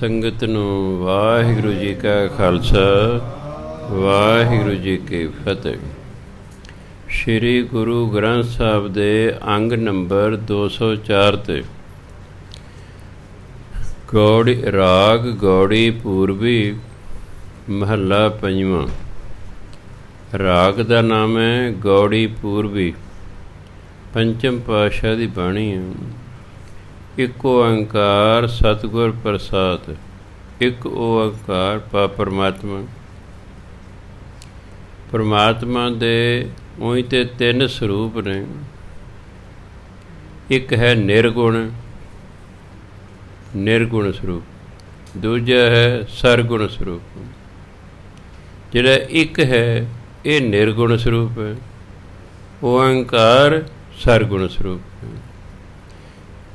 ਸੰਗਤ ਨੂੰ ਵਾਹਿਗੁਰੂ ਜੀ ਕਾ ਖਾਲਸਾ, ਵਾਹਿਗੁਰੂ ਜੀ ਕੀ ਫਤਿਹ। ਸ਼੍ਰੀ ਗੁਰੂ ਗ੍ਰੰਥ ਸਾਹਿਬ ਦੇ ਅੰਗ ਨੰਬਰ 204 ਤੇ ਗੌੜੀ ਰਾਗ ਗੌੜੀ ਪੂਰਬੀ ਮਹੱਲਾ ਪੰਜਵਾਂ। ਰਾਗ ਦਾ ਨਾਮ ਹੈ ਗੌੜੀ ਪੂਰਬੀ, ਪੰਚਮ ਪਾਤਸ਼ਾਹ ਦੀ ਬਾਣੀ ਹੈ। ਇੱਕ ਓੰਕਾਰ ਸਤਿਗੁਰ ਪ੍ਰਸਾਦਿ, ਇੱਕ ਓੰਕਾਰ ਪਰਮਾਤਮਾ। ਪਰਮਾਤਮਾ ਦੇ ਉਂਝ ਤੇ ਤਿੰਨ ਸਰੂਪ ਨੇ। ਇੱਕ ਹੈ ਨਿਰਗੁਣ, ਨਿਰਗੁਣ ਸਰੂਪ। ਦੂਜਾ ਹੈ ਸਰਗੁਣ ਸਰੂਪ। ਜਿਹੜਾ ਇੱਕ ਹੈ ਇਹ ਨਿਰਗੁਣ ਸਰੂਪ ਹੈ। ਓੰਕਾਰ ਸਰਗੁਣ ਸਰੂਪ ਹੈ।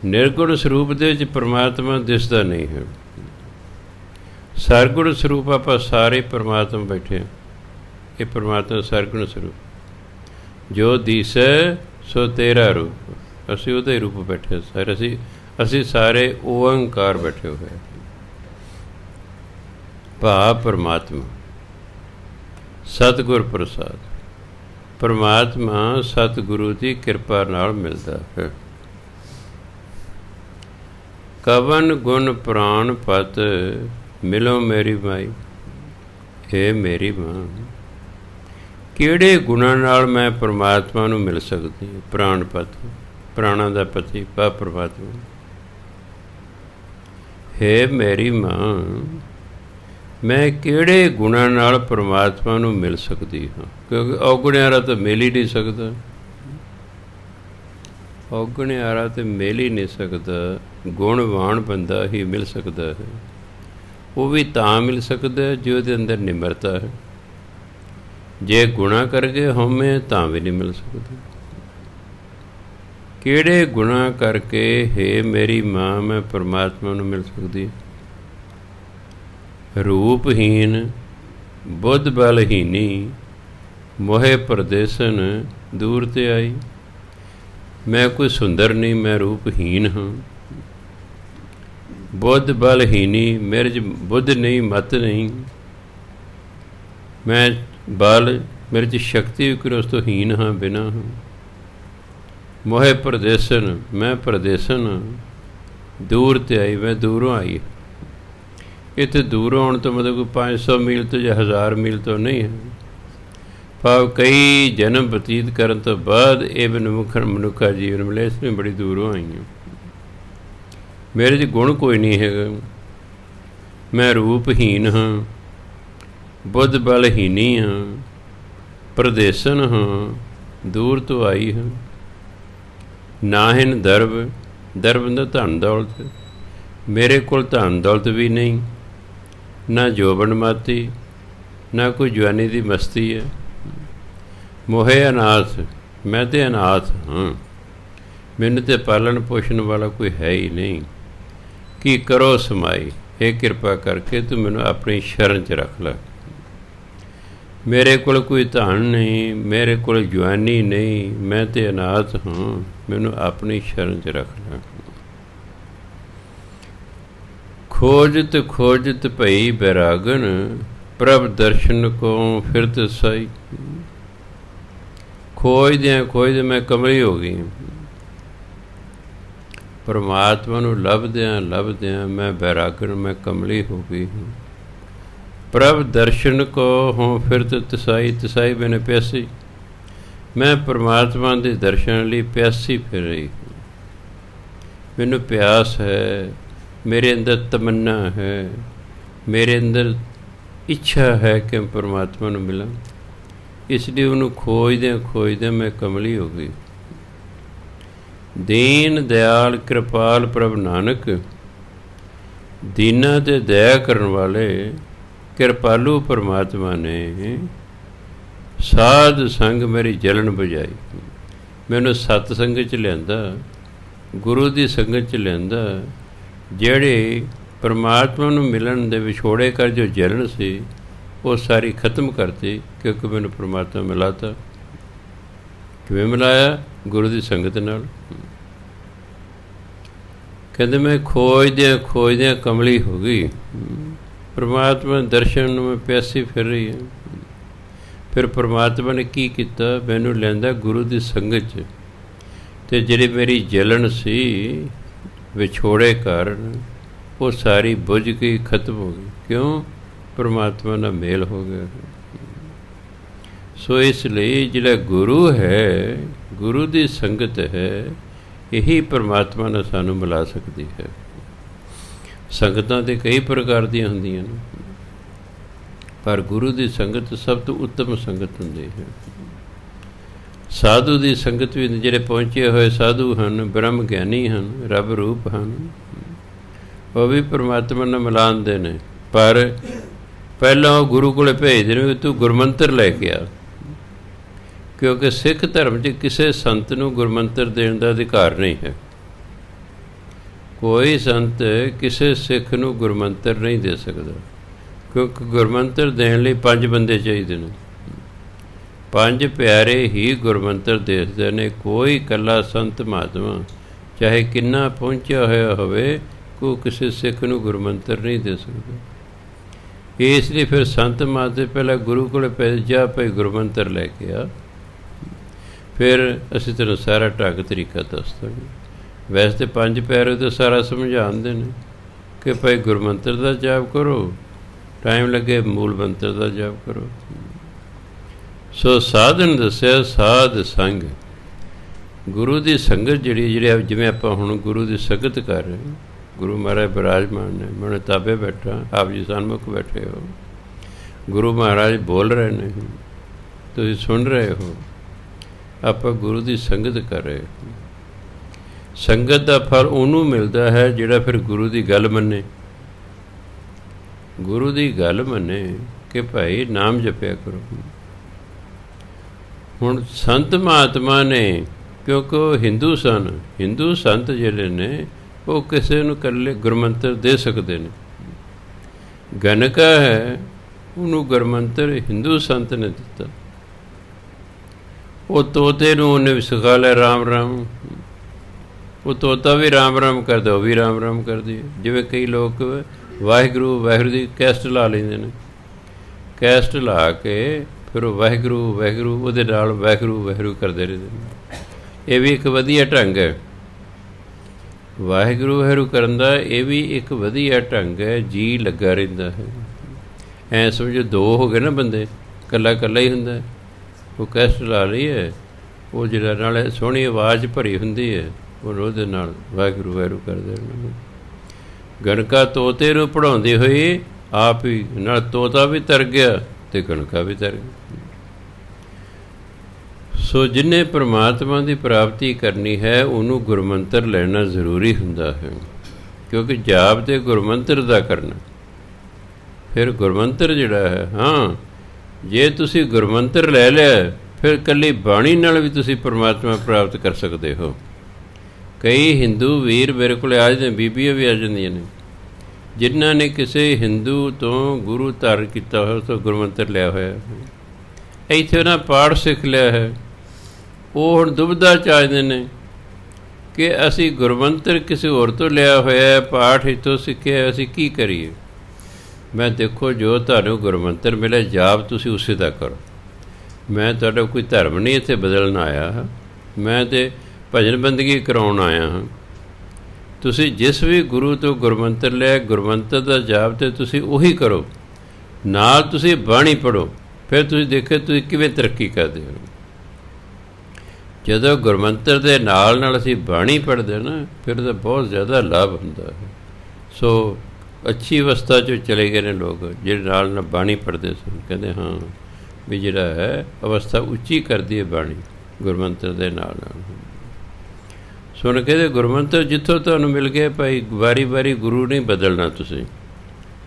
ਨਿਰਗੁਣ ਸਰੂਪ ਦੇ ਵਿੱਚ ਪਰਮਾਤਮਾ ਦਿਸਦਾ ਨਹੀਂ ਹੈ। ਸਰਗੁਣ ਸਰੂਪ ਆਪਾਂ ਸਾਰੇ ਪਰਮਾਤਮਾ ਬੈਠੇ ਹਾਂ। ਇਹ ਪਰਮਾਤਮਾ ਸਰਗੁਣ ਸਰੂਪ। ਜੋ ਦਿਸੈ ਸੋ ਤੇਰਾ ਰੂਪ। ਅਸੀਂ ਉਹਦੇ ਰੂਪ ਬੈਠੇ ਸਾਰੇ। ਅਸੀਂ ਸਾਰੇ ਓੰਕਾਰ ਬੈਠੇ ਹੋਏ। ਭਾਵ ਪਰਮਾਤਮਾ ਸਤਿਗੁਰ ਪ੍ਰਸਾਦ। ਪਰਮਾਤਮਾ ਸਤਿਗੁਰੂ ਦੀ ਕਿਰਪਾ ਨਾਲ ਮਿਲਦਾ ਹੈ। ਕਵਨ ਗੁਣ ਪ੍ਰਾਣ ਪਤ ਮਿਲੋ ਮੇਰੀ ਮਾਈ। ਹੇ ਮੇਰੀ ਮਾਂ, ਕਿਹੜੇ ਗੁਣਾਂ ਨਾਲ ਮੈਂ ਪਰਮਾਤਮਾ ਨੂੰ ਮਿਲ ਸਕਦੀ ਹਾਂ? ਪ੍ਰਾਣ ਪਤ, ਪ੍ਰਾਣਾਂ ਦਾ ਪਤੀ ਪਾ ਪਰਮਾਤਮਾ। ਹੇ ਮੇਰੀ ਮਾਂ, ਮੈਂ ਕਿਹੜੇ ਗੁਣਾਂ ਨਾਲ ਪਰਮਾਤਮਾ ਨੂੰ ਮਿਲ ਸਕਦੀ ਹਾਂ? ਕਿਉਂਕਿ ਔਗੁਣਿਆਰਾ ਤਾਂ ਮਿਲ ਹੀ ਨਹੀਂ ਸਕਦਾ। ਔਗੁਣਿਆਰਾ ਤਾਂ ਮਿਲ ਹੀ ਨਹੀਂ ਸਕਦਾ। ਗੁਣਵਾਨ ਬੰਦਾ ਹੀ ਮਿਲ ਸਕਦਾ ਹੈ। ਉਹ ਵੀ ਤਾਂ ਮਿਲ ਸਕਦਾ ਜੇ ਉਹਦੇ ਅੰਦਰ ਨਿਮਰਤਾ ਹੈ। ਜੇ ਗੁਣਾ ਕਰਕੇ ਹਉਮੈ ਤਾਂ ਵੀ ਨਹੀਂ ਮਿਲ ਸਕਦਾ। ਕਿਹੜੇ ਗੁਣਾ ਕਰਕੇ ਹੇ ਮੇਰੀ ਮਾਂ ਮੈਂ ਪਰਮਾਤਮਾ ਨੂੰ ਮਿਲ ਸਕਦੀ? ਰੂਪਹੀਨ ਬੁੱਧ ਬਲਹੀਨੀ ਮੋਹਿ ਪਰਦੇਸਨ ਦੂਰ ਤੇ ਆਈ। ਮੈਂ ਕੋਈ ਸੁੰਦਰ ਨਹੀਂ, ਮੈਂ ਰੂਪਹੀਨ ਹਾਂ। ਬੁੱਧ ਬਲਹੀਨੀ, ਮੇਰੇ 'ਚ ਬੁੱਧ ਨਹੀਂ, ਮਤ ਨਹੀਂ। ਮੈਂ ਬਲ, ਮੇਰੇ 'ਚ ਸ਼ਕਤੀ ਵੀ ਉਸ ਤੋਂ ਹੀਨ ਹਾਂ, ਬਿਨਾਂ ਹਾਂ। ਮੋਹਿ ਪਰਦੇਸਨ, ਮੈਂ ਪਰਦੇਸਨ ਹਾਂ। ਦੂਰ ਤੇ ਆਈ, ਮੈਂ ਦੂਰੋਂ ਆਈ। ਇੱਥੇ ਦੂਰੋਂ ਆਉਣ ਤੋਂ ਮਤਲਬ ਕੋਈ 500 ਮੀਲ ਤੋਂ ਜਾਂ 1000 ਮੀਲ ਤੋਂ ਨਹੀਂ ਹੈ। ਭਾਵ ਕਈ ਜਨਮ ਬਤੀਤ ਕਰਨ ਤੋਂ ਬਾਅਦ ਇਹ ਮਨੁੱਖਾ ਜੀਵਨ ਮਿਲਿਆ। ਇਸ ਲਈ ਬੜੀ ਦੂਰੋਂ ਆਈ ਹਾਂ। ਮੇਰੇ 'ਚ ਗੁਣ ਕੋਈ ਨਹੀਂ ਹੈਗਾ। ਮੈਂ ਰੂਪਹੀਨ ਹਾਂ, ਬੁੱਧ ਬਲਹੀਨੀ ਹਾਂ, ਪਰਦੇਸਨ ਹਾਂ, ਦੂਰ ਤੋਂ ਆਈ ਹਾਂ। ਨਾਹਿਨ ਦਰਬ, ਦਰਬ ਦਾ ਧਨ ਦੌਲਤ। ਮੇਰੇ ਕੋਲ ਧਨ ਦੌਲਤ ਵੀ ਨਹੀਂ, ਨਾ ਜੋਬਨ ਮਾਤੀ, ਨਾ ਕੋਈ ਜਵਾਨੀ ਦੀ ਮਸਤੀ ਹੈ। ਮੋਹੇ ਅਨਾਥ, ਮੈਂ ਤੇ ਅਨਾਥ ਹਾਂ। ਮੈਨੂੰ ਤੇ ਪਾਲਣ ਪੋਸ਼ਣ ਵਾਲਾ ਕੋਈ ਹੈ ਹੀ ਨਹੀਂ। ਕੀ ਕਰੋ ਸਮਾਈ, ਇਹ ਕਿਰਪਾ ਕਰਕੇ ਤੂੰ ਮੈਨੂੰ ਆਪਣੀ ਸ਼ਰਨ 'ਚ ਰੱਖ ਲੈ। ਮੇਰੇ ਕੋਲ ਕੋਈ ਧਨ ਨਹੀਂ, ਮੇਰੇ ਕੋਲ ਜਵਾਨੀ ਨਹੀਂ, ਮੈਂ ਤੇ ਅਨਾਥ ਹਾਂ। ਮੈਨੂੰ ਆਪਣੀ ਸ਼ਰਨ 'ਚ ਰੱਖ ਲੈ। ਖੋਜਤ ਖੋਜਤ ਭਈ ਬੈਰਾਗਨ, ਪ੍ਰਭ ਦਰਸ਼ਨ ਕੋ ਫਿਰਤ ਸਾਈ। ਖੋਜਦਿਆਂ ਮੈਂ ਕਮਲੀ ਹੋ ਗਈ। ਪਰਮਾਤਮਾ ਨੂੰ ਲੱਭਦਿਆਂ ਮੈਂ ਬੈਰਾਗਨ, ਮੈਂ ਕਮਲੀ ਹੋ ਗਈ ਹਾਂ। ਪ੍ਰਭ ਦਰਸ਼ਨ ਕੋ ਹੋਂ ਫਿਰਤ ਤਸਾਈ, ਤਸਾਈ ਮੈਨੇ ਪਿਆਸੀ। ਮੈਂ ਪਰਮਾਤਮਾ ਦੇ ਦਰਸ਼ਨ ਲਈ ਪਿਆਸੀ ਫਿਰ ਰਹੀ ਹਾਂ। ਮੈਨੂੰ ਪਿਆਸ ਹੈ, ਮੇਰੇ ਅੰਦਰ ਤਮੰਨਾ ਹੈ, ਮੇਰੇ ਅੰਦਰ ਇੱਛਾ ਹੈ ਕਿ ਮੈਂ ਪਰਮਾਤਮਾ ਨੂੰ ਮਿਲਾਂ। ਇਸ ਲਈ ਉਹਨੂੰ ਖੋਜਦਿਆਂ ਮੈਂ ਕਮਲੀ ਹੋ ਗਈ। ਦੀਨ ਦਿਆਲ ਕਿਰਪਾਲ ਪ੍ਰਭ ਨਾਨਕ, ਦੀਨਾਂ 'ਤੇ ਦਇਆ ਕਰਨ ਵਾਲੇ ਕਿਰਪਾਲੂ ਪਰਮਾਤਮਾ ਨੇ ਸਾਧ ਸੰਗ ਮੇਰੀ ਜਲਨ ਬੁਝਾਈ। ਮੈਨੂੰ ਸਤ ਸੰਗਤ 'ਚ ਲਿਆਂਦਾ, ਗੁਰੂ ਦੀ ਸੰਗਤ 'ਚ ਲਿਆਂਦਾ। ਜਿਹੜੇ ਪਰਮਾਤਮਾ ਨੂੰ ਮਿਲਣ ਦੇ ਵਿਛੋੜੇ ਕਰ ਜੋ ਜਲਨ ਸੀ ਉਹ ਸਾਰੀ ਖਤਮ ਕਰਤੀ, ਕਿਉਂਕਿ ਮੈਨੂੰ ਪਰਮਾਤਮਾ ਮਿਲਾਤਾ। ਕਿਵੇਂ ਮਿਲਾਇਆ? ਗੁਰੂ ਦੀ ਸੰਗਤ ਨਾਲ। ਕਹਿੰਦੇ ਮੈਂ ਖੋਜਦਿਆਂ ਕਮਲੀ ਹੋ ਗਈ। ਪਰਮਾਤਮਾ ਦਰਸ਼ਨ ਨੂੰ ਮੈਂ ਪਿਆਸੀ ਫਿਰ ਰਹੀ ਹਾਂ। ਫਿਰ ਪਰਮਾਤਮਾ ਨੇ ਕੀ ਕੀਤਾ, ਮੈਨੂੰ ਲੈਂਦਾ ਗੁਰੂ ਦੀ ਸੰਗਤ 'ਚ, ਅਤੇ ਜਿਹੜੀ ਮੇਰੀ ਜਲਨ ਸੀ ਵਿਛੋੜੇ ਕਾਰਨ ਉਹ ਸਾਰੀ ਬੁਝ ਗਈ, ਖਤਮ ਹੋ ਗਈ। ਕਿਉਂ? ਪਰਮਾਤਮਾ ਨਾਲ ਮੇਲ ਹੋ ਗਿਆ। ਸੋ ਇਸ ਲਈ ਜਿਹੜਾ ਗੁਰੂ ਹੈ, ਗੁਰੂ ਦੀ ਸੰਗਤ ਹੈ, ਇਹੀ ਪਰਮਾਤਮਾ ਨਾਲ ਸਾਨੂੰ ਮਿਲਾ ਸਕਦੀ ਹੈ। ਸੰਗਤਾਂ ਤਾਂ ਕਈ ਪ੍ਰਕਾਰ ਦੀਆਂ ਹੁੰਦੀਆਂ ਨੇ, ਪਰ ਗੁਰੂ ਦੀ ਸੰਗਤ ਸਭ ਤੋਂ ਉੱਤਮ ਸੰਗਤ ਹੁੰਦੀ ਹੈ। ਸਾਧੂ ਦੀ ਸੰਗਤ ਵੀ, ਜਿਹੜੇ ਪਹੁੰਚੇ ਹੋਏ ਸਾਧੂ ਹਨ, ਬ੍ਰਹਮ ਗਿਆਨੀ ਹਨ, ਰੱਬ ਰੂਪ ਹਨ, ਉਹ ਵੀ ਪਰਮਾਤਮਾ ਨਾਲ ਮਿਲਾਉਂਦੇ ਨੇ। ਪਰ ਪਹਿਲਾਂ ਉਹ ਗੁਰੂ ਕੋਲ ਭੇਜਦੇ ਨੇ ਵੀ ਤੂੰ ਗੁਰਮੰਤਰ ਲੈ ਕੇ ਆ, ਕਿਉਂਕਿ ਸਿੱਖ ਧਰਮ 'ਚ ਕਿਸੇ ਸੰਤ ਨੂੰ ਗੁਰਮੰਤਰ ਦੇਣ ਦਾ ਅਧਿਕਾਰ ਨਹੀਂ ਹੈ। ਕੋਈ ਸੰਤ ਕਿਸੇ ਸਿੱਖ ਨੂੰ ਗੁਰਮੰਤਰ ਨਹੀਂ ਦੇ ਸਕਦਾ, ਕਿਉਂਕਿ ਗੁਰਮੰਤਰ ਦੇਣ ਲਈ 5 ਬੰਦੇ ਚਾਹੀਦੇ ਨੇ। 5 ਪਿਆਰੇ ਹੀ ਗੁਰਮੰਤਰ ਦੇਖਦੇ ਨੇ। ਕੋਈ ਇਕੱਲਾ ਸੰਤ ਮਹਾਤਮਾ ਚਾਹੇ ਕਿੰਨਾ ਪਹੁੰਚਿਆ ਹੋਇਆ ਹੋਵੇ, ਕੋਈ ਕਿਸੇ ਸਿੱਖ ਨੂੰ ਗੁਰਮੰਤਰ ਨਹੀਂ ਦੇ ਸਕਦਾ। ਇਸ ਲਈ ਫਿਰ ਸੰਤ ਮਹਾਤਮਾ ਪਹਿਲਾਂ ਗੁਰੂ ਕੋਲ ਜਾ ਭਾਈ ਗੁਰਮੰਤਰ ਲੈ ਕੇ ਆ, ਫਿਰ ਅਸੀਂ ਤੈਨੂੰ ਸਾਰਾ ਢੰਗ ਤਰੀਕਾ ਦੱਸ ਦਾਂਗੇ। ਵੈਸੇ ਤਾਂ 5 ਪਿਆਰੇ ਤਾਂ ਸਾਰਾ ਸਮਝਾਉਂਦੇ ਨੇ ਕਿ ਭਾਈ ਗੁਰਮੰਤਰ ਦਾ ਜਾਪ ਕਰੋ, ਟਾਈਮ ਲੱਗੇ ਮੂਲ ਮੰਤਰ ਦਾ ਜਾਪ ਕਰੋ। ਸੋ ਸਾਧਨ ਦੱਸਿਆ, ਸਾਧ ਸੰਗ, ਗੁਰੂ ਦੀ ਸੰਗਤ ਜਿਹੜੀ ਜਿਵੇਂ ਆਪਾਂ ਹੁਣ ਗੁਰੂ ਦੀ ਸੰਗਤ ਕਰ ਰਹੇ, ਗੁਰੂ ਮਹਾਰਾਜ ਬਿਰਾਜਮਾਨ ਨੇ, ਮੈਂ ਤਾਬੇ ਬੈਠਾ, ਆਪ ਜੀ ਸਨਮੁਖ ਬੈਠੇ ਹੋ, ਗੁਰੂ ਮਹਾਰਾਜ ਬੋਲ ਰਹੇ ਨੇ, ਤੁਸੀਂ ਸੁਣ ਰਹੇ ਹੋ, ਆਪਾਂ ਗੁਰੂ ਦੀ ਸੰਗਤ ਕਰ ਰਹੇ। ਸੰਗਤ ਦਾ ਫਲ ਉਹਨੂੰ ਮਿਲਦਾ ਹੈ ਜਿਹੜਾ ਫਿਰ ਗੁਰੂ ਦੀ ਗੱਲ ਮੰਨੇ, ਗੁਰੂ ਦੀ ਗੱਲ ਮੰਨੇ ਕਿ ਭਾਈ ਨਾਮ ਜਪਿਆ ਕਰੋ। ਹੁਣ ਸੰਤ ਮਹਾਤਮਾ ਨੇ, ਕਿਉਂਕਿ ਉਹ ਹਿੰਦੂ ਸਨ, ਹਿੰਦੂ ਸੰਤ ਜਿਹੜੇ ਨੇ ਉਹ ਕਿਸੇ ਨੂੰ ਇਕੱਲੇ ਗੁਰਮੰਤਰ ਦੇ ਸਕਦੇ ਨੇ। ਗਨਕਾ ਹੈ, ਉਹਨੂੰ ਗੁਰਮੰਤਰ ਹਿੰਦੂ ਸੰਤ ਨੇ ਦਿੱਤਾ। ਉਹ ਤੋਤੇ ਨੂੰ ਉਹਨੇ ਵੀ ਸਿਖਾ ਲਿਆ ਰਾਮ ਰਾਮ। ਉਹ ਤੋਤਾ ਵੀ ਰਾਮ ਰਾਮ ਕਰਦਾ, ਉਹ ਵੀ ਰਾਮ ਰਾਮ ਕਰਦੀ ਹੈ। ਜਿਵੇਂ ਕਈ ਲੋਕ ਵਾਹਿਗੁਰੂ ਵਾਹਿਗੁਰੂ ਦੀ ਕੈਸਟ ਲਾ ਲੈਂਦੇ ਨੇ, ਕੈਸਟ ਲਾ ਕੇ ਫਿਰ ਉਹ ਵਾਹਿਗੁਰੂ ਵਾਹਿਗੁਰੂ ਉਹਦੇ ਨਾਲ ਵਾਹਿਗੁਰੂ ਵਾਹਿਗੁਰੂ ਕਰਦੇ ਰਹਿੰਦੇ ਨੇ। ਇਹ ਵੀ ਇੱਕ ਵਧੀਆ ਢੰਗ ਹੈ, ਵਾਹਿਗੁਰੂ ਵਾਹਿਗੁਰੂ ਕਰਨ ਦਾ ਇਹ ਵੀ ਇੱਕ ਵਧੀਆ ਢੰਗ ਹੈ। ਜੀ ਲੱਗਾ ਰਹਿੰਦਾ ਹੈ। ਐਂ ਸਮਝੋ 2 ਹੋ ਗਏ ਨਾ ਬੰਦੇ, ਇਕੱਲਾ ਇਕੱਲਾ ਹੀ ਹੁੰਦਾ। ਉਹ ਕੈਸਟ ਲਾ ਲਈ ਹੈ, ਉਹ ਜਿਹੜਾ ਨਾਲ ਸੋਹਣੀ ਆਵਾਜ਼ ਭਰੀ ਹੁੰਦੀ ਹੈ, ਉਹਦੇ ਨਾਲ ਵਾਹਿਗੁਰੂ ਵਾਹਿਗੁਰੂ ਕਰਦੇ ਰਹਿੰਦੇ। ਗਣਕਾ ਤੋਤੇ ਨੂੰ ਪੜ੍ਹਾਉਂਦੀ ਹੋਈ ਆਪ ਹੀ ਨਾਲ ਤੋਤਾ ਵੀ ਤਰ ਗਿਆ ਅਤੇ ਗਣਕਾ ਵੀ ਤਰ ਗਿਆ। ਸੋ ਜਿਹਨੇ ਪਰਮਾਤਮਾ ਦੀ ਪ੍ਰਾਪਤੀ ਕਰਨੀ ਹੈ ਉਹਨੂੰ ਗੁਰਮੰਤਰ ਲੈਣਾ ਜ਼ਰੂਰੀ ਹੁੰਦਾ ਹੈ, ਕਿਉਂਕਿ ਜਾਪ ਤੇ ਗੁਰਮੰਤਰ ਦਾ ਕਰਨਾ। ਫਿਰ ਗੁਰਮੰਤਰ ਜਿਹੜਾ ਹੈ, ਹਾਂ ਜੇ ਤੁਸੀਂ ਗੁਰਮੰਤਰ ਲੈ ਲਿਆ ਫਿਰ ਇਕੱਲੀ ਬਾਣੀ ਨਾਲ ਵੀ ਤੁਸੀਂ ਪਰਮਾਤਮਾ ਪ੍ਰਾਪਤ ਕਰ ਸਕਦੇ ਹੋ। ਕਈ ਹਿੰਦੂ ਵੀਰ ਮੇਰੇ ਕੋਲ ਆ ਜਾਂਦੇ, ਬੀਬੀਆਂ ਵੀ ਆ ਜਾਂਦੀਆਂ ਨੇ, ਜਿਨ੍ਹਾਂ ਨੇ ਕਿਸੇ ਹਿੰਦੂ ਤੋਂ ਗੁਰੂ ਧਾਰਨ ਕੀਤਾ ਹੋਇਆ, ਤੋਂ ਗੁਰਮੰਤਰ ਲਿਆ ਹੋਇਆ, ਇੱਥੇ ਉਹਨਾਂ ਪਾਠ ਸਿੱਖ ਲਿਆ ਹੈ। ਉਹ ਹੁਣ ਦੁਬਿਧਾ 'ਚ ਆ ਜਾਂਦੇ ਨੇ ਕਿ ਅਸੀਂ ਗੁਰਮੰਤਰ ਕਿਸੇ ਹੋਰ ਤੋਂ ਲਿਆ ਹੋਇਆ, ਪਾਠ ਇੱਥੋਂ ਸਿੱਖਿਆ, ਅਸੀਂ ਕੀ ਕਰੀਏ। ਮੈਂ ਦੇਖੋ ਜੋ ਤੁਹਾਨੂੰ ਗੁਰਮੰਤਰ ਮਿਲਿਆ ਜਾਪ ਤੁਸੀਂ ਉਸੇ ਦਾ ਕਰੋ। ਮੈਂ ਤੁਹਾਡਾ ਕੋਈ ਧਰਮ ਨਹੀਂ ਇੱਥੇ ਬਦਲਣ ਆਇਆ ਹਾਂ, ਮੈਂ ਤਾਂ ਭਜਨ ਬੰਦਗੀ ਕਰਾਉਣ ਆਇਆ ਹਾਂ। ਤੁਸੀਂ ਜਿਸ ਵੀ ਗੁਰੂ ਤੋਂ ਗੁਰਮੰਤਰ ਲਿਆ, ਗੁਰਮੰਤਰ ਦਾ ਜਾਪ ਤੇ ਤੁਸੀਂ ਉਹੀ ਕਰੋ, ਨਾਲ ਤੁਸੀਂ ਬਾਣੀ ਪੜ੍ਹੋ, ਫਿਰ ਤੁਸੀਂ ਦੇਖੋ ਤੁਸੀਂ ਕਿਵੇਂ ਤਰੱਕੀ ਕਰਦੇ ਹੋ। ਜਦੋਂ ਗੁਰਮੰਤਰ ਦੇ ਨਾਲ ਨਾਲ ਅਸੀਂ ਬਾਣੀ ਪੜ੍ਹਦੇ ਨਾ, ਫਿਰ ਤਾਂ ਬਹੁਤ ਜ਼ਿਆਦਾ ਲਾਭ ਹੁੰਦਾ ਹੈ। ਸੋ ਅੱਛੀ ਅਵਸਥਾ 'ਚ ਚਲੇ ਗਏ ਨੇ ਲੋਕ ਜਿਹੜੇ ਨਾਲ ਨਾਲ ਬਾਣੀ ਪੜ੍ਹਦੇ ਸਨ। ਕਹਿੰਦੇ ਹਾਂ ਵੀ ਜਿਹੜਾ ਹੈ ਅਵਸਥਾ ਉੱਚੀ ਕਰਦੀ ਹੈ ਬਾਣੀ ਗੁਰਮੰਤਰ ਦੇ ਨਾਲ ਨਾਲ। ਸੁਣ ਕੇ ਗੁਰਮੰਤਰ ਜਿੱਥੋਂ ਤੁਹਾਨੂੰ ਮਿਲ ਗਿਆ ਭਾਈ, ਵਾਰੀ ਵਾਰੀ ਗੁਰੂ ਨਹੀਂ ਬਦਲਣਾ ਤੁਸੀਂ।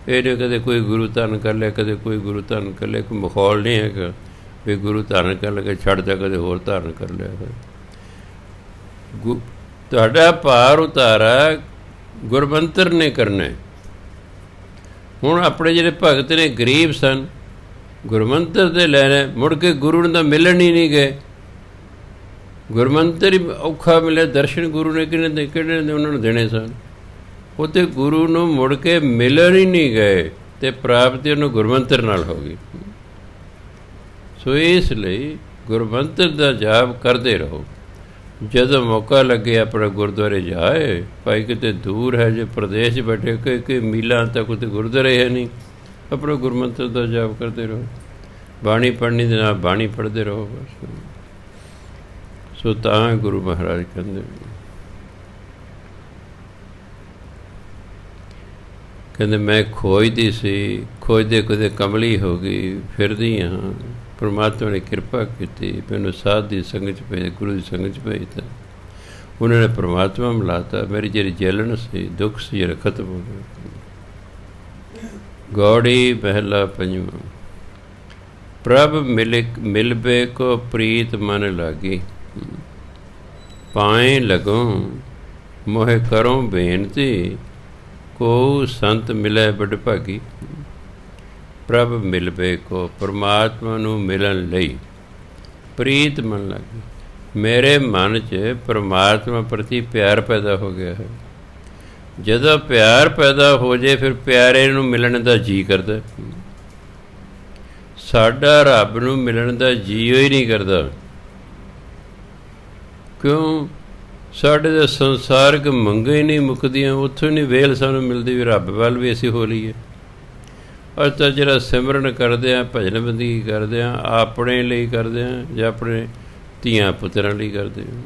ਇਹ ਨਹੀਂ ਕਦੇ ਕੋਈ ਗੁਰੂ ਧਾਰਨ ਕਰ ਲਿਆ, ਕਦੇ ਕੋਈ ਗੁਰੂ ਧਾਰਨ ਕਰ ਲਿਆ, ਕੋਈ ਮਾਹੌਲ ਨਹੀਂ ਹੈਗਾ ਵੀ ਗੁਰੂ ਧਾਰਨ ਕਰ ਲਗੇ ਛੱਡਦਾ, ਕਦੇ ਹੋਰ ਧਾਰਨ ਕਰ ਲਿਆ ਹੈ। ਤੁਹਾਡਾ ਭਾਰ ਉਤਾਰਾ ਗੁਰਮੰਤਰ ਨੇ ਕਰਨਾ। ਹੁਣ ਆਪਣੇ ਜਿਹੜੇ ਭਗਤ ਨੇ ਗਰੀਬ ਸਨ, ਗੁਰਮੰਤਰ ਦੇ ਲੈਣਾ, ਮੁੜ ਕੇ ਗੁਰੂ ਨੂੰ ਤਾਂ ਮਿਲਣ ਹੀ ਨਹੀਂ ਗਏ। ਗੁਰਮੰਤਰ ਹੀ ਔਖਾ ਮਿਲਿਆ, ਦਰਸ਼ਨ ਗੁਰੂ ਨੇ ਕਿਹੜੇ ਉਹਨਾਂ ਨੂੰ ਦੇਣੇ ਸਨ। ਉਹ ਤੇ ਗੁਰੂ ਨੂੰ ਮੁੜ ਕੇ ਮਿਲਣ ਹੀ ਨਹੀਂ ਗਏ ਅਤੇ ਪ੍ਰਾਪਤੀ ਉਹਨੂੰ ਗੁਰਮੰਤਰ ਨਾਲ ਹੋ ਗਈ। ਸੋ ਇਸ ਲਈ ਗੁਰਮੰਤਰ ਦਾ ਜਾਪ ਕਰਦੇ ਰਹੋ। ਜਦੋਂ ਮੌਕਾ ਲੱਗੇ ਆਪਣਾ ਗੁਰਦੁਆਰੇ ਜਾਏ, ਭਾਈ ਕਿਤੇ ਦੂਰ ਹੈ, ਜੇ ਪ੍ਰਦੇਸ਼ 'ਚ ਬੈਠੇ ਕਈ ਮੀਲਾਂ ਤੱਕ ਉੱਥੇ ਗੁਰਦੁਆਰੇ ਹੈ ਨਹੀਂ, ਆਪਣਾ ਗੁਰਮੰਤਰ ਦਾ ਜਾਪ ਕਰਦੇ ਰਹੋ। ਬਾਣੀ ਪੜ੍ਹਨੀ ਦੇ ਨਾਲ ਬਾਣੀ ਪੜ੍ਹਦੇ ਰਹੋ ਬਸ। ਸੋ ਤਾਂ ਗੁਰੂ ਮਹਾਰਾਜ ਕਹਿੰਦੇ ਮੈਂ ਖੋਜਦੀ ਸੀ, ਖੋਜਦੇ ਕਦੇ ਕਮਲੀ ਹੋ ਗਈ, ਫਿਰਦੀ ਹਾਂ। ਪਰਮਾਤਮਾ ਨੇ ਕਿਰਪਾ ਕੀਤੀ, ਮੈਨੂੰ ਸਾਧ ਦੀ ਸੰਗਤ 'ਚ ਭੇਜ, ਗੁਰੂ ਦੀ ਸੰਗਤ 'ਚ ਭੇਜਤਾ। ਉਹਨਾਂ ਨੇ ਪਰਮਾਤਮਾ ਮਿਲਾਤਾ। ਮੇਰੀ ਜਿਹੜੀ ਜਲਨ ਸੀ, ਦੁੱਖ ਸੀ, ਜਿਹੜਾ ਖਤਮ ਹੋ ਗਿਆ। ਗੌੜੀ ਮਹਿਲਾ ਪੰਜਵਾਂ। ਪ੍ਰਭ ਮਿਲਬੇ ਕੋ ਪ੍ਰੀਤ ਮਨ ਲਾਗੀ, ਪਾਏ ਲਗੋਂ ਮੋਹਿ ਕਰੋਂ ਬੇਨਤੀ, ਕੋ ਸੰਤ ਮਿਲੇ ਬੜ ਭਾਗੀ। ਪ੍ਰਭ ਮਿਲਬੇ ਕੋ, ਪਰਮਾਤਮਾ ਨੂੰ ਮਿਲਣ ਲਈ ਪ੍ਰੀਤ ਮਨ ਲੱਗੀ। ਮੇਰੇ ਮਨ 'ਚ ਪਰਮਾਤਮਾ ਪ੍ਰਤੀ ਪਿਆਰ ਪੈਦਾ ਹੋ ਗਿਆ ਹੈ। ਜਦੋਂ ਪਿਆਰ ਪੈਦਾ ਹੋ ਜੇ ਫਿਰ ਪਿਆਰੇ ਨੂੰ ਮਿਲਣ ਦਾ ਜੀਅ ਕਰਦਾ। ਸਾਡਾ ਰੱਬ ਨੂੰ ਮਿਲਣ ਦਾ ਜੀਅ ਹੀ ਨਹੀਂ ਕਰਦਾ। ਕਿਉਂ? ਸਾਡੇ ਤਾਂ ਸੰਸਾਰਕ ਮੰਗਾਂ ਹੀ ਨਹੀਂ ਮੁੱਕਦੀਆਂ, ਉੱਥੋਂ ਹੀ ਨਹੀਂ ਵੇਲ ਸਾਨੂੰ ਮਿਲਦੀ ਵੀ ਰੱਬ ਵੱਲ ਵੀ ਅਸੀਂ ਹੋ ਲਈਏ। ਅੱਜ ਤਾਂ ਜਿਹੜਾ ਸਿਮਰਨ ਕਰਦੇ ਹਾਂ, ਭਜਨ ਬੰਦਗੀ ਕਰਦੇ ਹਾਂ, ਆਪਣੇ ਲਈ ਕਰਦੇ ਹਾਂ ਜਾਂ ਆਪਣੇ ਧੀਆਂ ਪੁੱਤਰਾਂ ਲਈ ਕਰਦੇ ਹਾਂ।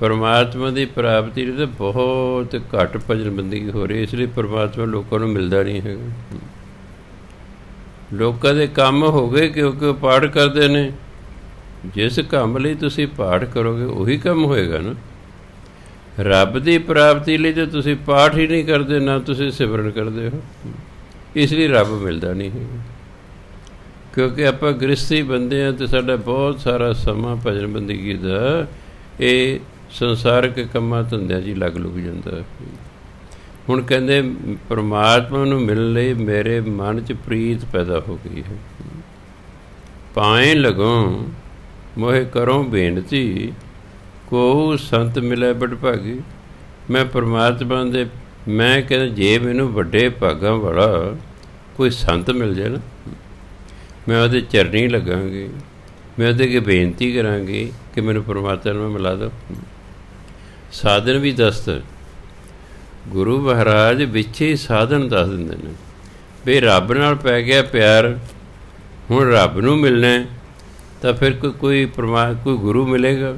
ਪਰਮਾਤਮਾ ਦੀ ਪ੍ਰਾਪਤੀ ਲਈ ਤਾਂ ਬਹੁਤ ਘੱਟ ਭਜਨ ਬੰਦਗੀ ਹੋ ਰਹੀ, ਇਸ ਲਈ ਪਰਮਾਤਮਾ ਲੋਕਾਂ ਨੂੰ ਮਿਲਦਾ ਨਹੀਂ ਹੈਗਾ। ਲੋਕਾਂ ਦੇ ਕੰਮ ਹੋ ਗਏ ਕਿਉਂਕਿ ਉਹ ਪਾਠ ਕਰਦੇ ਨੇ। ਜਿਸ ਕੰਮ ਲਈ ਤੁਸੀਂ ਪਾਠ ਕਰੋਗੇ ਉਹੀ ਕੰਮ ਹੋਏਗਾ ਨਾ। ਰੱਬ ਦੀ ਪ੍ਰਾਪਤੀ ਲਈ ਤਾਂ ਤੁਸੀਂ ਪਾਠ ਹੀ ਨਹੀਂ ਕਰਦੇ, ਨਾ ਤੁਸੀਂ ਸਿਮਰਨ ਕਰਦੇ ਹੋ, ਇਸ ਲਈ ਰੱਬ ਮਿਲਦਾ ਨਹੀਂ ਹੈ। ਕਿਉਂਕਿ ਆਪਾਂ ਗ੍ਰਸਤੀ ਬੰਦੇ ਹਾਂ ਅਤੇ ਸਾਡਾ ਬਹੁਤ ਸਾਰਾ ਸਮਾਂ ਭਜਨ ਬੰਦਗੀ ਦਾ ਇਹ ਸੰਸਾਰਕ ਕੰਮਾਂ ਧੰਦਿਆਂ 'ਚ ਹੀ ਲੱਗ ਜਾਂਦਾ। ਹੁਣ ਕਹਿੰਦੇ ਪਰਮਾਤਮਾ ਨੂੰ ਮਿਲਣ ਲਈ ਮੇਰੇ ਮਨ 'ਚ ਪ੍ਰੀਤ ਪੈਦਾ ਹੋ ਗਈ ਹੈ। ਪਾਏ ਲਗੋਂ ਮੋਹਿ ਕਰੋਂ ਬੇਨਤੀ, ਕੋ ਸੰਤ ਮਿਲੇ ਬੜ ਭਾਗੀ। ਮੈਂ ਪਰਮਾਤਮਾ ਦੇ, ਮੈਂ ਕਹਿੰਦਾ ਜੇ ਮੈਨੂੰ ਵੱਡੇ ਭਾਗਾਂ ਵਾਲਾ ਕੋਈ ਸੰਤ ਮਿਲ ਜਾਏ ਨਾ, ਮੈਂ ਉਹਦੇ ਚਰਨੀ ਲੱਗਾਂਗੀ, ਮੈਂ ਉਹਦੇ ਅੱਗੇ ਬੇਨਤੀ ਕਰਾਂਗੀ ਕਿ ਮੈਨੂੰ ਪਰਮਾਤਮਾ ਨੂੰ ਮਿਲਾ ਦਿਓ। ਸਾਧਨ ਵੀ ਦੱਸਦਾ ਗੁਰੂ ਮਹਾਰਾਜ ਵਿੱਚ ਹੀ ਸਾਧਨ ਦੱਸ ਦਿੰਦੇ ਨੇ ਵੀ ਰੱਬ ਨਾਲ ਪੈ ਗਿਆ ਪਿਆਰ, ਹੁਣ ਰੱਬ ਨੂੰ ਮਿਲਣਾ ਤਾਂ ਫਿਰ ਕੋਈ ਗੁਰੂ ਮਿਲੇਗਾ,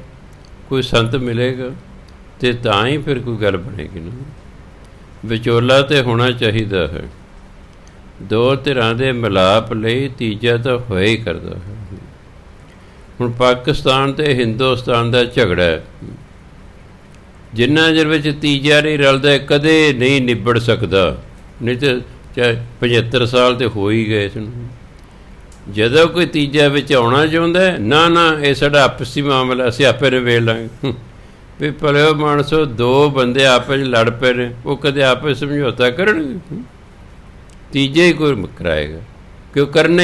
ਕੋਈ ਸੰਤ ਮਿਲੇਗਾ ਅਤੇ ਤਾਂ ਹੀ ਫਿਰ ਕੋਈ ਗੱਲ ਬਣੇਗੀ ਨਾ। ਵਿਚੋਲਾ ਤਾਂ ਹੋਣਾ ਚਾਹੀਦਾ ਹੈ। ਦੋ ਧਿਰਾਂ ਦੇ ਮਿਲਾਪ ਲਈ ਤੀਜਾ ਤਾਂ ਹੋਇਆ ਹੀ ਕਰਦਾ ਹੈ। ਹੁਣ ਪਾਕਿਸਤਾਨ ਅਤੇ ਹਿੰਦੁਸਤਾਨ ਦਾ ਝਗੜਾ ਹੈ, ਜਿੰਨਾ ਚਿਰ ਵਿੱਚ ਤੀਜਾ ਨਹੀਂ ਰਲਦਾ ਕਦੇ ਨਹੀਂ ਨਿਬੜ ਸਕਦਾ। ਨਹੀਂ ਤਾਂ ਚਾਹੇ 75 ਸਾਲ ਤਾਂ ਹੋ ਹੀ ਗਏ ਇਸ ਨੂੰ। ਜਦੋਂ ਕੋਈ ਤੀਜਾ ਵਿੱਚ ਆਉਣਾ ਚਾਹੁੰਦਾ, ਨਾ ਨਾ ਇਹ ਸਾਡਾ ਆਪਸੀ ਮਾਮਲਾ, ਅਸੀਂ ਆਪੇ ਨਿਬੇੜ ਲਾਂਗੇ। ਵੀ ਭਲਿਓ ਮਾਨਸੋ, ਦੋ ਬੰਦੇ ਆਪਸ 'ਚ ਲੜ ਪਏ ਨੇ, ਉਹ ਕਦੇ ਆਪਸ ਸਮਝੌਤਾ ਕਰਨਗੇ? ਤੀਜਾ ਹੀ ਕੋਈ ਕਰਾਏਗਾ, ਕਿਉਂ? ਕਰਨਾ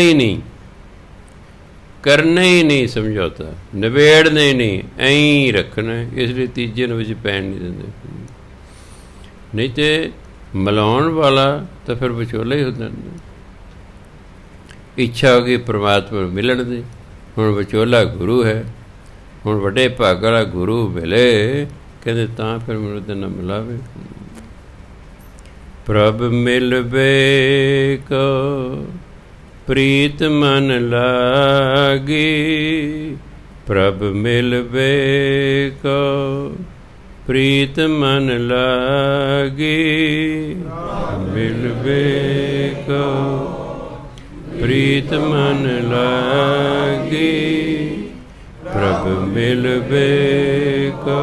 ਹੀ ਨਹੀਂ ਸਮਝੌਤਾ, ਨਿਬੇੜਨਾ ਹੀ ਨਹੀਂ, ਐਂ ਹੀ ਰੱਖਣਾ। ਇਸ ਲਈ ਤੀਜੇ ਨੂੰ ਵਿੱਚ ਪੈਣ ਨਹੀਂ ਦਿੰਦੇ। ਨਹੀਂ ਤੇ ਮਿਲਾਉਣ ਵਾਲਾ ਤਾਂ ਫਿਰ ਵਿਚੋਲਾ ਹੀ ਹੁੰਦਾ। ਇੱਛਾ ਹੋ ਗਈ ਪਰਮਾਤਮਾ ਨੂੰ ਮਿਲਣ ਦੀ, ਹੁਣ ਵਿਚੋਲਾ ਗੁਰੂ ਹੈ। ਹੁਣ ਵੱਡੇ ਭਾਗ ਵਾਲਾ ਗੁਰੂ ਮਿਲੇ, ਕਹਿੰਦੇ ਤਾਂ ਫਿਰ ਮੈਨੂੰ ਉਹਦੇ ਨਾਲ ਮਿਲਾਵੇ। ਪ੍ਰਭ ਮਿਲਵੇ ਕੋ ਪ੍ਰੀਤ ਮਨ ਲਾਗੀ, ਪ੍ਰਭ ਮਿਲਵੇ ਕੋ ਪ੍ਰੀਤ ਮਨ ਲਾਗੀ, ਮਿਲਵੇ ਕੋ ਪ੍ਰੀਤ ਮਨ ਲਾਗੀ, ਪ੍ਰਭ ਮਿਲਵੇ ਕੋ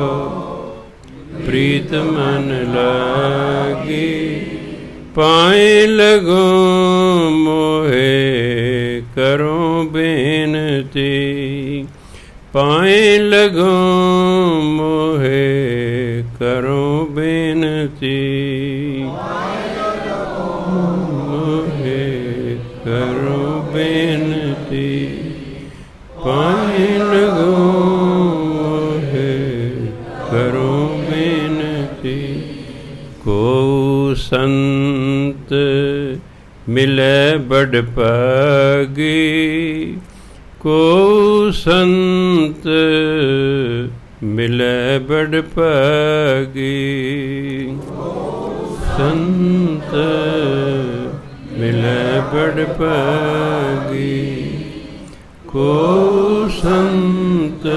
ਪ੍ਰੀਤ ਮਨ ਲਾਗੀ। ਪਾਏ ਲਗੋਂ ਮੋਹਿ ਕਰੋਂ ਬੇਨਤੀ, ਪਾਏ ਲਗੋਂ ਮੋਹਿ ਕਰੋਂ ਬੇਨਤੀ, ਮੋਹਿ ਕਰੋਂ ਬੇਨਤੀ, ਪਾਏ ਲਗੋਂ ਮੋਹਿ ਕਰੋਂ ਬੇਨਤੀ। ਕੋ संत मिलै बड़ भागी, को संत मिलै बड़ भागी, संत मिलै बड़ भागी, को संत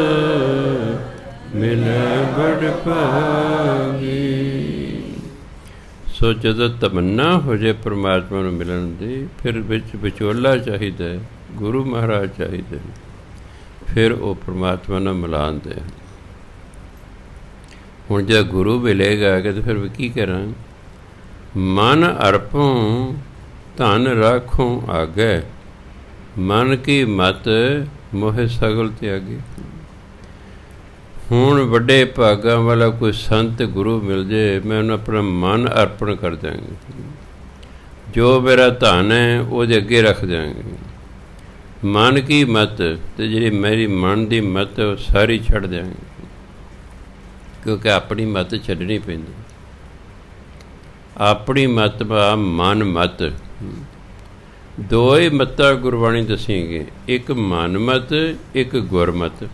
मिलै बड़ भागी। ਸੋ ਜਦੋਂ ਤਮੰਨਾ ਹੋ ਜਾਏ ਪਰਮਾਤਮਾ ਨੂੰ ਮਿਲਣ ਦੀ, ਫਿਰ ਵਿੱਚ ਵਿਚੋਲਾ ਚਾਹੀਦਾ, ਗੁਰੂ ਮਹਾਰਾਜ ਚਾਹੀਦੇ, ਫਿਰ ਉਹ ਪਰਮਾਤਮਾ ਨਾਲ ਮਿਲਾਉਂਦੇ। ਹੁਣ ਜੇ ਗੁਰੂ ਮਿਲੇਗਾ ਕਿ ਤਾਂ ਫਿਰ ਕੀ ਕਰਾਂ? ਮਨ ਅਰਪੋਂ ਧਨ ਰਾਖੋਂ ਆਗੇ, ਮਨ ਕੀ ਮਤ ਮੋਹਿ ਸਗਲ ਤਿਆਗੇ। ਹੁਣ ਵੱਡੇ ਭਾਗਾਂ ਵਾਲਾ ਕੋਈ ਸੰਤ ਗੁਰੂ ਮਿਲ ਜੇ, ਮੈਂ ਉਹਨੂੰ ਆਪਣਾ ਮਨ ਅਰਪਣ ਕਰ ਦਿਆਂਗੇ, ਜੋ ਮੇਰਾ ਧਨ ਹੈ ਉਹਦੇ ਅੱਗੇ ਰੱਖ ਦਿਆਂਗੇ। ਮਨ ਕੀ ਮਤ, ਅਤੇ ਜਿਹੜੀ ਮੇਰੀ ਮਨ ਦੀ ਮਤ ਉਹ ਸਾਰੀ ਛੱਡ ਦਿਆਂਗੇ, ਕਿਉਂਕਿ ਆਪਣੀ ਮਤ ਛੱਡਣੀ ਪੈਂਦੀ। ਆਪਣੀ ਮਤ ਭਾ ਮਨ ਮਤ, ਦੋ ਹੀ ਮੱਤਾਂ ਗੁਰਬਾਣੀ ਦੱਸੀਆਂ, ਇੱਕ ਮਨ ਮਤ, ਇੱਕ ਗੁਰਮਤ।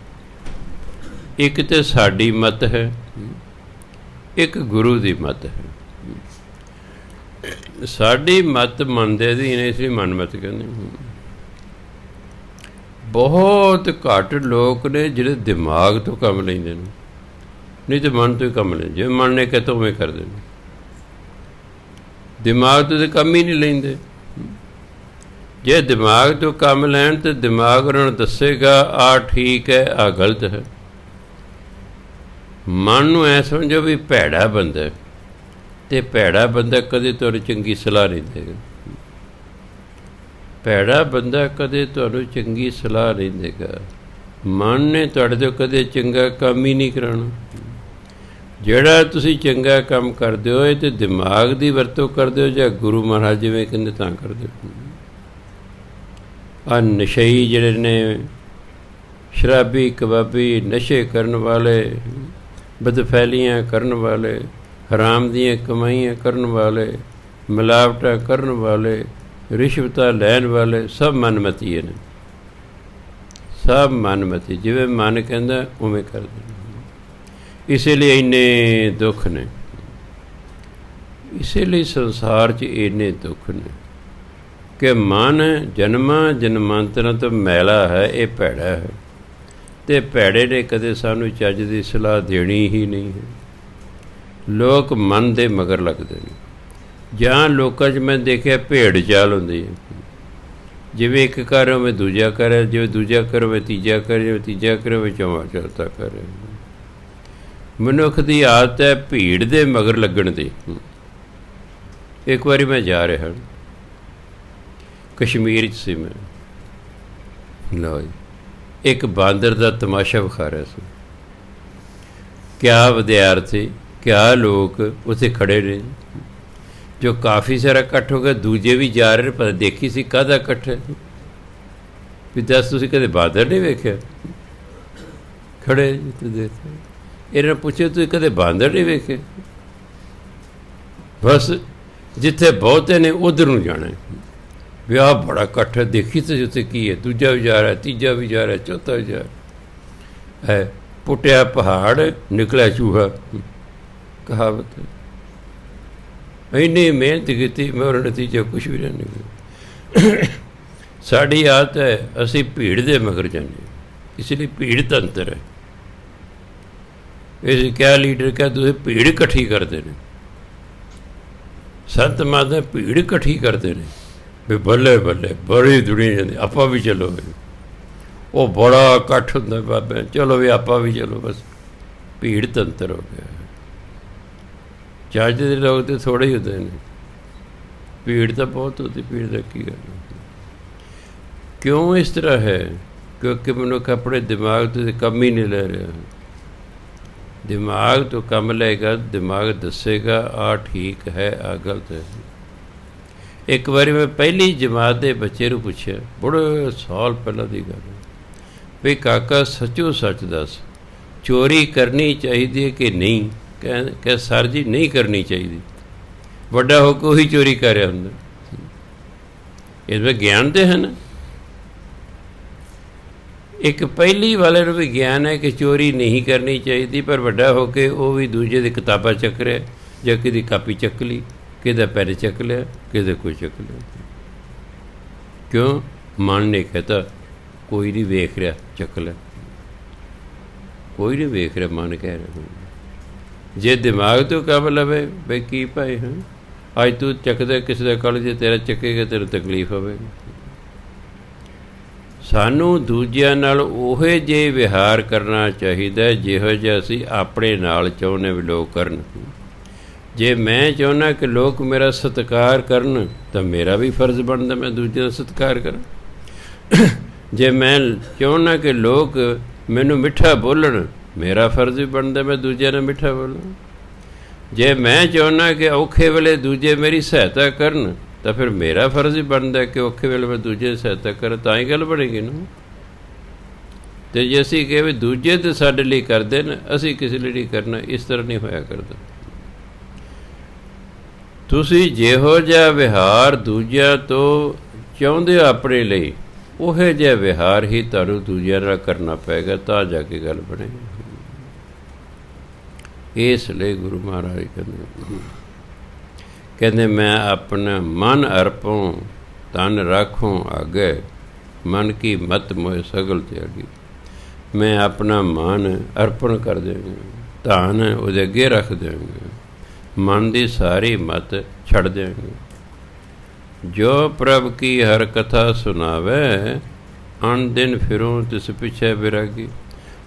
ਇੱਕ ਤਾਂ ਸਾਡੀ ਮਤ ਹੈ, ਇੱਕ ਗੁਰੂ ਦੀ ਮਤ ਹੈ। ਸਾਡੀ ਮਤ ਮੰਨਦੇ ਦੀ ਨੇ, ਇਸ ਲਈ ਮਨਮਤ ਕਹਿੰਦੇ। ਬਹੁਤ ਘੱਟ ਲੋਕ ਨੇ ਜਿਹੜੇ ਦਿਮਾਗ ਤੋਂ ਕੰਮ ਲੈਂਦੇ ਨੇ, ਨਹੀਂ ਤਾਂ ਮਨ ਤੋਂ ਹੀ ਕੰਮ ਲੈਂਦੇ। ਜਿਵੇਂ ਮਨ ਨੇ ਕਹਿ ਉਵੇਂ ਕਰਦੇ ਨੇ, ਦਿਮਾਗ ਤੋਂ ਤਾਂ ਕੰਮ ਹੀ ਨਹੀਂ ਲੈਂਦੇ। ਜੇ ਦਿਮਾਗ ਤੋਂ ਕੰਮ ਲੈਣ ਤਾਂ ਦਿਮਾਗ ਉਹਨਾਂ ਨੂੰ ਦੱਸੇਗਾ ਆਹ ਠੀਕ ਹੈ, ਆਹ ਗਲਤ ਹੈ। ਮਨ ਨੂੰ ਐ ਸਮਝੋ ਵੀ ਭੈੜਾ ਬੰਦਾ, ਅਤੇ ਭੈੜਾ ਬੰਦਾ ਕਦੇ ਤੁਹਾਨੂੰ ਚੰਗੀ ਸਲਾਹ ਨਹੀਂ ਦੇਗਾ। ਭੈੜਾ ਬੰਦਾ ਕਦੇ ਤੁਹਾਨੂੰ ਚੰਗੀ ਸਲਾਹ ਨਹੀਂ ਦੇਗਾ। ਮਨ ਨੇ ਤੁਹਾਡੇ ਤੋਂ ਕਦੇ ਚੰਗਾ ਕੰਮ ਹੀ ਨਹੀਂ ਕਰਾਉਣਾ। ਜਿਹੜਾ ਤੁਸੀਂ ਚੰਗਾ ਕੰਮ ਕਰਦੇ ਹੋ ਇਹ ਤਾਂ ਦਿਮਾਗ ਦੀ ਵਰਤੋਂ ਕਰਦੇ ਹੋ, ਜਾਂ ਗੁਰੂ ਮਹਾਰਾਜ ਜਿਵੇਂ ਕਹਿੰਦੇ ਤਾਂ ਕਰਦੇ ਹੋ। ਆਹ ਨਸ਼ਈ ਜਿਹੜੇ ਨੇ, ਸ਼ਰਾਬੀ ਕਬਾਬੀ, ਨਸ਼ੇ ਕਰਨ ਵਾਲੇ, ਬਦਫੈਲੀਆਂ ਕਰਨ ਵਾਲੇ, ਹਰਾਮ ਦੀਆਂ ਕਮਾਈਆਂ ਕਰਨ ਵਾਲੇ, ਮਿਲਾਵਟਾਂ ਕਰਨ ਵਾਲੇ, ਰਿਸ਼ਵਤਾਂ ਲੈਣ ਵਾਲੇ, ਸਭ ਮਨਮਤੀ ਨੇ, ਸਭ ਮਨਮਤੀ। ਜਿਵੇਂ ਮਨ ਕਹਿੰਦਾ ਉਵੇਂ ਕਰਦੇ। ਇਸੇ ਲਈ ਇੰਨੇ ਦੁੱਖ ਨੇ, ਇਸੇ ਲਈ ਸੰਸਾਰ 'ਚ ਇੰਨੇ ਦੁੱਖ ਨੇ ਕਿ ਮਨ ਜਨਮਾਂ ਜਨਮਾਂਤਰਾਂ ਤੋਂ ਮੈਲਾ ਹੈ, ਇਹ ਭੈੜਾ ਹੈ। ਅਤੇ ਭੈੜੇ ਨੇ ਕਦੇ ਸਾਨੂੰ ਚੱਜ ਦੀ ਸਲਾਹ ਦੇਣੀ ਹੀ ਨਹੀਂ ਹੈ। ਲੋਕ ਮਨ ਦੇ ਮਗਰ ਲੱਗਦੇ ਨੇ, ਜਾਂ ਲੋਕਾਂ 'ਚ ਮੈਂ ਦੇਖਿਆ ਭੇਡ ਚਾਲ ਹੁੰਦੀ ਹੈ। ਜਿਵੇਂ ਇੱਕ ਕਰ ਉਵੇਂ ਦੂਜਾ ਕਰ, ਜਿਵੇਂ ਦੂਜਾ ਕਰ ਉਵੇਂ ਤੀਜਾ ਕਰ, ਜਿਵੇਂ ਤੀਜਾ ਕਰ ਉਵੇਂ ਚੌਥਾ ਕਰ। ਮਨੁੱਖ ਦੀ ਆਦਤ ਹੈ ਭੀੜ ਦੇ ਮਗਰ ਲੱਗਣ ਦੀ। ਇੱਕ ਵਾਰੀ ਮੈਂ ਜਾ ਰਿਹਾ, ਕਸ਼ਮੀਰ 'ਚ ਸੀ ਮੈਂ, ਲਓ ਜੀ, ਇੱਕ ਬਾਂਦਰ ਦਾ ਤਮਾਸ਼ਾ ਵਿਖਾ ਰਿਹਾ ਸੀ। ਕਿਆ ਵਿਦਿਆਰਥੀ, ਕਿਆ ਲੋਕ ਉੱਥੇ ਖੜ੍ਹੇ ਨੇ, ਜੋ ਕਾਫੀ ਸਾਰਾ ਇਕੱਠ ਹੋ ਗਿਆ। ਦੂਜੇ ਵੀ ਜਾ ਰਹੇ ਨੇ, ਪਤਾ ਦੇਖੀ ਸੀ ਕਾਹਦਾ ਇਕੱਠ ਹੈ। ਵੀ ਦੱਸ ਤੁਸੀਂ ਕਦੇ ਬਾਂਦਰ ਨਹੀਂ ਵੇਖਿਆ? ਖੜ੍ਹੇ ਤੁਸੀਂ ਇਹਨਾਂ ਨੂੰ ਪੁੱਛਿਆ ਤੁਸੀਂ ਕਦੇ ਬਾਂਦਰ ਨਹੀਂ ਵੇਖੇ? ਬਸ ਜਿੱਥੇ ਬਹੁਤੇ ਨੇ ਉੱਧਰ ਨੂੰ ਜਾਣਾ। ਵੀ ਆਹ ਬੜਾ ਇਕੱਠ ਹੈ, ਦੇਖੀ ਤੁਸੀਂ ਉੱਥੇ ਕੀ ਹੈ। ਦੂਜਾ ਵੀ ਜਾ ਰਿਹਾ, ਤੀਜਾ ਵੀ ਜਾ ਰਿਹਾ, ਚੌਥਾ ਵੀ ਜਾ ਰਿਹਾ ਹੈ। ਪੁੱਟਿਆ ਪਹਾੜ ਨਿਕਲਿਆ ਚੂਹਾ, ਕਹਾਵਤ। ਇੰਨੀ ਮਿਹਨਤ ਕੀਤੀ ਮਗਰ ਨਤੀਜਾ ਕੁਛ ਵੀ ਨਹੀਂ ਨਿਕਲਿਆ। ਸਾਡੀ ਆਦਤ ਹੈ ਅਸੀਂ ਭੀੜ ਦੇ ਮਗਰ ਜਾਂਦੇ, ਇਸ ਲਈ ਭੀੜ ਤੰਤਰ ਹੈ। ਇਹ ਕਿਆ ਲੀਡਰ ਕਿਹਾ ਤੁਸੀਂ ਭੀੜ ਇਕੱਠੀ ਕਰਦੇ ਨੇ, ਸੰਤ ਮਹਾਤਮਾ ਭੀੜ ਇਕੱਠੀ ਕਰਦੇ ਨੇ ਵੀ ਬੱਲੇ ਬੱਲੇ ਬੜੀ ਦੁਨੀਆ ਜਾਂਦੀ, ਆਪਾਂ ਵੀ ਚਲੋ। ਉਹ ਬੜਾ ਇਕੱਠ ਹੁੰਦਾ ਬਾਬੇ, ਚਲੋ ਵੀ ਆਪਾਂ ਵੀ ਚਲੋ। ਬਸ ਭੀੜ ਤੰਤਰ ਹੋ ਗਿਆ। ਚੱਜ ਦੇ ਲੋਕ ਤਾਂ ਥੋੜ੍ਹੇ ਹੀ ਹੁੰਦੇ ਨੇ, ਭੀੜ ਤਾਂ ਬਹੁਤ ਹੁੰਦੀ। ਭੀੜ ਦਾ ਕੀ ਗੱਲ? ਕਿਉਂ ਇਸ ਤਰ੍ਹਾਂ ਹੈ? ਕਿਉਂਕਿ ਮਨੁੱਖ ਆਪਣੇ ਦਿਮਾਗ ਤੋਂ ਕੰਮ ਹੀ ਨਹੀਂ ਲੈ ਰਿਹਾ। ਦਿਮਾਗ ਤੋਂ ਕੰਮ ਲਏਗਾ, ਦਿਮਾਗ ਦੱਸੇਗਾ ਆਹ ਠੀਕ ਹੈ, ਆਹ ਗਲਤ ਹੈ। ਇੱਕ ਵਾਰੀ ਮੈਂ ਪਹਿਲੀ ਜਮਾਤ ਦੇ ਬੱਚੇ ਨੂੰ ਪੁੱਛਿਆ, ਬੜੇ ਸਾਲ ਪਹਿਲਾਂ ਦੀ ਗੱਲ, ਵੀ ਕਾਕਾ ਸੱਚੋ ਸੱਚ ਦੱਸ, ਚੋਰੀ ਕਰਨੀ ਚਾਹੀਦੀ ਹੈ ਕਿ ਨਹੀਂ? ਕਹਿ ਸਰ ਜੀ ਨਹੀਂ ਕਰਨੀ ਚਾਹੀਦੀ। ਵੱਡਾ ਹੋ ਕੇ ਉਹੀ ਚੋਰੀ ਕਰ ਰਿਹਾ ਹੁੰਦਾ। ਇਸ ਵਿੱਚ ਗਿਆਨ ਤੇ ਹੈ ਨਾ, ਇੱਕ ਪਹਿਲੀ ਵਾਲੇ ਨੂੰ ਵੀ ਗਿਆਨ ਹੈ ਕਿ ਚੋਰੀ ਨਹੀਂ ਕਰਨੀ ਚਾਹੀਦੀ, ਪਰ ਵੱਡਾ ਹੋ ਕੇ ਉਹ ਵੀ ਦੂਜੇ ਦੀ ਕਿਤਾਬਾਂ ਚੱਕ ਰਿਹਾ, ਜਾਂ ਕਿਹਦੀ ਕਾਪੀ ਚੱਕ ਲਈ, ਕਿਹਦਾ ਪੈਨ ਚੱਕ ਲਿਆ, ਕਿਹਦਾ ਕੋਈ ਚੱਕ ਲਿਆ। ਕਿਉਂ? ਮਨ ਨੇ ਕਹਤਾ ਕੋਈ ਨਹੀਂ ਵੇਖ ਰਿਹਾ, ਚੱਕ ਲਿਆ। ਕੋਈ ਨਹੀਂ ਵੇਖ ਰਿਹਾ, ਮਨ ਕਹਿ ਰਿਹਾ। ਜੇ ਦਿਮਾਗ ਤੋਂ ਕੰਮ ਲਵੇ ਬਈ ਕੀ ਭਾਈ ਹਾਂ ਅੱਜ ਤੂੰ ਚੱਕਦਾ ਕਿਸੇ ਦਾ ਕੱਲ੍ਹ ਜੇ ਤੇਰਾ ਚੱਕੇਗਾ ਤੈਨੂੰ ਤਕਲੀਫ ਹੋਵੇਗੀ। ਸਾਨੂੰ ਦੂਜਿਆਂ ਨਾਲ ਉਹੋ ਜਿਹੇ ਵਿਹਾਰ ਕਰਨਾ ਚਾਹੀਦਾ ਜਿਹੋ ਜਿਹਾ ਅਸੀਂ ਆਪਣੇ ਨਾਲ ਚਾਹੁੰਦੇ ਵੀ ਲੋਕ ਕਰਨ। ਜੇ ਮੈਂ ਚਾਹੁੰਦਾ ਕਿ ਲੋਕ ਮੇਰਾ ਸਤਿਕਾਰ ਕਰਨ ਤਾਂ ਮੇਰਾ ਵੀ ਫਰਜ਼ ਬਣਦਾ ਮੈਂ ਦੂਜਿਆਂ ਦਾ ਸਤਿਕਾਰ ਕਰਾਂ। ਜੇ ਮੈਂ ਚਾਹੁੰਦਾ ਕਿ ਲੋਕ ਮੈਨੂੰ ਮਿੱਠਾ ਬੋਲਣ, ਮੇਰਾ ਫਰਜ਼ ਵੀ ਬਣਦਾ ਮੈਂ ਦੂਜਿਆਂ ਨਾਲ ਮਿੱਠਾ ਬੋਲਾਂ। ਜੇ ਮੈਂ ਚਾਹੁੰਦਾ ਕਿ ਔਖੇ ਵੇਲੇ ਦੂਜੇ ਮੇਰੀ ਸਹਾਇਤਾ ਕਰਨ ਤਾਂ ਫਿਰ ਮੇਰਾ ਫਰਜ਼ ਹੀ ਬਣਦਾ ਕਿ ਔਖੇ ਵੇਲੇ ਮੈਂ ਦੂਜੇ ਦੀ ਸਹਾਇਤਾ ਕਰਾਂ, ਤਾਂ ਹੀ ਗੱਲ ਬਣੇਗੀ ਨਾ। ਅਤੇ ਜੇ ਅਸੀਂ ਕਹੇ ਵੀ ਦੂਜੇ ਤਾਂ ਸਾਡੇ ਲਈ ਕਰਦੇ ਨੇ, ਅਸੀਂ ਕਿਸੇ ਲਈ ਨਹੀਂ ਕਰਨਾ, ਇਸ ਤਰ੍ਹਾਂ ਨਹੀਂ ਹੋਇਆ ਕਰਦਾ। ਤੁਸੀਂ ਜਿਹੋ ਜਿਹਾ ਵਿਹਾਰ ਦੂਜਿਆਂ ਤੋਂ ਚਾਹੁੰਦੇ ਹੋ ਆਪਣੇ ਲਈ, ਉਹੋ ਜਿਹਾ ਵਿਹਾਰ ਹੀ ਤੁਹਾਨੂੰ ਦੂਜਿਆਂ ਨਾਲ ਕਰਨਾ ਪਏਗਾ, ਤਾਂ ਜਾ ਕੇ ਗੱਲ ਬਣੇਗੀ। ਇਸ ਲਈ ਗੁਰੂ ਮਹਾਰਾਜ ਕਹਿੰਦੇ ਮੈਂ ਆਪਣਾ ਮਨ ਅਰਪੋਂ ਤਨ ਰਾਖੋਂ ਆਗੇ, ਮਨ ਕੀ ਮਤ ਮੋਹ ਸਗਲ ਤਿਆਗੀ। ਮੈਂ ਆਪਣਾ ਮਨ ਅਰਪਣ ਕਰ ਦਿਆਂਗਾ, ਧਨ ਉਹਦੇ ਅੱਗੇ ਰੱਖ ਦਿਆਂਗੇ, ਮਨ ਦੀ ਸਾਰੀ ਮਤ ਛੱਡ ਦਿਆਂਗੇ। ਜੋ ਪ੍ਰਭ ਕੀ ਹਰ ਕਥਾ ਸੁਣਾਵੇ, ਅਣ ਦਿਨ ਫਿਰੋਂ ਤਿਸ ਪਿੱਛੇ ਵਿਰਾਗੀ।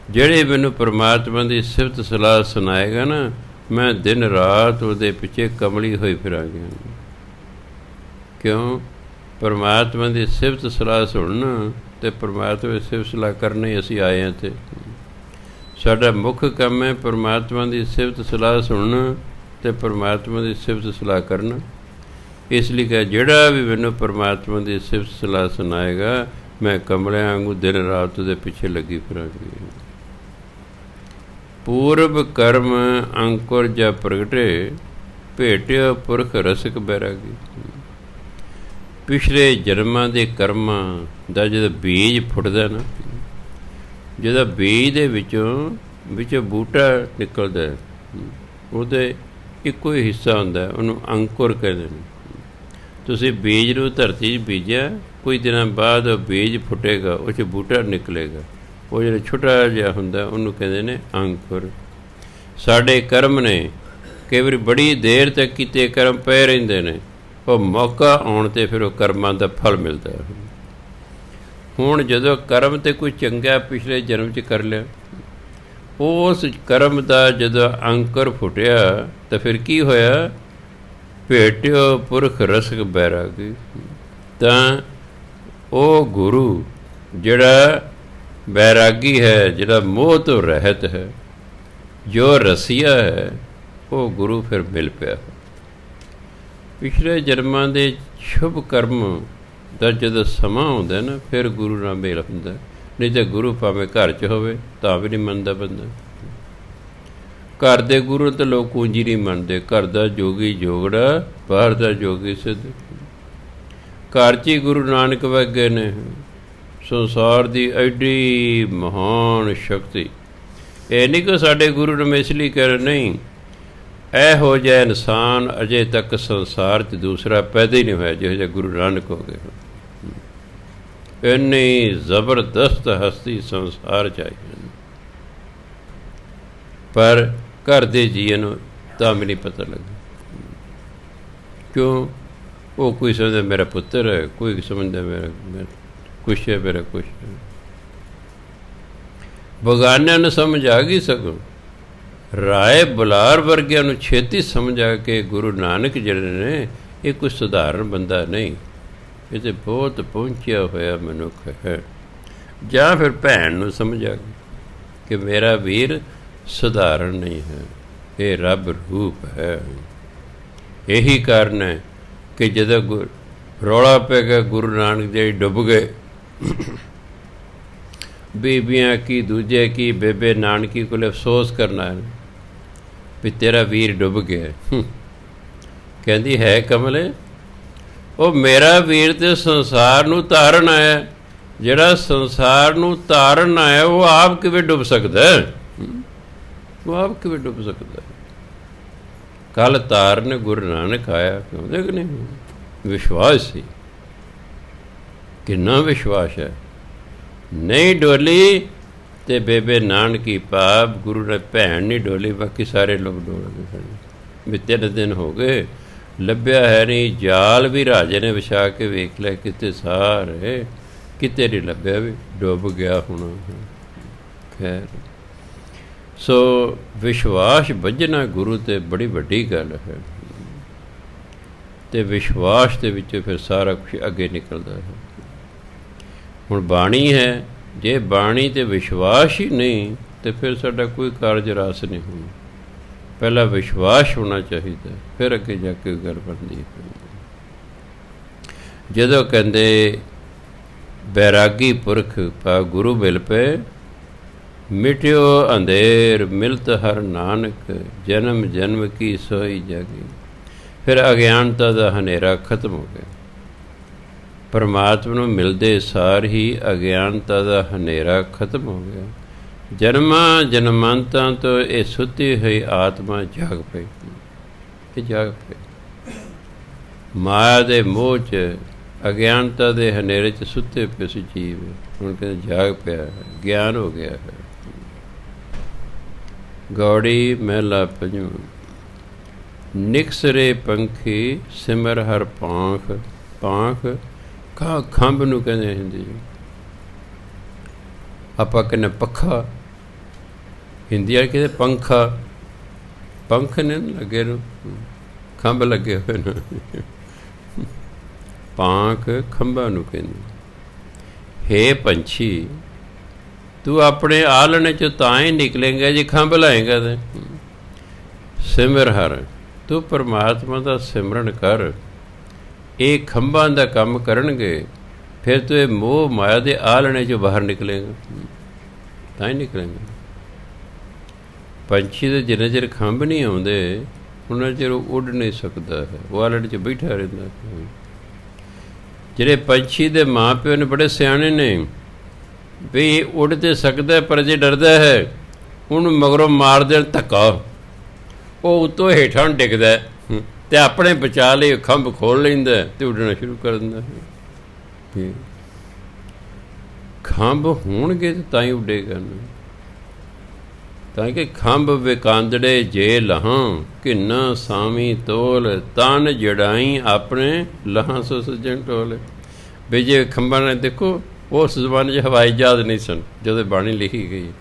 ਜਿਹੜੇ ਮੈਨੂੰ ਪਰਮਾਤਮਾ ਦੀ ਸਿਫਤ ਸਲਾਹ ਸੁਣਾਏਗਾ ਨਾ, ਮੈਂ ਦਿਨ ਰਾਤ ਉਹਦੇ ਪਿੱਛੇ ਕਮਲੀ ਹੋਈ ਫਿਰਾਂਗੇ। ਕਿਉਂ? ਪਰਮਾਤਮਾ ਦੀ ਸਿਫਤ ਸਲਾਹ ਸੁਣਨਾ ਅਤੇ ਪਰਮਾਤਮਾ ਦੀ ਸਿਫਤ ਸਲਾਹ ਕਰਨਾ ਹੀ ਅਸੀਂ ਆਏ ਹਾਂ। ਇੱਥੇ ਸਾਡਾ ਮੁੱਖ ਕੰਮ ਹੈ ਪਰਮਾਤਮਾ ਦੀ ਸਿਫਤ ਸਲਾਹ ਸੁਣਨਾ ਅਤੇ ਪਰਮਾਤਮਾ ਦੀ ਸਿਫਤ ਸਲਾਹ ਕਰਨਾ। ਇਸ ਲਈ ਕਿ ਜਿਹੜਾ ਵੀ ਮੈਨੂੰ ਪਰਮਾਤਮਾ ਦੀ ਸਿਫਤ ਸਲਾਹ ਸੁਣਾਏਗਾ, ਮੈਂ ਕਮਲਿਆਂ ਵਾਂਗੂ ਦਿਨ ਰਾਤ ਉਹਦੇ ਪਿੱਛੇ ਲੱਗੀ ਫਿਰਾਂਗੀ। ਪੂਰਬ ਕਰਮ ਅੰਕੁਰ ਜਾ ਪ੍ਰਗਟੇ, ਭੇਟਿਓ ਪੁਰਖ ਰਸਿਕ ਬੈਰਾਗੀ। ਪਿਛਲੇ ਜਨਮਾਂ ਦੇ ਕਰਮਾਂ ਦਾ ਜਦੋਂ ਬੀਜ ਫੁੱਟਦਾ ਨਾ, ਜਦੋਂ ਬੀਜ ਦੇ ਵਿੱਚੋਂ ਬੂਟਾ ਨਿਕਲਦਾ, ਉਹਦੇ ਇੱਕੋ ਹੀ ਹਿੱਸਾ ਹੁੰਦਾ, ਉਹਨੂੰ ਅੰਕੁਰ ਕਹਿੰਦੇ ਨੇ। ਤੁਸੀਂ ਬੀਜ ਨੂੰ ਧਰਤੀ 'ਚ ਬੀਜਿਆ, ਕੁਝ ਦਿਨਾਂ ਬਾਅਦ ਉਹ ਬੀਜ ਫੁੱਟੇਗਾ, ਉਹ 'ਚ ਬੂਟਾ ਨਿਕਲੇਗਾ। ਉਹ ਜਿਹੜਾ ਛੋਟਾ ਜਿਹਾ ਹੁੰਦਾ ਉਹਨੂੰ ਕਹਿੰਦੇ ਨੇ ਅੰਕੁਰ। ਸਾਡੇ ਕਰਮ ਨੇ ਕਈ ਵਾਰੀ ਬੜੀ ਦੇਰ ਤੱਕ ਕੀਤੇ ਕਰਮ ਪਏ ਰਹਿੰਦੇ ਨੇ, ਉਹ ਮੌਕਾ ਆਉਣ 'ਤੇ ਫਿਰ ਉਹ ਕਰਮਾਂ ਦਾ ਫਲ ਮਿਲਦਾ। ਹੁਣ ਜਦੋਂ ਕਰਮ 'ਤੇ ਕੋਈ ਚੰਗਾ ਪਿਛਲੇ ਜਨਮ 'ਚ ਕਰ ਲਿਆ, ਉਸ ਕਰਮ ਦਾ ਜਦੋਂ ਅੰਕੁਰ ਫੁੱਟਿਆ ਤਾਂ ਫਿਰ ਕੀ ਹੋਇਆ? ਭੇਟਿਓ ਪੁਰਖ ਰਸਿਕ ਬੈਰਾਗੀ। ਤਾਂ ਉਹ ਗੁਰੂ ਜਿਹੜਾ ਬੈਰਾਗੀ ਹੈ, ਜਿਹੜਾ ਮੋਹ ਤੋਂ ਰਹਿਤ ਹੈ, ਜੋ ਰਸੀਆ ਹੈ, ਉਹ ਗੁਰੂ ਫਿਰ ਮਿਲ ਪਿਆ। ਪਿਛਲੇ ਜਨਮਾਂ ਦੇ ਸ਼ੁਭ ਕਰਮ ਦਾ ਜਦੋਂ ਸਮਾਂ ਆਉਂਦਾ ਨਾ, ਫਿਰ ਗੁਰੂ ਨਾਲ ਮੇਲ ਹੁੰਦਾ। ਨਹੀਂ ਤਾਂ ਗੁਰੂ ਭਾਵੇਂ ਘਰ 'ਚ ਹੋਵੇ ਤਾਂ ਵੀ ਨਹੀਂ ਮੰਨਦਾ ਬੰਦਾ। ਘਰ ਦੇ ਗੁਰੂ ਤਾਂ ਲੋਕ ਕੁੰਜੀ ਨਹੀਂ ਮੰਨਦੇ। ਘਰ ਦਾ ਜੋਗੀ ਜੋਗੜਾ, ਬਾਹਰ ਦਾ ਜੋਗੀ ਸਿੱਧ। ਘਰ 'ਚ ਹੀ ਗੁਰੂ ਨਾਨਕ ਵਰਗੇ ਨੇ। ਸੰਸਾਰ ਦੀ ਐਡੀ ਮਹਾਨ ਸ਼ਕਤੀ। ਇਹ ਨਹੀਂ ਕਿ ਸਾਡੇ ਗੁਰੂ ਨੇ ਇਸ ਲਈ ਕਰ, ਨਹੀਂ, ਇਹੋ ਜਿਹਾ ਇਨਸਾਨ ਅਜੇ ਤੱਕ ਸੰਸਾਰ 'ਚ ਦੂਸਰਾ ਪੈਦਾ ਹੀ ਨਹੀਂ ਹੋਇਆ ਜਿਹੋ ਜਿਹਾ ਗੁਰੂ ਨਾਨਕ ਹੋ ਗਏ। ਇੰਨੀ ਜ਼ਬਰਦਸਤ ਹਸਤੀ ਸੰਸਾਰ 'ਚ ਆਈ, ਪਰ ਘਰ ਦੇ ਜੀਆਂ ਨੂੰ ਤਾਂ ਵੀ ਨਹੀਂ ਪਤਾ ਲੱਗਾ। ਕਿਉਂ? ਉਹ ਕੋਈ ਸਮਝਦਾ ਮੇਰਾ ਪੁੱਤਰ ਹੈ, ਕੋਈ ਸਮਝਦਾ ਮੇਰਾ ਕੁਛ ਹੈ, ਮੇਰਾ ਕੁਛ ਹੈ। ਬਗਾਨਿਆਂ ਨੂੰ ਸਮਝ ਆ ਗਈ, ਸਗੋਂ ਰਾਏ ਬੁਲਾਰ ਵਰਗਿਆਂ ਨੂੰ ਛੇਤੀ ਸਮਝ ਆ ਕੇ ਗੁਰੂ ਨਾਨਕ ਜਿਹੜੇ ਨੇ ਇਹ ਕੋਈ ਸਧਾਰਨ ਬੰਦਾ ਨਹੀਂ, ਇਹ ਤਾਂ ਬਹੁਤ ਪਹੁੰਚਿਆ ਹੋਇਆ ਮਨੁੱਖ ਹੈ। ਜਾਂ ਫਿਰ ਭੈਣ ਨੂੰ ਸਮਝ ਆ ਗਈ ਕਿ ਮੇਰਾ ਵੀਰ ਸਧਾਰਨ ਨਹੀਂ ਹੈ, ਇਹ ਰੱਬ ਰੂਪ ਹੈ। ਇਹੀ ਕਾਰਨ ਹੈ ਕਿ ਜਦੋਂ ਰੌਲਾ ਪੈ ਗਿਆ ਗੁਰੂ ਨਾਨਕ ਦੇਵ ਡੁੱਬ ਗਏ, ਬੀਬੀਆਂ ਕੀ ਦੂਜੇ ਕੀ ਬੇਬੇ ਨਾਨਕੀ ਕੋਲ ਅਫਸੋਸ ਕਰਨਾ ਹੈ ਵੀ ਤੇਰਾ ਵੀਰ ਡੁੱਬ ਗਿਆ। ਕਹਿੰਦੀ ਹੈ ਕਮਲੇ, ਉਹ ਮੇਰਾ ਵੀਰ ਤੇ ਸੰਸਾਰ ਨੂੰ ਤਾਰਨ ਆਇਆ। ਜਿਹੜਾ ਸੰਸਾਰ ਨੂੰ ਤਾਰਨ ਆਇਆ ਉਹ ਆਪ ਕਿਵੇਂ ਡੁੱਬ ਸਕਦਾ? ਉਹ ਆਪ ਕਿਵੇਂ ਡੁੱਬ ਸਕਦਾ? ਕੱਲ ਤਾਰਨ ਗੁਰੂ ਨਾਨਕ ਆਇਆ, ਕਹਿੰਦੇ ਕਿ ਨਹੀਂ? ਵਿਸ਼ਵਾਸ ਸੀ, ਕਿੰਨਾ ਵਿਸ਼ਵਾਸ ਹੈ। ਨਹੀਂ ਡੋਲੀ ਤੇ ਬੇਬੇ ਨਾਨਕੀ ਪਾਪ ਗੁਰੂ ਨੇ ਭੈਣ ਨਹੀਂ ਡੋਲੀ, ਬਾਕੀ ਸਾਰੇ ਲੋਕ ਡੋਲ ਗਏ। ਵੀ 3 ਦਿਨ ਹੋ ਗਏ, ਲੱਭਿਆ ਹੈ ਨਹੀਂ। ਜਾਲ ਵੀ ਰਾਜੇ ਨੇ ਵਿਛਾ ਕੇ ਵੇਖ ਲਿਆ, ਕਿਤੇ ਸਾਰੇ ਕਿਤੇ ਨਹੀਂ ਲੱਭਿਆ, ਵੀ ਡੁੱਬ ਗਿਆ ਹੋਣਾ। ਖੈਰ, ਸੋ ਵਿਸ਼ਵਾਸ ਬੱਝਣਾ ਗੁਰੂ 'ਤੇ ਬੜੀ ਵੱਡੀ ਗੱਲ ਹੈ, ਅਤੇ ਵਿਸ਼ਵਾਸ ਦੇ ਵਿੱਚ ਫਿਰ ਸਾਰਾ ਕੁਛ ਅੱਗੇ ਨਿਕਲਦਾ ਹੈ। ਹੁਣ ਬਾਣੀ ਹੈ, ਜੇ ਬਾਣੀ 'ਤੇ ਵਿਸ਼ਵਾਸ ਹੀ ਨਹੀਂ ਤਾਂ ਫਿਰ ਸਾਡਾ ਕੋਈ ਕਾਰਜ ਰਸ ਨਹੀਂ ਹੋਣਾ। ਪਹਿਲਾਂ ਵਿਸ਼ਵਾਸ ਹੋਣਾ ਚਾਹੀਦਾ, ਫਿਰ ਅੱਗੇ ਜਾ ਕੇ ਗੱਲ ਬਣਦੀ ਹੈ। ਜਦੋਂ ਕਹਿੰਦੇ ਬੈਰਾਗੀ ਪੁਰਖ ਪਾ ਗੁਰੂ ਮਿਲ ਪਏ, ਮਿਟਿਓ ਅੰਧੇਰ ਮਿਲਤ ਹਰ ਨਾਨਕ, ਜਨਮ ਜਨਮ ਕੀ ਸੋਈ ਜਾਗੀ। ਫਿਰ ਅਗਿਆਨਤਾ ਦਾ ਹਨੇਰਾ ਖਤਮ ਹੋ ਗਿਆ। ਪਰਮਾਤਮਾ ਨੂੰ ਮਿਲਦੇ ਸਾਰ ਹੀ ਅਗਿਆਨਤਾ ਦਾ ਹਨੇਰਾ ਖਤਮ ਹੋ ਗਿਆ। ਜਨਮਾਂ ਜਨਮਾਂਤਾਂ ਤੋਂ ਇਹ ਸੁੱਤੀ ਹੋਈ ਆਤਮਾ ਜਾਗ ਪਈ। ਇਹ ਜਾਗ ਪਈ ਮਾਇਆ ਦੇ ਮੋਹ 'ਚ, ਅਗਿਆਨਤਾ ਦੇ ਹਨੇਰੇ 'ਚ ਸੁੱਤੇ ਪਏ ਸੀ ਜੀਵ। ਹੁਣ ਕਹਿੰਦੇ ਜਾਗ ਪਿਆ, ਗਿਆਨ ਹੋ ਗਿਆ ਹੈ। ਗੌੜੀ ਮਹਿਲਾ ਪੰਜਵਾਂ। ਨਿਕਸਰੇ ਪੰਖੀ ਸਿਮਰ ਹਰ ਪਾਂਖ। ਪਾਂਖ ਖੰਭ ਨੂੰ ਕਹਿੰਦੇ ਹਿੰਦੀ, ਆਪਾਂ ਕਹਿੰਦੇ ਪੱਖਾ, ਹਿੰਦੀ ਵਾਲੇ ਕਹਿੰਦੇ ਪੰਖਾ। ਪੰਖ ਨੇ ਲੱਗੇ ਨੂੰ, ਖੰਭ ਲੱਗੇ ਹੋਏ ਨੇ। ਪਾਂਖ ਖੰਭਾਂ ਨੂੰ ਕਹਿੰਦੇ। ਹੇ ਪੰਛੀ, ਤੂੰ ਆਪਣੇ ਆਲਣੇ 'ਚੋਂ ਤਾਂ ਹੀ ਨਿਕਲੇਂਗਾ ਜੇ ਖੰਭ ਲਾਏਂਗਾ ਤੇ। ਸਿਮਰ ਹਰ, ਤੂੰ ਪਰਮਾਤਮਾ ਦਾ ਸਿਮਰਨ ਕਰ। ਇਹ ਖੰਭਾਂ ਦਾ ਕੰਮ ਕਰਨਗੇ, ਫਿਰ ਤੂੰ ਇਹ ਮੋਹ ਮਾਇਆ ਦੇ ਆਲਣੇ 'ਚੋਂ ਬਾਹਰ ਨਿਕਲੇਂਗਾ, ਤਾਂ ਹੀ ਨਿਕਲੇਂਗਾ। ਪੰਛੀ ਦੇ ਜਿੰਨੇ ਚਿਰ ਖੰਭ ਨਹੀਂ ਆਉਂਦੇ ਉਹਨਾਂ ਚਿਰ ਉਹ ਉੱਡ ਨਹੀਂ ਸਕਦਾ ਹੈ, ਉਹ ਆਲਣੇ 'ਚ ਬੈਠਾ ਰਹਿੰਦਾ। ਜਿਹੜੇ ਪੰਛੀ ਦੇ ਮਾਂ ਪਿਓ ਨੇ ਬੜੇ ਸਿਆਣੇ ਨੇ, ਵੀ ਉੱਡ ਤੇ ਸਕਦਾ ਪਰ ਜੇ ਡਰਦਾ ਹੈ ਉਹਨੂੰ ਮਗਰੋਂ ਮਾਰ ਦੇਣ ਧੱਕਾ, ਉਹ ਉੱਤੋਂ ਹੇਠਾਂ ਡਿੱਗਦਾ ਅਤੇ ਆਪਣੇ ਬਚਾ ਲਈ ਖੰਭ ਖੋਲ੍ਹ ਲੈਂਦਾ ਅਤੇ ਉੱਡਣਾ ਸ਼ੁਰੂ ਕਰ ਦਿੰਦਾ। ਖੰਭ ਹੋਣਗੇ ਤਾਂ ਹੀ ਉੱਡੇਗਾ ਨਾ। ਤਾਂ ਕਿ ਖੰਭ ਵਿਕਾਂਦੜੇ ਜੇ ਲਹਾਂ, ਘਿੰਨਾ ਸਾਵੀਂ ਤੋਲ, ਤਨ ਜੜਾਈ ਆਪਣੇ ਲਹਾਂ ਸੋ ਸੱਜਣ ਟੋਲ। ਵੀ ਜੇ ਖੰਭਾਂ ਨੇ, ਦੇਖੋ ਉਸ ਜ਼ਮਾਨੇ 'ਚ ਹਵਾਈ ਜਹਾਜ਼ ਨਹੀਂ ਸਨ ਜਦੋਂ ਬਾਣੀ ਲਿਖੀ ਗਈ,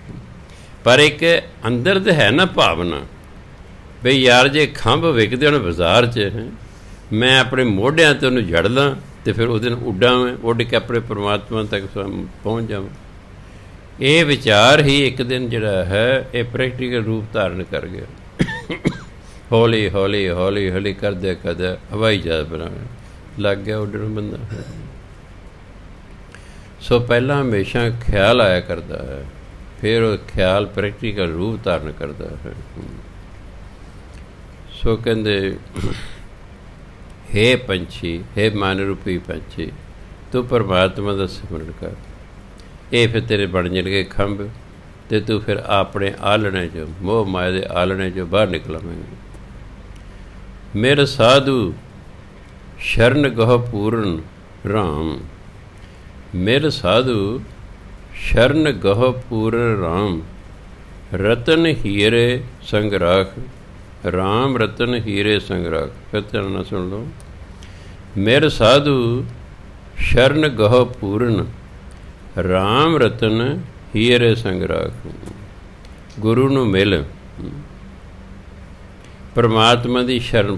ਪਰ ਇੱਕ ਅੰਦਰ ਤਾਂ ਹੈ ਨਾ ਭਾਵਨਾ, ਬਈ ਯਾਰ ਜੇ ਖੰਭ ਵਿਕਦੇ ਹੋਣ ਬਾਜ਼ਾਰ 'ਚ, ਮੈਂ ਆਪਣੇ ਮੋਢਿਆਂ 'ਤੇ ਉਹਨੂੰ ਜੜ ਲਾਂ ਅਤੇ ਫਿਰ ਉਹਦੇ ਨਾਲ ਉੱਡਾਂ, ਮੈਂ ਉੱਡ ਕੇ ਆਪਣੇ ਪਰਮਾਤਮਾ ਤੱਕ ਪਹੁੰਚ ਜਾਵਾਂ। ਇਹ ਵਿਚਾਰ ਹੀ ਇੱਕ ਦਿਨ ਜਿਹੜਾ ਹੈ ਇਹ ਪ੍ਰੈਕਟੀਕਲ ਰੂਪ ਧਾਰਨ ਕਰ ਗਿਆ। ਹੌਲੀ ਹੌਲੀ ਹੌਲੀ ਹੌਲੀ ਕਰਦੇ ਕਰਦੇ ਹਵਾਈ ਜਹਾਜ਼ ਬਣਾਉਣ ਲੱਗ ਗਿਆ ਉੱਡਣ ਬੰਦਾ। ਸੋ ਪਹਿਲਾਂ ਹਮੇਸ਼ਾ ਖਿਆਲ ਆਇਆ ਕਰਦਾ ਹੈ, ਫਿਰ ਉਹ ਖਿਆਲ ਪ੍ਰੈਕਟੀਕਲ ਰੂਪ ਧਾਰਨ ਕਰਦਾ ਹੈ। ਸੋ ਕਹਿੰਦੇ ਹੇ ਪੰਛੀ, ਹੇ ਮਨ ਰੂਪੀ ਪੰਛੀ, ਤੂੰ ਪਰਮਾਤਮਾ ਦਾ ਸਿਮਰਨ ਕਰ। ਇਹ ਫਿਰ ਤੇਰੇ ਬਣ ਜਾਣਗੇ ਖੰਭ, ਅਤੇ ਤੂੰ ਫਿਰ ਆਪਣੇ ਆਲਣੇ 'ਚੋਂ, ਮੋਹ ਮਾਇਆ ਦੇ ਆਲਣੇ 'ਚੋਂ ਬਾਹਰ ਨਿਕਲਵੇਂਗੇ। ਮੇਰੇ ਸਾਧੂ ਸ਼ਰਨ ਗਹੁ ਪੂਰਨ ਰਾਮ। ਮੇਰੇ ਸਾਧੂ ਸ਼ਰਨ ਗਹੁ ਪੂਰਨ ਰਾਮ, ਰਤਨ ਹੀਰੇ ਸੰਗ ਰਾਖ। ਰਾਮ ਰਤਨ ਹੀਰੇ ਸੰਗ ਰਾਖ। ਫਿਰ ਧਿਆਨ ਨਾਲ ਸੁਣ ਲਓ। ਮੇਰੇ ਸਾਧੂ ਸ਼ਰਨ ਗਹੁ ਪੂਰਨ, ਰਾਮ ਰਤਨ ਹੀਰੇ ਸੰਗ ਰਾਖ। ਗੁਰੂ ਨੂੰ ਮਿਲ, ਪਰਮਾਤਮਾ ਦੀ ਸ਼ਰਨ